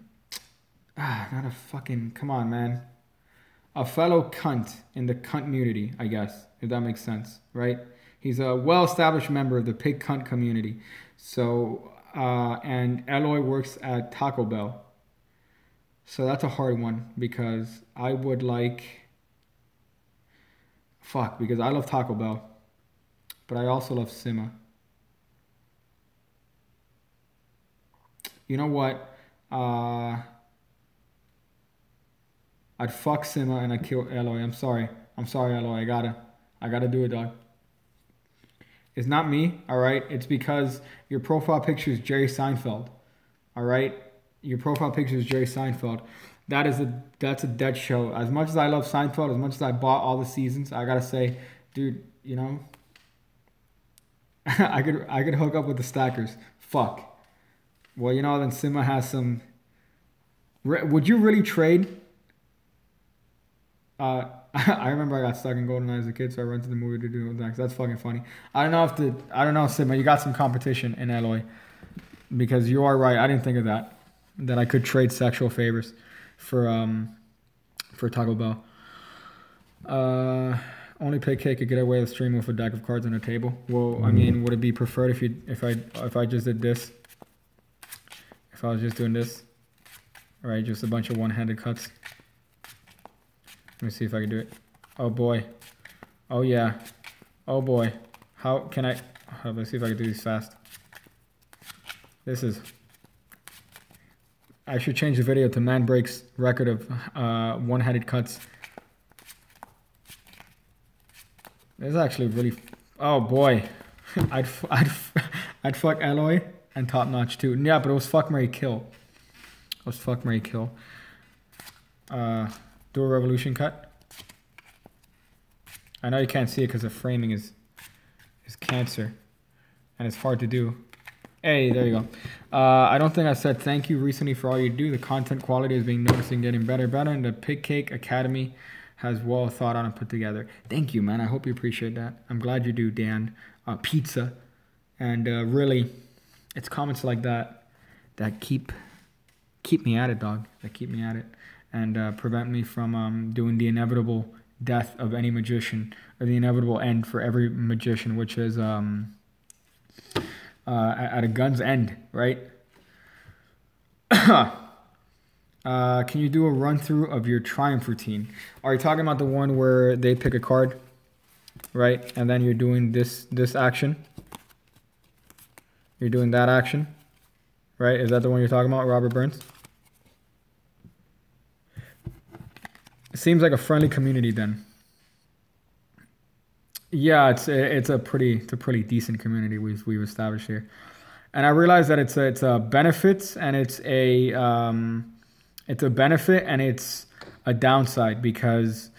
a fucking, come on, man, a fellow cunt in the cunt community, I guess, if that makes sense, right? He's a well-established member of the pig cunt community. So and Eloy works at Taco Bell. So that's a hard one, because I would like, because I love Taco Bell, but I also love Sima. You know what? I'd fuck Sima and I'd kill Eloy. I'm sorry, Eloy. I gotta do it, dog. It's not me, all right? It's because your profile picture is Jerry Seinfeld, all right? Your profile picture is Jerry Seinfeld. That's a dead show. As much as I love Seinfeld, as much as I bought all the seasons, I gotta say, dude, you know, I could hook up with the stackers. Fuck. Well, you know, then Sima has some. Would you really trade? I remember I got stuck in GoldenEye as a kid, so I rented the movie to do that. That's fucking funny. I don't know, Sima, you got some competition in LA, because you are right. I didn't think of that I could trade sexual favors for Taco Bell. Only PK could get away with streaming with a deck of cards on a table. Well, I mean, would it be preferred if I just did this? If I was just doing this, all right, just a bunch of one-handed cuts. Let me see if I can do it. Oh boy. Oh yeah. Oh boy. How can I? Let's see if I can do these fast. This is. I should change the video to Man Breaks record of one-handed cuts. This is actually really. Oh boy. I'd fuck Alloy and Top Notch too. Yeah, but it was fuck, marry, kill. It was fuck, marry, kill. Do a revolution cut. I know you can't see it because the framing is cancer, and it's hard to do. Hey, there you go. I don't think I said thank you recently for all you do. The content quality is being noticed and getting better, and the Pig Cake Academy has well thought on and put together. Thank you, man. I hope you appreciate that. I'm glad you do, Dan. Pizza, and really, it's comments like that keep me at it, dog. That keep me at it. And prevent me from doing the inevitable death of any magician, or the inevitable end for every magician, which is at a gun's end, right? Can you do a run-through of your Triumph routine? Are you talking about the one where they pick a card, right? And then you're doing this action? You're doing that action, right? Is that the one you're talking about, Robert Burns? It seems like a friendly community then. Yeah, it's a pretty decent community we've established here, and I realize that it's a benefits and it's a benefit and it's a downside, because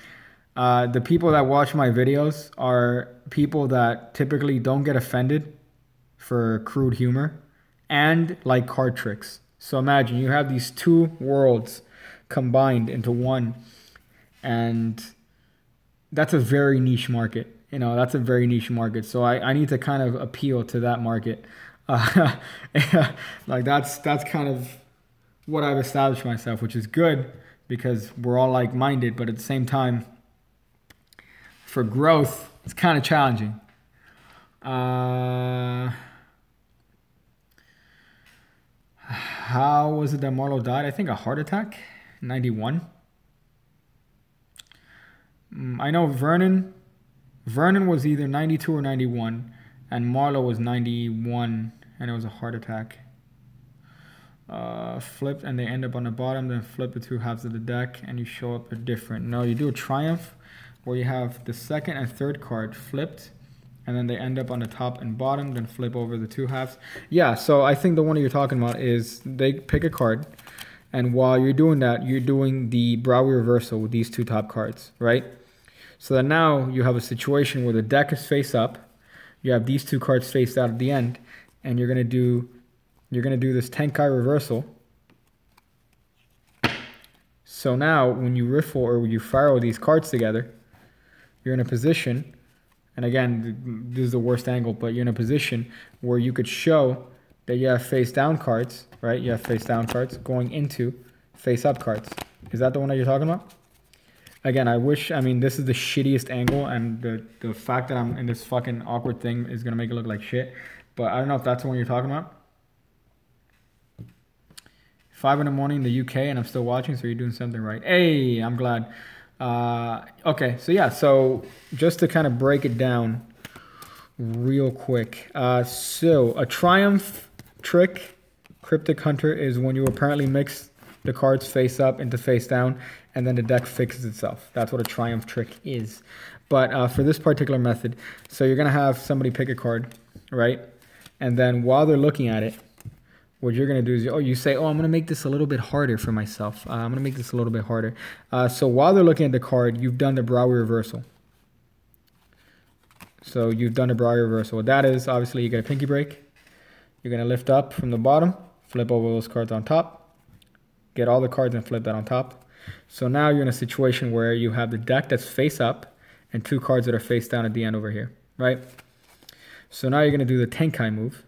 the people that watch my videos are people that typically don't get offended for crude humor and like card tricks. So imagine you have these two worlds combined into one. And that's a very niche market. You know, that's a very niche market. So I need to kind of appeal to that market. Like that's kind of what I've established myself, which is good because we're all like-minded. But at the same time, for growth, it's kind of challenging. How was it that Marlowe died? I think a heart attack, 91. I know Vernon was either 92 or 91, and Marlowe was 91, and it was a heart attack. Flipped, and they end up on the bottom, then flip the two halves of the deck, and you show up a different. No, you do a Triumph, where you have the second and third card flipped, and then they end up on the top and bottom, then flip over the two halves. Yeah, so I think the one you're talking about is they pick a card, and while you're doing that, you're doing the Brouwer reversal with these two top cards, right? So that now you have a situation where the deck is face up, you have these two cards faced out at the end, and you're gonna do this Tenkai reversal. So now when you riffle or when you fire these cards together, you're in a position, and again, this is the worst angle, but you're in a position where you could show that you have face down cards, right? You have face down cards going into face up cards. Is that the one that you're talking about? Again, this is the shittiest angle, and the fact that I'm in this fucking awkward thing is going to make it look like shit. But I don't know if that's the one you're talking about. 5 in the morning in the UK, and I'm still watching, so you're doing something right. Hey, I'm glad. Okay, so yeah, so just to kind of break it down real quick. So a Triumph trick, Cryptic Hunter, is when you apparently mix the cards face up into face down, and then the deck fixes itself. That's what a Triumph trick is. But for this particular method, so you're going to have somebody pick a card, right? And then while they're looking at it, what you're going to do is, you say, I'm going to make this a little bit harder for myself. I'm going to make this a little bit harder. So while they're looking at the card, you've done the Brouwer reversal. So you've done the Brouwer reversal. What that is, obviously, you get a pinky break. You're going to lift up from the bottom, flip over those cards on top, get all the cards and flip that on top. So now you're in a situation where you have the deck that's face up and 2 cards that are face down at the end over here, right? So now you're going to do the Tenkai move.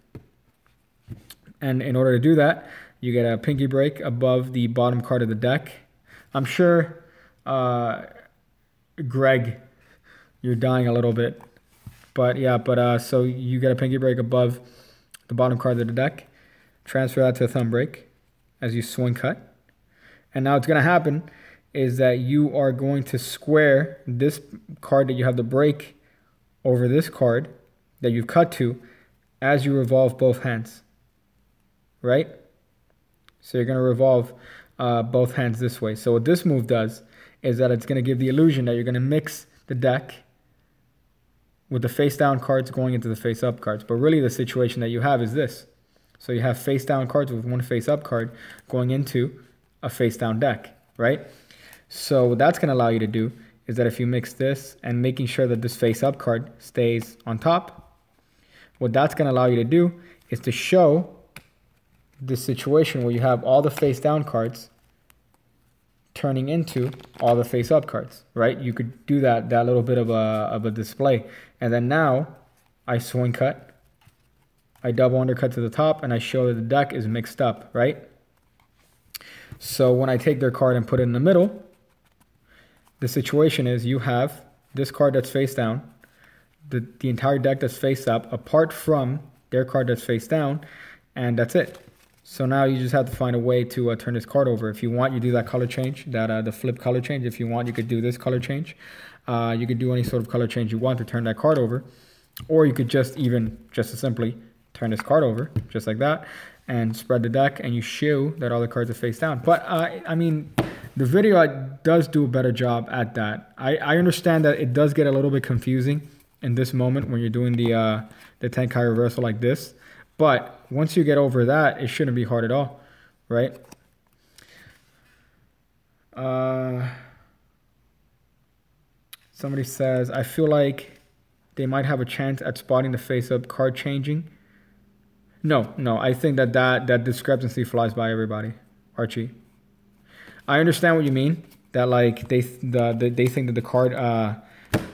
And in order to do that, you get a pinky break above the bottom card of the deck. I'm sure, Greg, you're dying a little bit. But yeah, so you get a pinky break above the bottom card of the deck. Transfer that to a thumb break as you swing cut. And now what's going to happen is that you are going to square this card that you have the break over this card that you've cut to as you revolve both hands. Right? So you're going to revolve both hands this way. So what this move does is that it's going to give the illusion that you're going to mix the deck with the face down cards going into the face up cards. But really the situation that you have is this. So you have face down cards with one face up card going into a face down deck, right? So what that's going to allow you to do is that if you mix this and making sure that this face up card stays on top, what that's going to allow you to do is to show this situation where you have all the face down cards turning into all the face up cards, right? You could do that little bit of a display. And then now I swing cut, I double undercut to the top, and I show that the deck is mixed up, right? So when I take their card and put it in the middle, the situation is you have this card that's face down, the entire deck that's face up, apart from their card that's face down, and that's it. So now you just have to find a way to turn this card over. If you want, you do that color change, the flip color change. If you want, you could do this color change. You could do any sort of color change you want to turn that card over. Or you could just as simply turn this card over, just like that, and spread the deck, and you show that all the cards are face down. But, I mean, the video does do a better job at that. I understand that it does get a little bit confusing in this moment when you're doing the Tenkai reversal like this. But once you get over that, it shouldn't be hard at all, right? Somebody says, I feel like they might have a chance at spotting the face-up card changing. No, I think that discrepancy flies by everybody, Archie. I understand what you mean, that like they think that the card,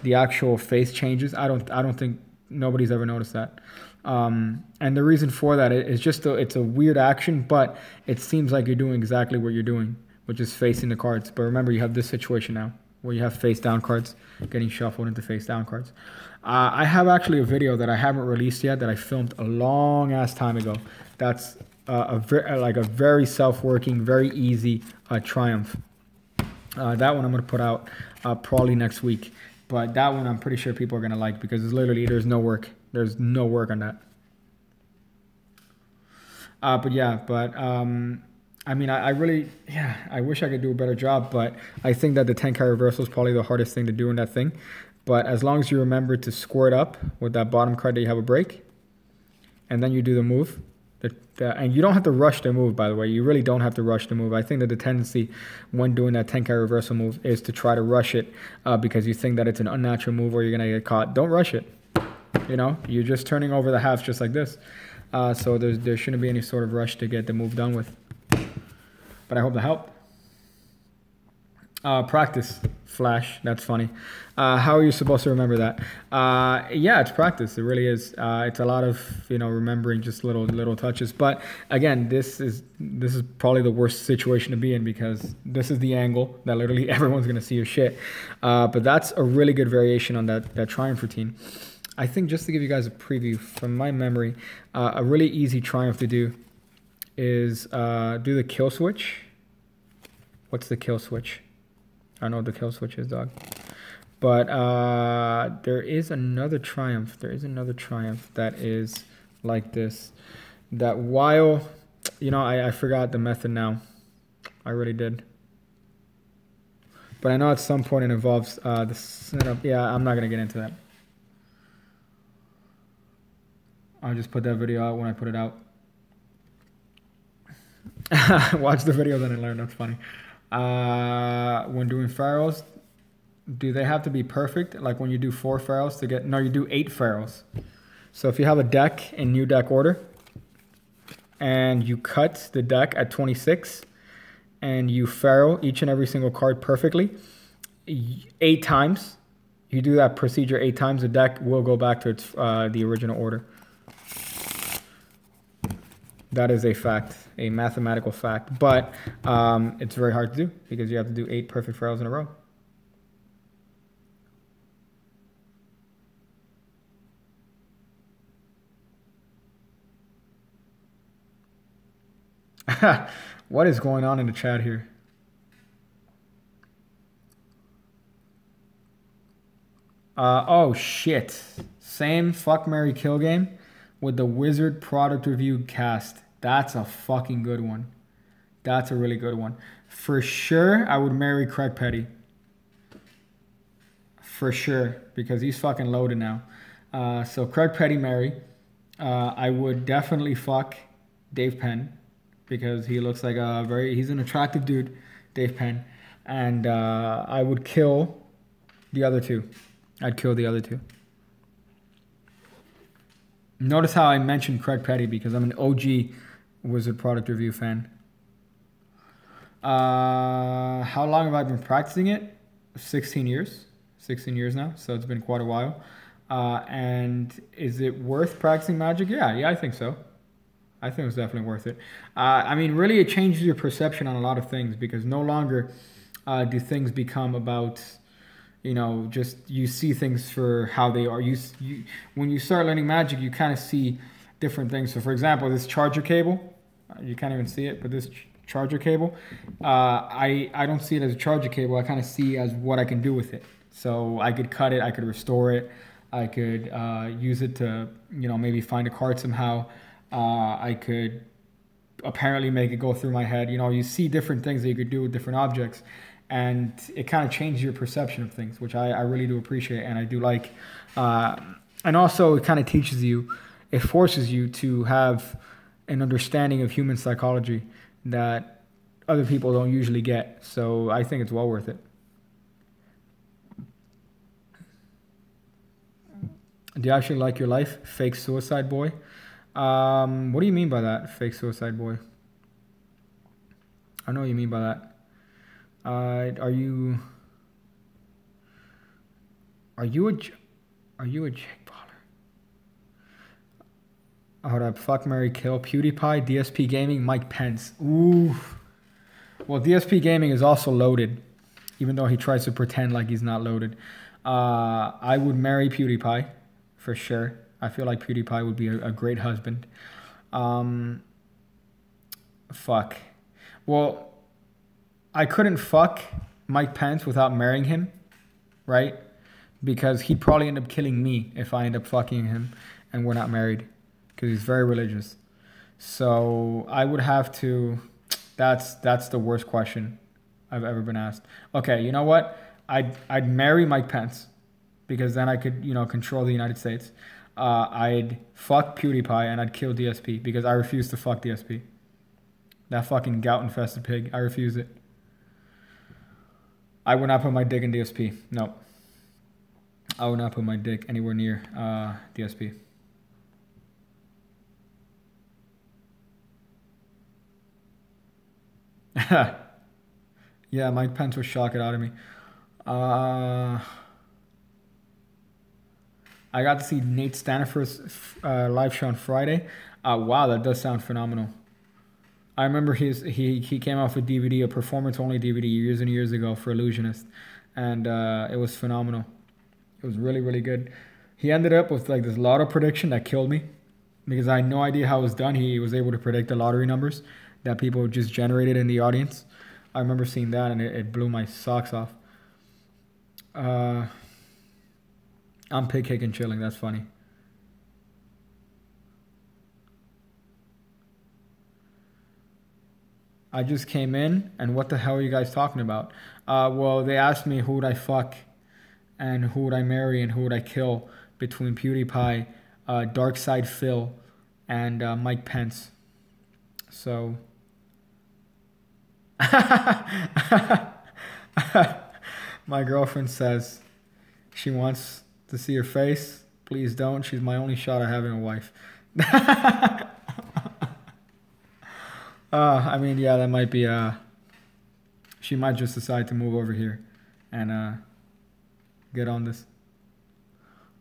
the actual face changes. I don't think nobody's ever noticed that. And the reason for that is just it's a weird action, but it seems like you're doing exactly what you're doing, which is facing the cards. But remember, you have this situation now where you have face down cards getting shuffled into face down cards. I have actually a video that I haven't released yet that I filmed a long ass time ago. That's a very self-working, very easy triumph. That one I'm going to put out probably next week. But that one I'm pretty sure people are going to like because it's literally, there's no work. There's no work on that. I mean, I really, I wish I could do a better job, but I think that the Tenkai reversal is probably the hardest thing to do in that thing. But as long as you remember to square it up with that bottom card that you have a break, and then you do the move, and you don't have to rush the move, by the way. You really don't have to rush the move. I think that the tendency when doing that Tenkai reversal move is to try to rush it because you think that it's an unnatural move or you're going to get caught. Don't rush it. You know, you're just turning over the halves just like this. So there shouldn't be any sort of rush to get the move done with. But I hope that helped. Practice, Flash. That's funny. How are you supposed to remember that? Yeah, it's practice. It really is. It's a lot of remembering just little touches. But again, this is probably the worst situation to be in because this is the angle that literally everyone's gonna see your shit. But that's a really good variation on that triumph routine. I think just to give you guys a preview from my memory, a really easy triumph to do is do the kill switch. What's the kill switch? I don't know what the kill switch is, dog. But there is another triumph. There is another triumph that is like this. That while, I forgot the method now. I really did. But I know at some point it involves the setup. Yeah, I'm not going to get into that. I'll just put that video out when I put it out. Watch the video, then I learn. That's funny. When doing pharaohs, do they have to be perfect? Like when you do 4 pharaohs to get... No, you do 8 pharaohs. So if you have a deck in new deck order and you cut the deck at 26 and you pharaoh each and every single card perfectly 8 times, you do that procedure 8 times, the deck will go back to its the original order. That is a fact, a mathematical fact. But it's very hard to do because you have to do 8 perfect pharaohs in a row. What is going on in the chat here? Oh, shit. Same fuck, marry, kill game with the Wizard product review cast. That's a fucking good one. That's a really good one. For sure, I would marry Craig Petty. For sure, because he's fucking loaded now. So Craig Petty, marry. I would definitely fuck Dave Penn because he looks like he's an attractive dude, Dave Penn. And I would kill the other 2. I'd kill the other 2. Notice how I mentioned Craig Petty because I'm an OG Wizard product review fan. How long have I been practicing it? 16 years. 16 years now, so it's been quite a while. And is it worth practicing Magic? Yeah, I think so. I think it's definitely worth it. I mean, really, it changes your perception on a lot of things because no longer do things become about, you know, just you see things for how they are. When you start learning Magic, you kind of see different things. So, for example, this charger cable, you can't even see it, but this charger cable, I don't see it as a charger cable. I kind of see as what I can do with it. So I could cut it, I could restore it, I could use it to, you know, maybe find a card somehow. I could apparently make it go through my head. You know, you see different things that you could do with different objects, and it kind of changes your perception of things, which I really do appreciate and I do like. And also it kind of teaches you, it forces you to have an understanding of human psychology that other people don't usually get. So I think it's well worth it. Do you actually like your life? Fake suicide boy? What do you mean by that, fake suicide boy? I know what you mean by that. Are you a Jake baller? Hold up. Fuck, marry, kill. PewDiePie, DSP Gaming, Mike Pence. Ooh. Well, DSP Gaming is also loaded, even though he tries to pretend like he's not loaded. I would marry PewDiePie, for sure. I feel like PewDiePie would be a great husband. Fuck. Well, I couldn't fuck Mike Pence without marrying him, right? Because he'd probably end up killing me if I end up fucking him and we're not married. Because he's very religious. So I would have to... That's the worst question I've ever been asked. Okay, you know what? I'd marry Mike Pence because then I could, you know, control the United States. I'd fuck PewDiePie and I'd kill DSP because I refuse to fuck DSP. That fucking gout-infested pig. I refuse it. I would not put my dick in DSP. No. I would not put my dick anywhere near DSP. Yeah, Mike Pence was shocking out of me. I got to see Nate Staniford's live show on Friday. Wow, that does sound phenomenal. I remember he came out with DVD, a performance-only DVD, years and years ago for Illusionist, and it was phenomenal. It was really, really good. He ended up with like this lotto prediction that killed me because I had no idea how it was done. He was able to predict the lottery numbers that people just generated in the audience. I remember seeing that, and it blew my socks off. I'm pig kicking chilling. That's funny. I just came in, and what the hell are you guys talking about? Well, they asked me who would I fuck, and who would I marry, and who would I kill between PewDiePie, Darkside Phil, and Mike Pence. So, my girlfriend says she wants to see your face. Please don't. She's my only shot at having a wife. I mean, yeah, that might be, she might just decide to move over here and get on this.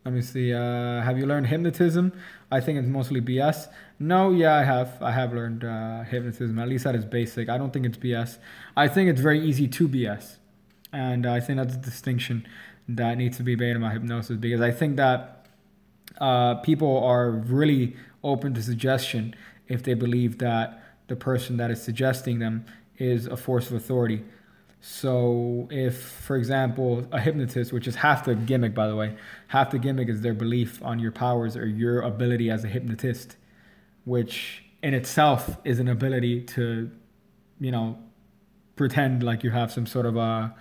Let me see. Have you learned hypnotism? I think it's mostly BS. No, yeah, I have. I have learned hypnotism, at least at its basic. I don't think it's BS. I think it's very easy to BS. And I think that's a distinction that needs to be made about hypnosis, because I think that people are really open to suggestion if they believe that the person that is suggesting them is a force of authority. So if, for example, a hypnotist, which is half the gimmick, by the way, half the gimmick is their belief on your powers or your ability as a hypnotist, which in itself is an ability to, you know, pretend like you have some sort of a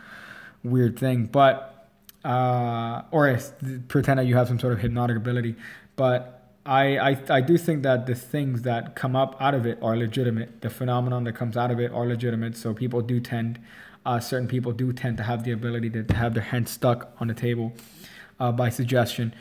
weird thing, but, or pretend that you have some sort of hypnotic ability. But I do think that the things that come up out of it are legitimate. The phenomenon that comes out of it are legitimate. So people do tend, certain people do tend to have the ability to have their hand stuck on the table by suggestion.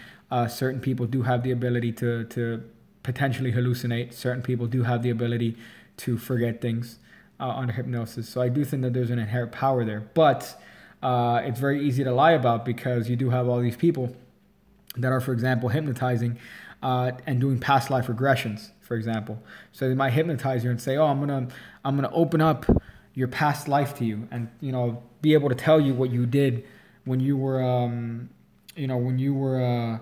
Certain people do have the ability to potentially hallucinate. Certain people do have the ability to forget things under hypnosis. So I do think that there's an inherent power there. But it's very easy to lie about, because you do have all these people that are, for example, hypnotizing and doing past life regressions, for example. So they might hypnotize you and say, "Oh, I'm gonna open up your past life to you, and, you know, be able to tell you what you did when you were, you know, when you were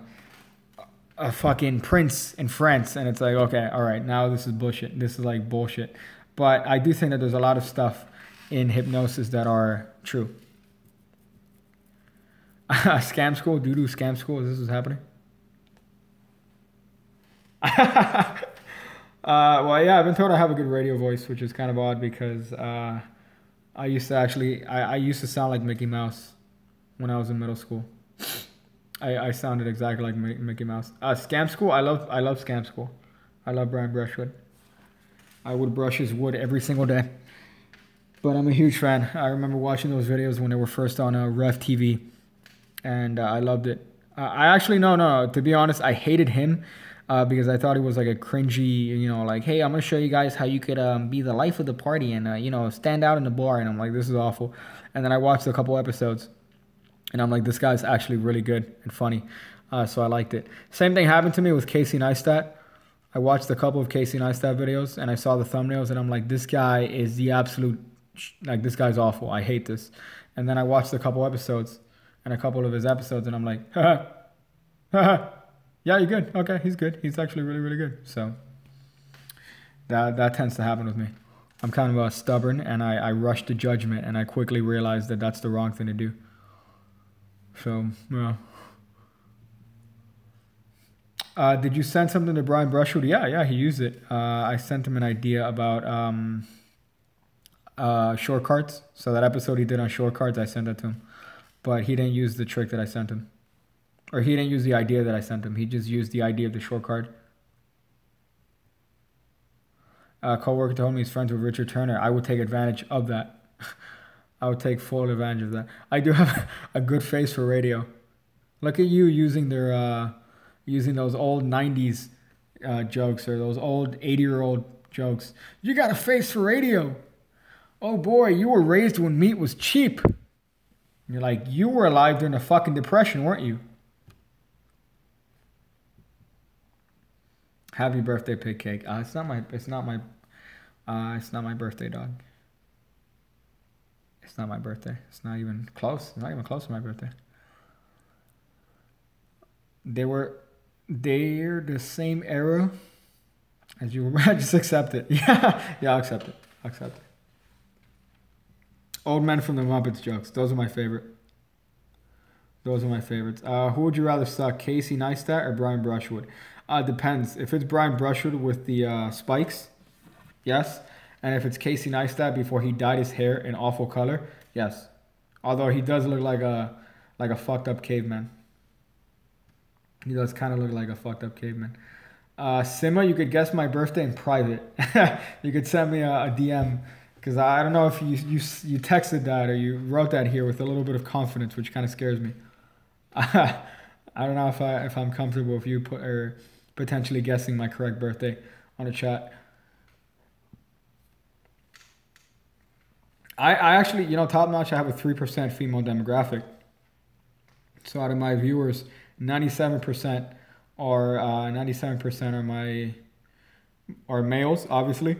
a fucking prince in France." And it's like, okay, all right, now this is bullshit. This is like bullshit. But I do think that there's a lot of stuff in hypnosis that are true. Scam school, doo-doo scam school. Is this what's happening? Well, yeah, I've been told I have a good radio voice, which is kind of odd, because I used to sound like Mickey Mouse when I was in middle school. I sounded exactly like Mickey Mouse. Scam school, I love Scam school. I love Brian Brushwood. I would brush his wood every single day. But I'm a huge fan. I remember watching those videos when they were first on Rev TV, and I loved it. I actually, no, to be honest, I hated him. Because I thought it was like a cringy, you know, like, hey, I'm going to show you guys how you could be the life of the party and, you know, stand out in the bar. And I'm like, this is awful. And then I watched a couple episodes, and I'm like, this guy's actually really good and funny. So I liked it. Same thing happened to me with Casey Neistat. I watched a couple of Casey Neistat videos, and I saw the thumbnails, and I'm like, this guy is the absolute, like, this guy's awful. I hate this. And then I watched a couple episodes and a couple of his episodes, and I'm like, haha, haha. Yeah, you're good. Okay, he's good. He's actually really, really good. So that tends to happen with me. I'm kind of stubborn, and I rush to judgment, and I quickly realize that that's the wrong thing to do. So, yeah. Did you send something to Brian Brushwood? Yeah, he used it. I sent him an idea about short cards. So that episode he did on short cards, I sent that to him. But he didn't use the trick that I sent him. Or he didn't use the idea that I sent him. He just used the idea of the short card. Co-worker told me he's friends with Richard Turner. I would take advantage of that. I would take full advantage of that. I do have a good face for radio. Look at you using their, using those old 90s jokes, or those old 80-year-old jokes. You got a face for radio. Oh boy, you were raised when meat was cheap. And you're like, you were alive during the fucking Depression, weren't you? Happy birthday, pig cake. It's not my birthday, dog. It's not my birthday. It's not even close. It's not even close to my birthday. They're the same era as you were. Just accept it. Yeah, I'll accept it. Old Men from the Muppets jokes. Those are my favorite. Those are my favorites. Who would you rather suck, Casey Neistat or Brian Brushwood? Depends. If it's Brian Brushwood with the spikes, yes. And if it's Casey Neistat before he dyed his hair an awful color, yes. Although he does look like a fucked up caveman. He does kind of look like a fucked up caveman. Sima, you could guess my birthday in private. You could send me a DM, because I don't know if you texted that or you wrote that here with a little bit of confidence, which kind of scares me. I don't know if I'm comfortable with you or potentially guessing my correct birthday on a chat. I actually, top notch, I have a 3% female demographic. So out of my viewers, 97% are males, obviously,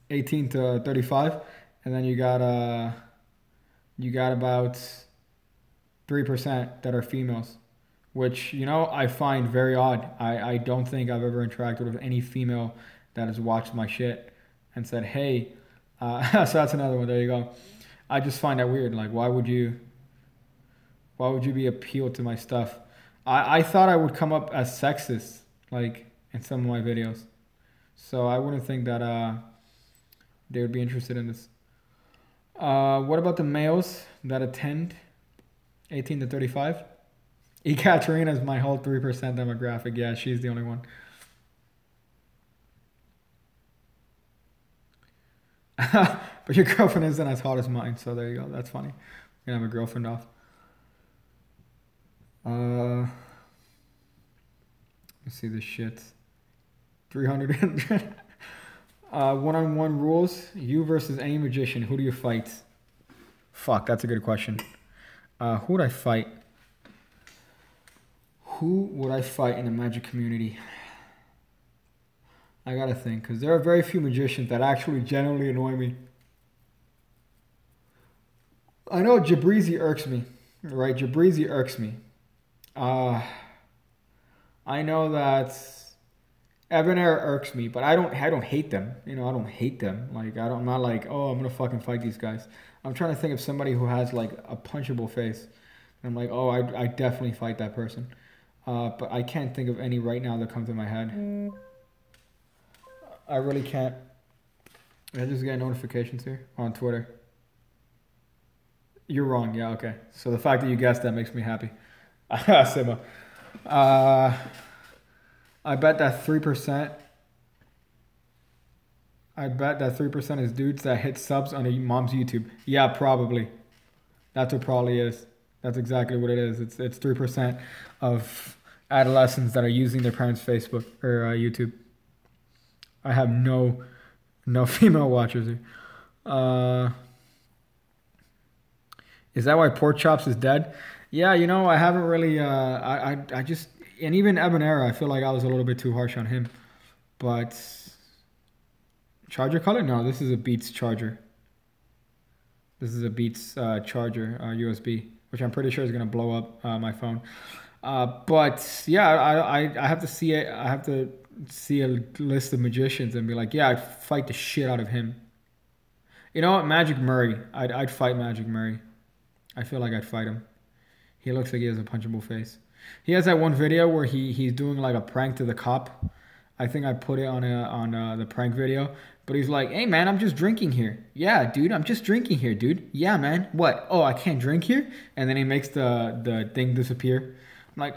18 to 35, and then you got about 3% that are females, which I find very odd. I don't think I've ever interacted with any female that has watched my shit and said, hey. So that's another one. There you go. I just find that weird. Like, why would you be appealed to my stuff? I thought I would come up as sexist, like, in some of my videos. So I wouldn't think that they would be interested in this. What about the males that attend 18 to 35? Ekaterina is my whole 3% demographic. Yeah, she's the only one. But your girlfriend isn't as hot as mine, so there you go. That's funny. We're gonna have a girlfriend off. Let's see this shit. 300. One-on-one rules. You versus any magician. Who do you fight? Fuck, that's a good question. Who would I fight? Who would I fight in the magic community? I gotta think, because there are very few magicians that actually genuinely annoy me. I know Jabrizi irks me, right? Jabrizi irks me. I know that Ebonera irks me, but I don't hate them. I don't hate them. Like, I'm not like, oh, I'm gonna fucking fight these guys. I'm trying to think of somebody who has like a punchable face. I'm like, oh, I definitely fight that person. But I can't think of any right now that comes to my head. I really can't. I just get notifications here on Twitter. You're wrong. Yeah, okay. So the fact that you guessed that makes me happy. Sima. I bet that 3%. I bet that 3% is dudes that hit subs on a mom's YouTube. Yeah, probably. That's what probably is. That's exactly what it is. It's 3% of adolescents that are using their parents' Facebook or YouTube. I have no female watchers here. Is that why Pork Chops is dead? Yeah, I haven't really. I just, and even Ebonera, I feel like I was a little bit too harsh on him. But charger color? No, this is a Beats charger. This is a Beats charger USB, which I'm pretty sure is gonna blow up my phone. But yeah, I have to see it. I have to see a list of magicians and be like, yeah, I'd fight the shit out of him. You know what? Magic Murray. I'd fight Magic Murray. I feel like I'd fight him. He looks like he has a punchable face. He has that one video where he's doing like a prank to the cop. I think I put it on the prank video. But he's like, hey man, I'm just drinking here. Yeah, dude, I'm just drinking here, dude. Yeah, man. What? Oh, I can't drink here? And then he makes the thing disappear. I'm like,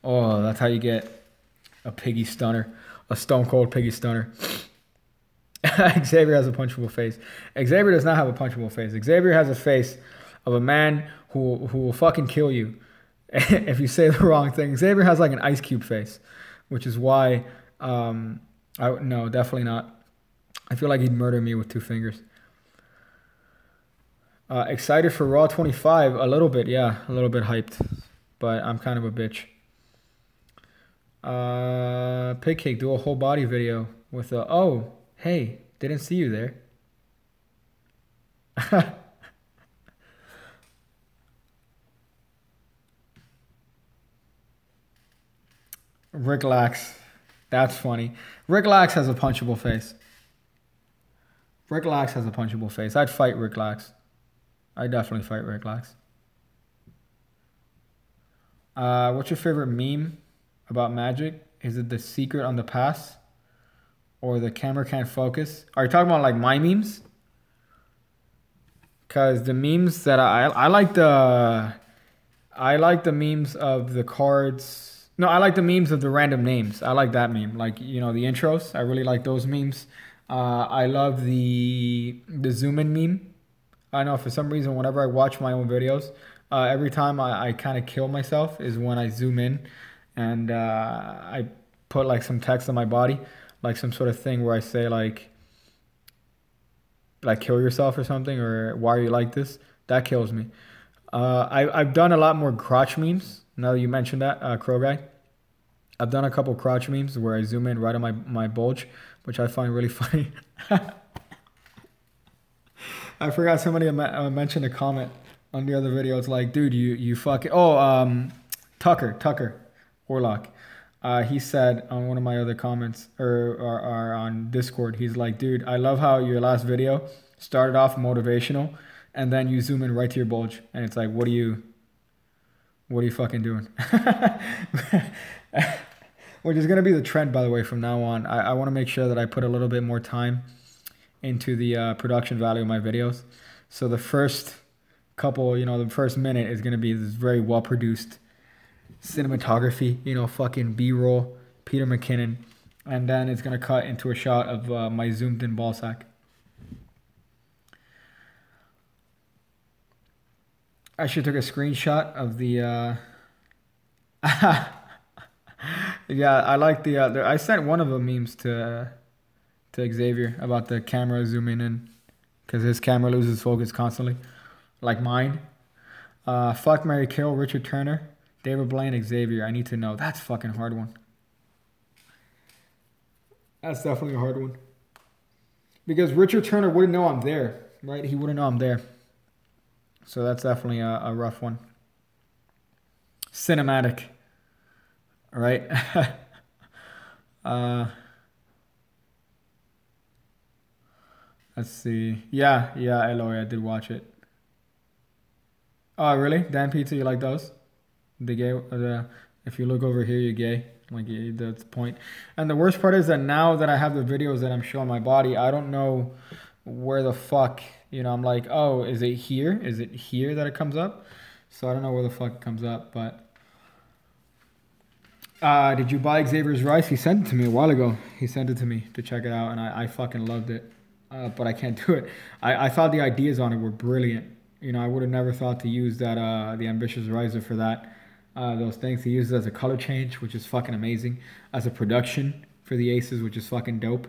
oh, that's how you get a piggy stunner. A stone cold piggy stunner. Xavier has a punchable face. Xavier does not have a punchable face. Xavier has a face of a man who will fucking kill you if you say the wrong thing. Xavier has like an Ice Cube face, which is why, no, definitely not. I feel like he'd murder me with 2 fingers. Excited for Raw 25? A little bit, yeah. A little bit hyped. But I'm kind of a bitch. Pig Cake, do a whole body video with a, oh, hey, didn't see you there. Rick Lax. That's funny. Rick Lax has a punchable face. Rick Lax has a punchable face. I'd fight Rick Lax. I'd definitely fight Rick Lax. What's your favorite meme about Magic? Is it the secret on the pass or the camera can't focus. Are you talking about like my memes? Because the memes that I like the memes of the cards. No, I like the memes of the random names. I like that meme. Like, you know, the intros. I really like those memes. I love the zoom in meme. I know for some reason whenever I watch my own videos, every time I kind of kill myself is when I zoom in and I put like some text on my body, like some sort of thing where I say like kill yourself or something, or why are you like this? That kills me. I've done a lot more crotch memes. Now that you mentioned that, Crow Guy. I've done a couple crotch memes where I zoom in right on my bulge, which I find really funny. I forgot somebody mentioned a comment on the other video. It's like, dude, you fucking... Oh, Tucker Orlock. He said on one of my other comments, or on Discord, he's like, dude, I love how your last video started off motivational, and then you zoom in right to your bulge, and it's like, what are you fucking doing? Which is going to be the trend, by the way, from now on. I want to make sure that I put a little bit more time into the production value of my videos. So the first couple, you know, the first minute is going to be this very well-produced cinematography, you know, fucking B-roll, Peter McKinnon. And then it's going to cut into a shot of my zoomed-in ball sack. I should took a screenshot of the... Yeah, I like the I sent one of the memes to Xavier about the camera zooming in because his camera loses focus constantly, like mine. Fuck, marry, kill, Richard Turner, David Blaine, Xavier. I need to know. That's a fucking hard one. That's definitely a hard one. Because Richard Turner wouldn't know I'm there, right? He wouldn't know I'm there. So that's definitely a rough one. Cinematic. Right? Let's see. Yeah, Eloy, I did watch it. Oh, really? Dan Pizza, you like those? The gay, if you look over here, you're gay. Like, that's the point. And the worst part is that now that I have the videos that I'm showing my body, I don't know where the fuck, you know, I'm like, oh, is it here? Is it here that it comes up? So I don't know where the fuck it comes up, but... did you buy Xavier's rice? He sent it to me a while ago. He sent it to me to check it out, and I fucking loved it. But I can't do it. I thought the ideas on it were brilliant. You know, I would have never thought to use that the ambitious riser for that. Those things. He uses it as a color change, which is fucking amazing. As a production for the aces, which is fucking dope.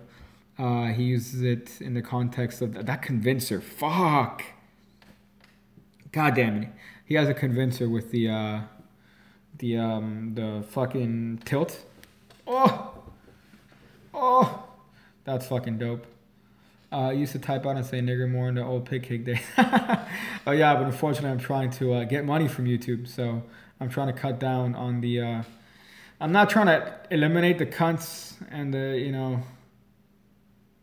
He uses it in the context of that convincer. Fuck. God damn it. He has a convincer with the fucking tilt. Oh, that's fucking dope. I used to type out and say nigger more in the old pig cake day. Oh yeah, but unfortunately I'm trying to get money from YouTube, so I'm trying to cut down on the I'm not trying to eliminate the cunts and the, you know,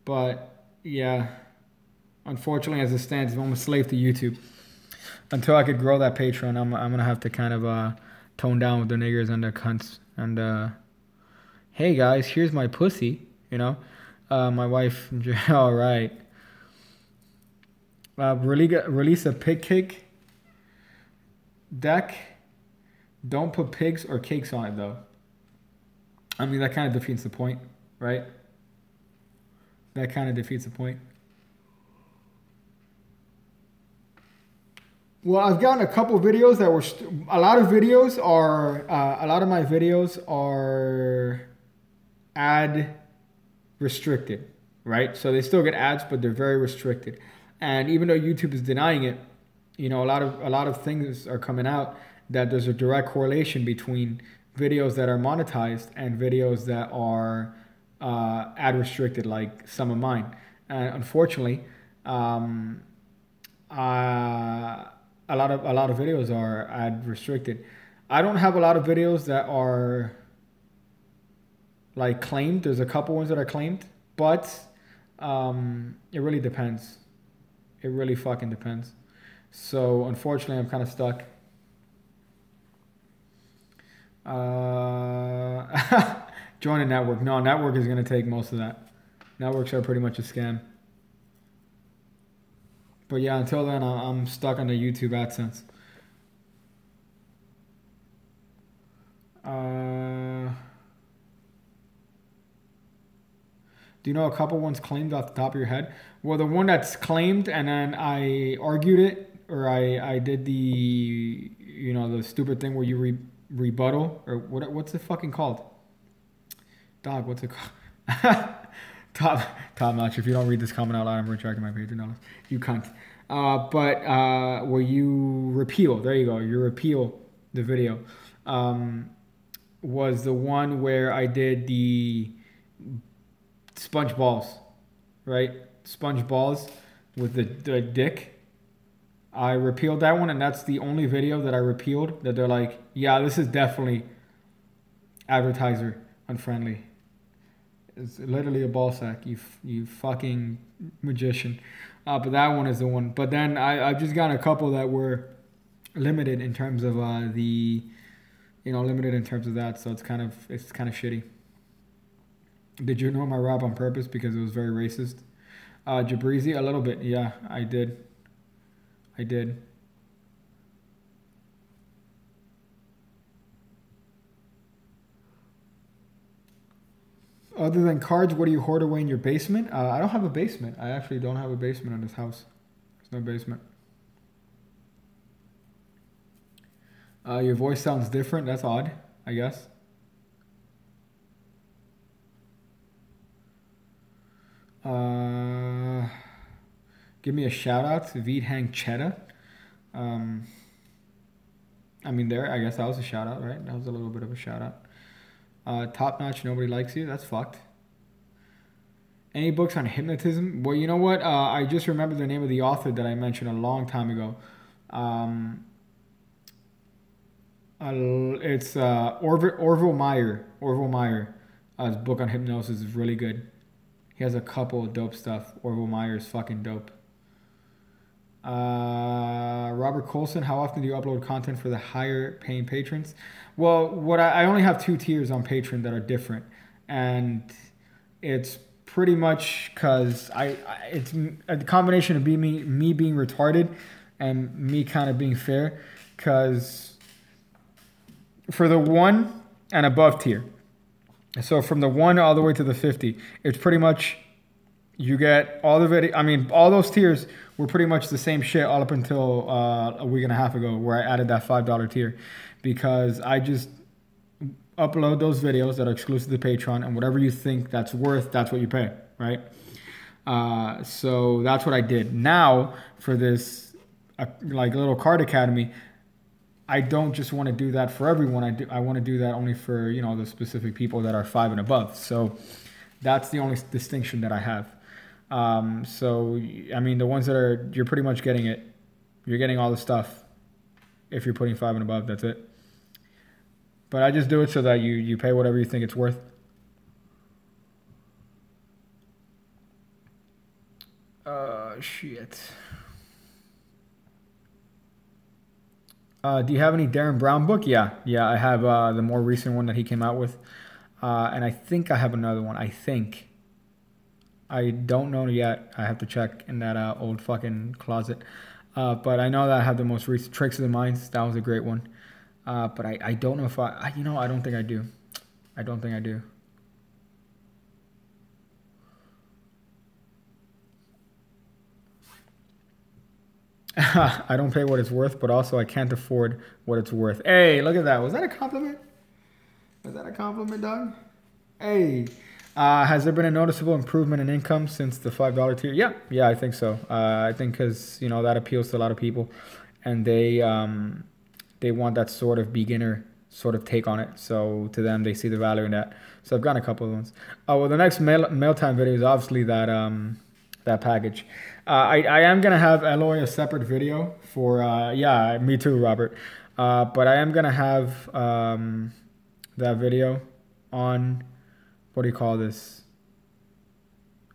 but yeah, unfortunately as it stands, I'm a slave to YouTube. Until I could grow that Patreon, I'm gonna have to kind of tone down with the niggers and the cunts. And hey guys, here's my pussy, you know. My wife, all right. Release a pig cake deck. Don't put pigs or cakes on it though. I mean, that kind of defeats the point, right? That kind of defeats the point. Well, I've gotten a couple of videos that were a lot of my videos are ad restricted, right? So they still get ads, but they're very restricted. And even though YouTube is denying it, you know, a lot of things are coming out that there's a direct correlation between videos that are monetized and videos that are ad restricted, like some of mine. And unfortunately, a lot of videos are ad restricted. I don't have a lot of videos that are like claimed. There's a couple ones that are claimed, but it really depends. It really fucking depends. So unfortunately, I'm kind of stuck. Join a network. No, network is gonna take most of that. Networks are pretty much a scam. But yeah, until then, I'm stuck on the YouTube AdSense. Do you know a couple ones claimed off the top of your head? Well, the one that's claimed and then I argued it, or I did the, you know, the stupid thing where you rebuttal, or what's it fucking called? Dog, what's it called? top notch. If you don't read this comment out loud, I'm retracting my Patreon. You cunt. But where you repeal, there you go, you repeal the video, was the one where I did the sponge balls, right? Sponge balls with the dick. I repealed that one, and that's the only video that I repealed that they're like, yeah, this is definitely advertiser unfriendly. It's literally a ball sack, you fucking magician. But that one is the one. But then I've just got a couple that were limited in terms of limited in terms of that. So it's kind of shitty. Did you know my rap on purpose because it was very racist? Jabrizi, a little bit. Yeah, I did. Other than cards, what do you hoard away in your basement? I don't have a basement. I actually don't have a basement in this house. There's no basement. Your voice sounds different. That's odd, I guess. Give me a shout out to Vidhang Cheta. I mean, I guess that was a shout out, right? That was a little bit of a shout out. Top notch, nobody likes you. That's fucked. Any books on hypnotism? Well, you know what? I just remembered the name of the author that I mentioned a long time ago. It's Orville Meyer. Orville Meyer. His book on hypnosis is really good. He has a couple of dope stuff. Orville Meyer is fucking dope. Robert Colson, how often do you upload content for the higher paying patrons? Well, I only have 2 tiers on Patreon that are different, and it's pretty much because it's a combination of me being retarded and me kind of being fair. Because for the 1 and above tier, so from the 1 all the way to the 50, it's pretty much you get all the video. I mean, all those tiers were pretty much the same shit all up until a week and a half ago, where I added that $5 tier, because I just upload those videos that are exclusive to Patreon, and whatever you think that's worth, that's what you pay, right? So that's what I did. Now for this like little card academy, I don't just want to do that for everyone. I want to do that only for, you know, the specific people that are 5 and above. So that's the only distinction that I have. So I mean, the ones that are, you're pretty much getting it. You're getting all the stuff. If you're putting 5 and above, that's it. But I just do it so that you pay whatever you think it's worth. Shit. Do you have any Darren Brown book? Yeah, I have the more recent one that he came out with. And I think I have another one. I think. I don't know yet. I have to check in that old fucking closet. But I know that I have the most recent Tricks of the Minds. That was a great one. But I don't know if I don't think I do. I don't think I do. I don't pay what it's worth, but also I can't afford what it's worth. Hey, look at that. Was that a compliment? Was that a compliment, dog? Hey. Has there been a noticeable improvement in income since the $5 tier? Yeah, I think so. I think because, you know, that appeals to a lot of people, and they want that sort of beginner sort of take on it. So to them, they see the value in that. So I've gotten a couple of ones. Well, the next mail time video is obviously that that package. I am gonna have Eloy a separate video for yeah, me too, Robert. But I am gonna have that video on, what do you call this?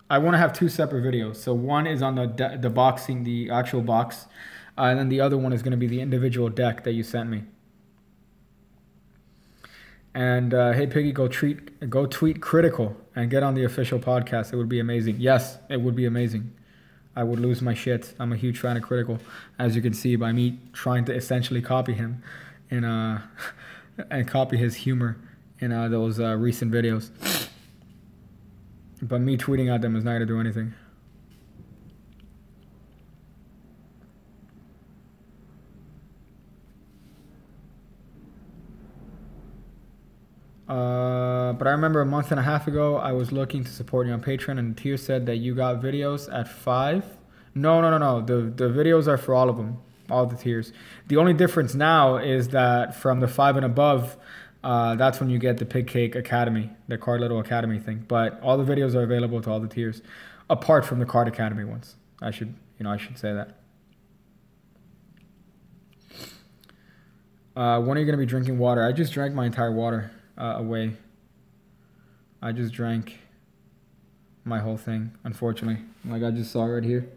I want to have 2 separate videos. So one is on the boxing, the actual box, and then the other one is going to be the individual deck that you sent me. And hey, Piggy, go tweet critical and get on the official podcast. It would be amazing. Yes, it would be amazing. I would lose my shit. I'm a huge fan of Critical, as you can see by me trying to essentially copy him in and copy his humor in those recent videos. But me tweeting at them is not going to do anything. But I remember a month and a half ago, I was looking to support you on Patreon, and Tier said that you got videos at 5. No. The videos are for all of them, all the tiers. The only difference now is that from the 5 and above, that's when you get the Pig Cake Academy, the Card Little Academy thing. But all the videos are available to all the tiers, apart from the Card Academy ones. I should say that. When are you gonna be drinking water? I just drank my entire water away. I just drank my whole thing, unfortunately. Like I just saw right here.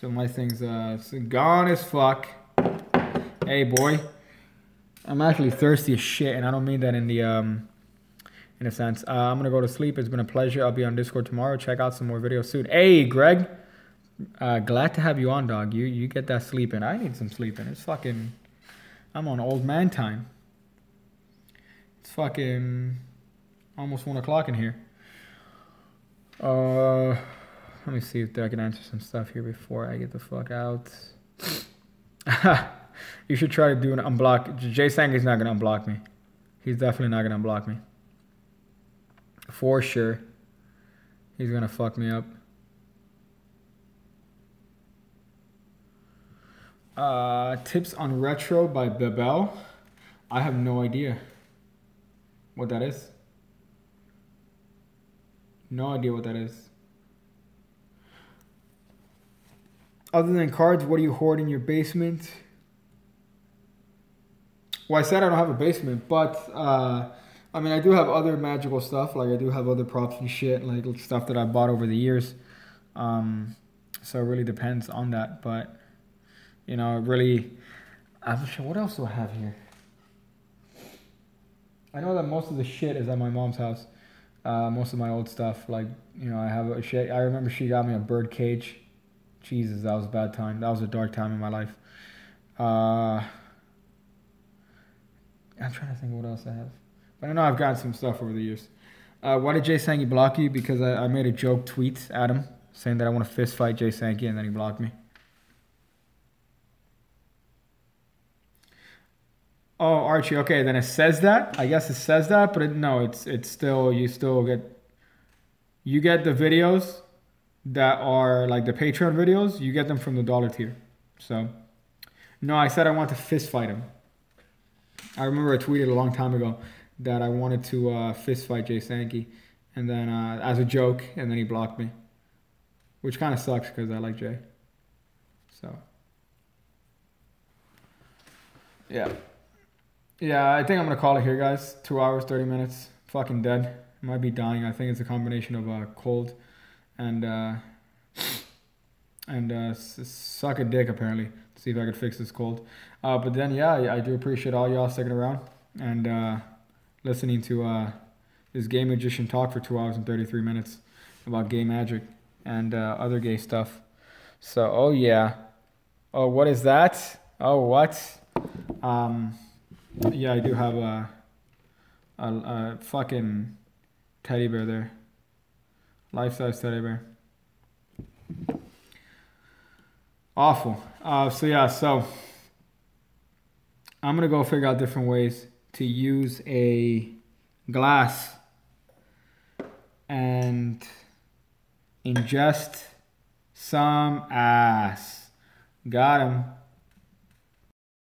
So my thing's gone as fuck. Hey boy, I'm actually thirsty as shit, and I don't mean that in the in a sense. I'm gonna go to sleep. It's been a pleasure. I'll be on Discord tomorrow. Check out some more videos soon. Hey Greg, glad to have you on, dog. You get that sleep in. I need some sleep in. It's fucking. I'm on old man time. It's fucking almost 1 o'clock in here. Let me see if I can answer some stuff here before I get the fuck out. You should try to do an unblock. Jay Sangi's not gonna unblock me. He's definitely not gonna unblock me. For sure. He's gonna fuck me up. Tips on Retro by Bebel. I have no idea what that is. No idea what that is. Other than cards, what do you hoard in your basement? Well, I said I don't have a basement, but I mean, I do have other magical stuff. Like I do have other props and shit, like stuff that I bought over the years. So it really depends on that. But you know, it really. I'm sure. What else do I have here? I know that most of the shit is at my mom's house. Most of my old stuff, like you know, I have a shit. I remember she got me a bird cage. Jesus, that was a bad time. That was a dark time in my life. I'm trying to think what else I have. But I know I've gotten some stuff over the years. Why did Jay Sankey block you? Because I made a joke tweet at him saying that I want to fist fight Jay Sankey, and then he blocked me. Oh, Archie. Okay, then it says that. I guess it says that, but no, it's still, you get the videos that are like the Patreon videos. You get them from the $1 tier. So, no, I said I want to fist fight him. I remember I tweeted a long time ago that I wanted to fist fight Jay Sankey, and then as a joke, and then he blocked me, which kind of sucks because I like Jay. So, yeah. Yeah, I think I'm going to call it here, guys. 2 hours, 30 minutes. Fucking dead. I might be dying. I think it's a combination of cold and suck a dick, apparently, to see if I could fix this cold. But then, yeah, I do appreciate all y'all sticking around and listening to this Game Magician talk for 2 hours and 33 minutes about gay magic and other gay stuff. So, oh, yeah. Oh, what is that? Oh, what? Yeah, I do have a fucking teddy bear there. Life-size teddy bear. Awful. So yeah, so I'm going to go figure out different ways to use a glass and ingest some ass. Got him.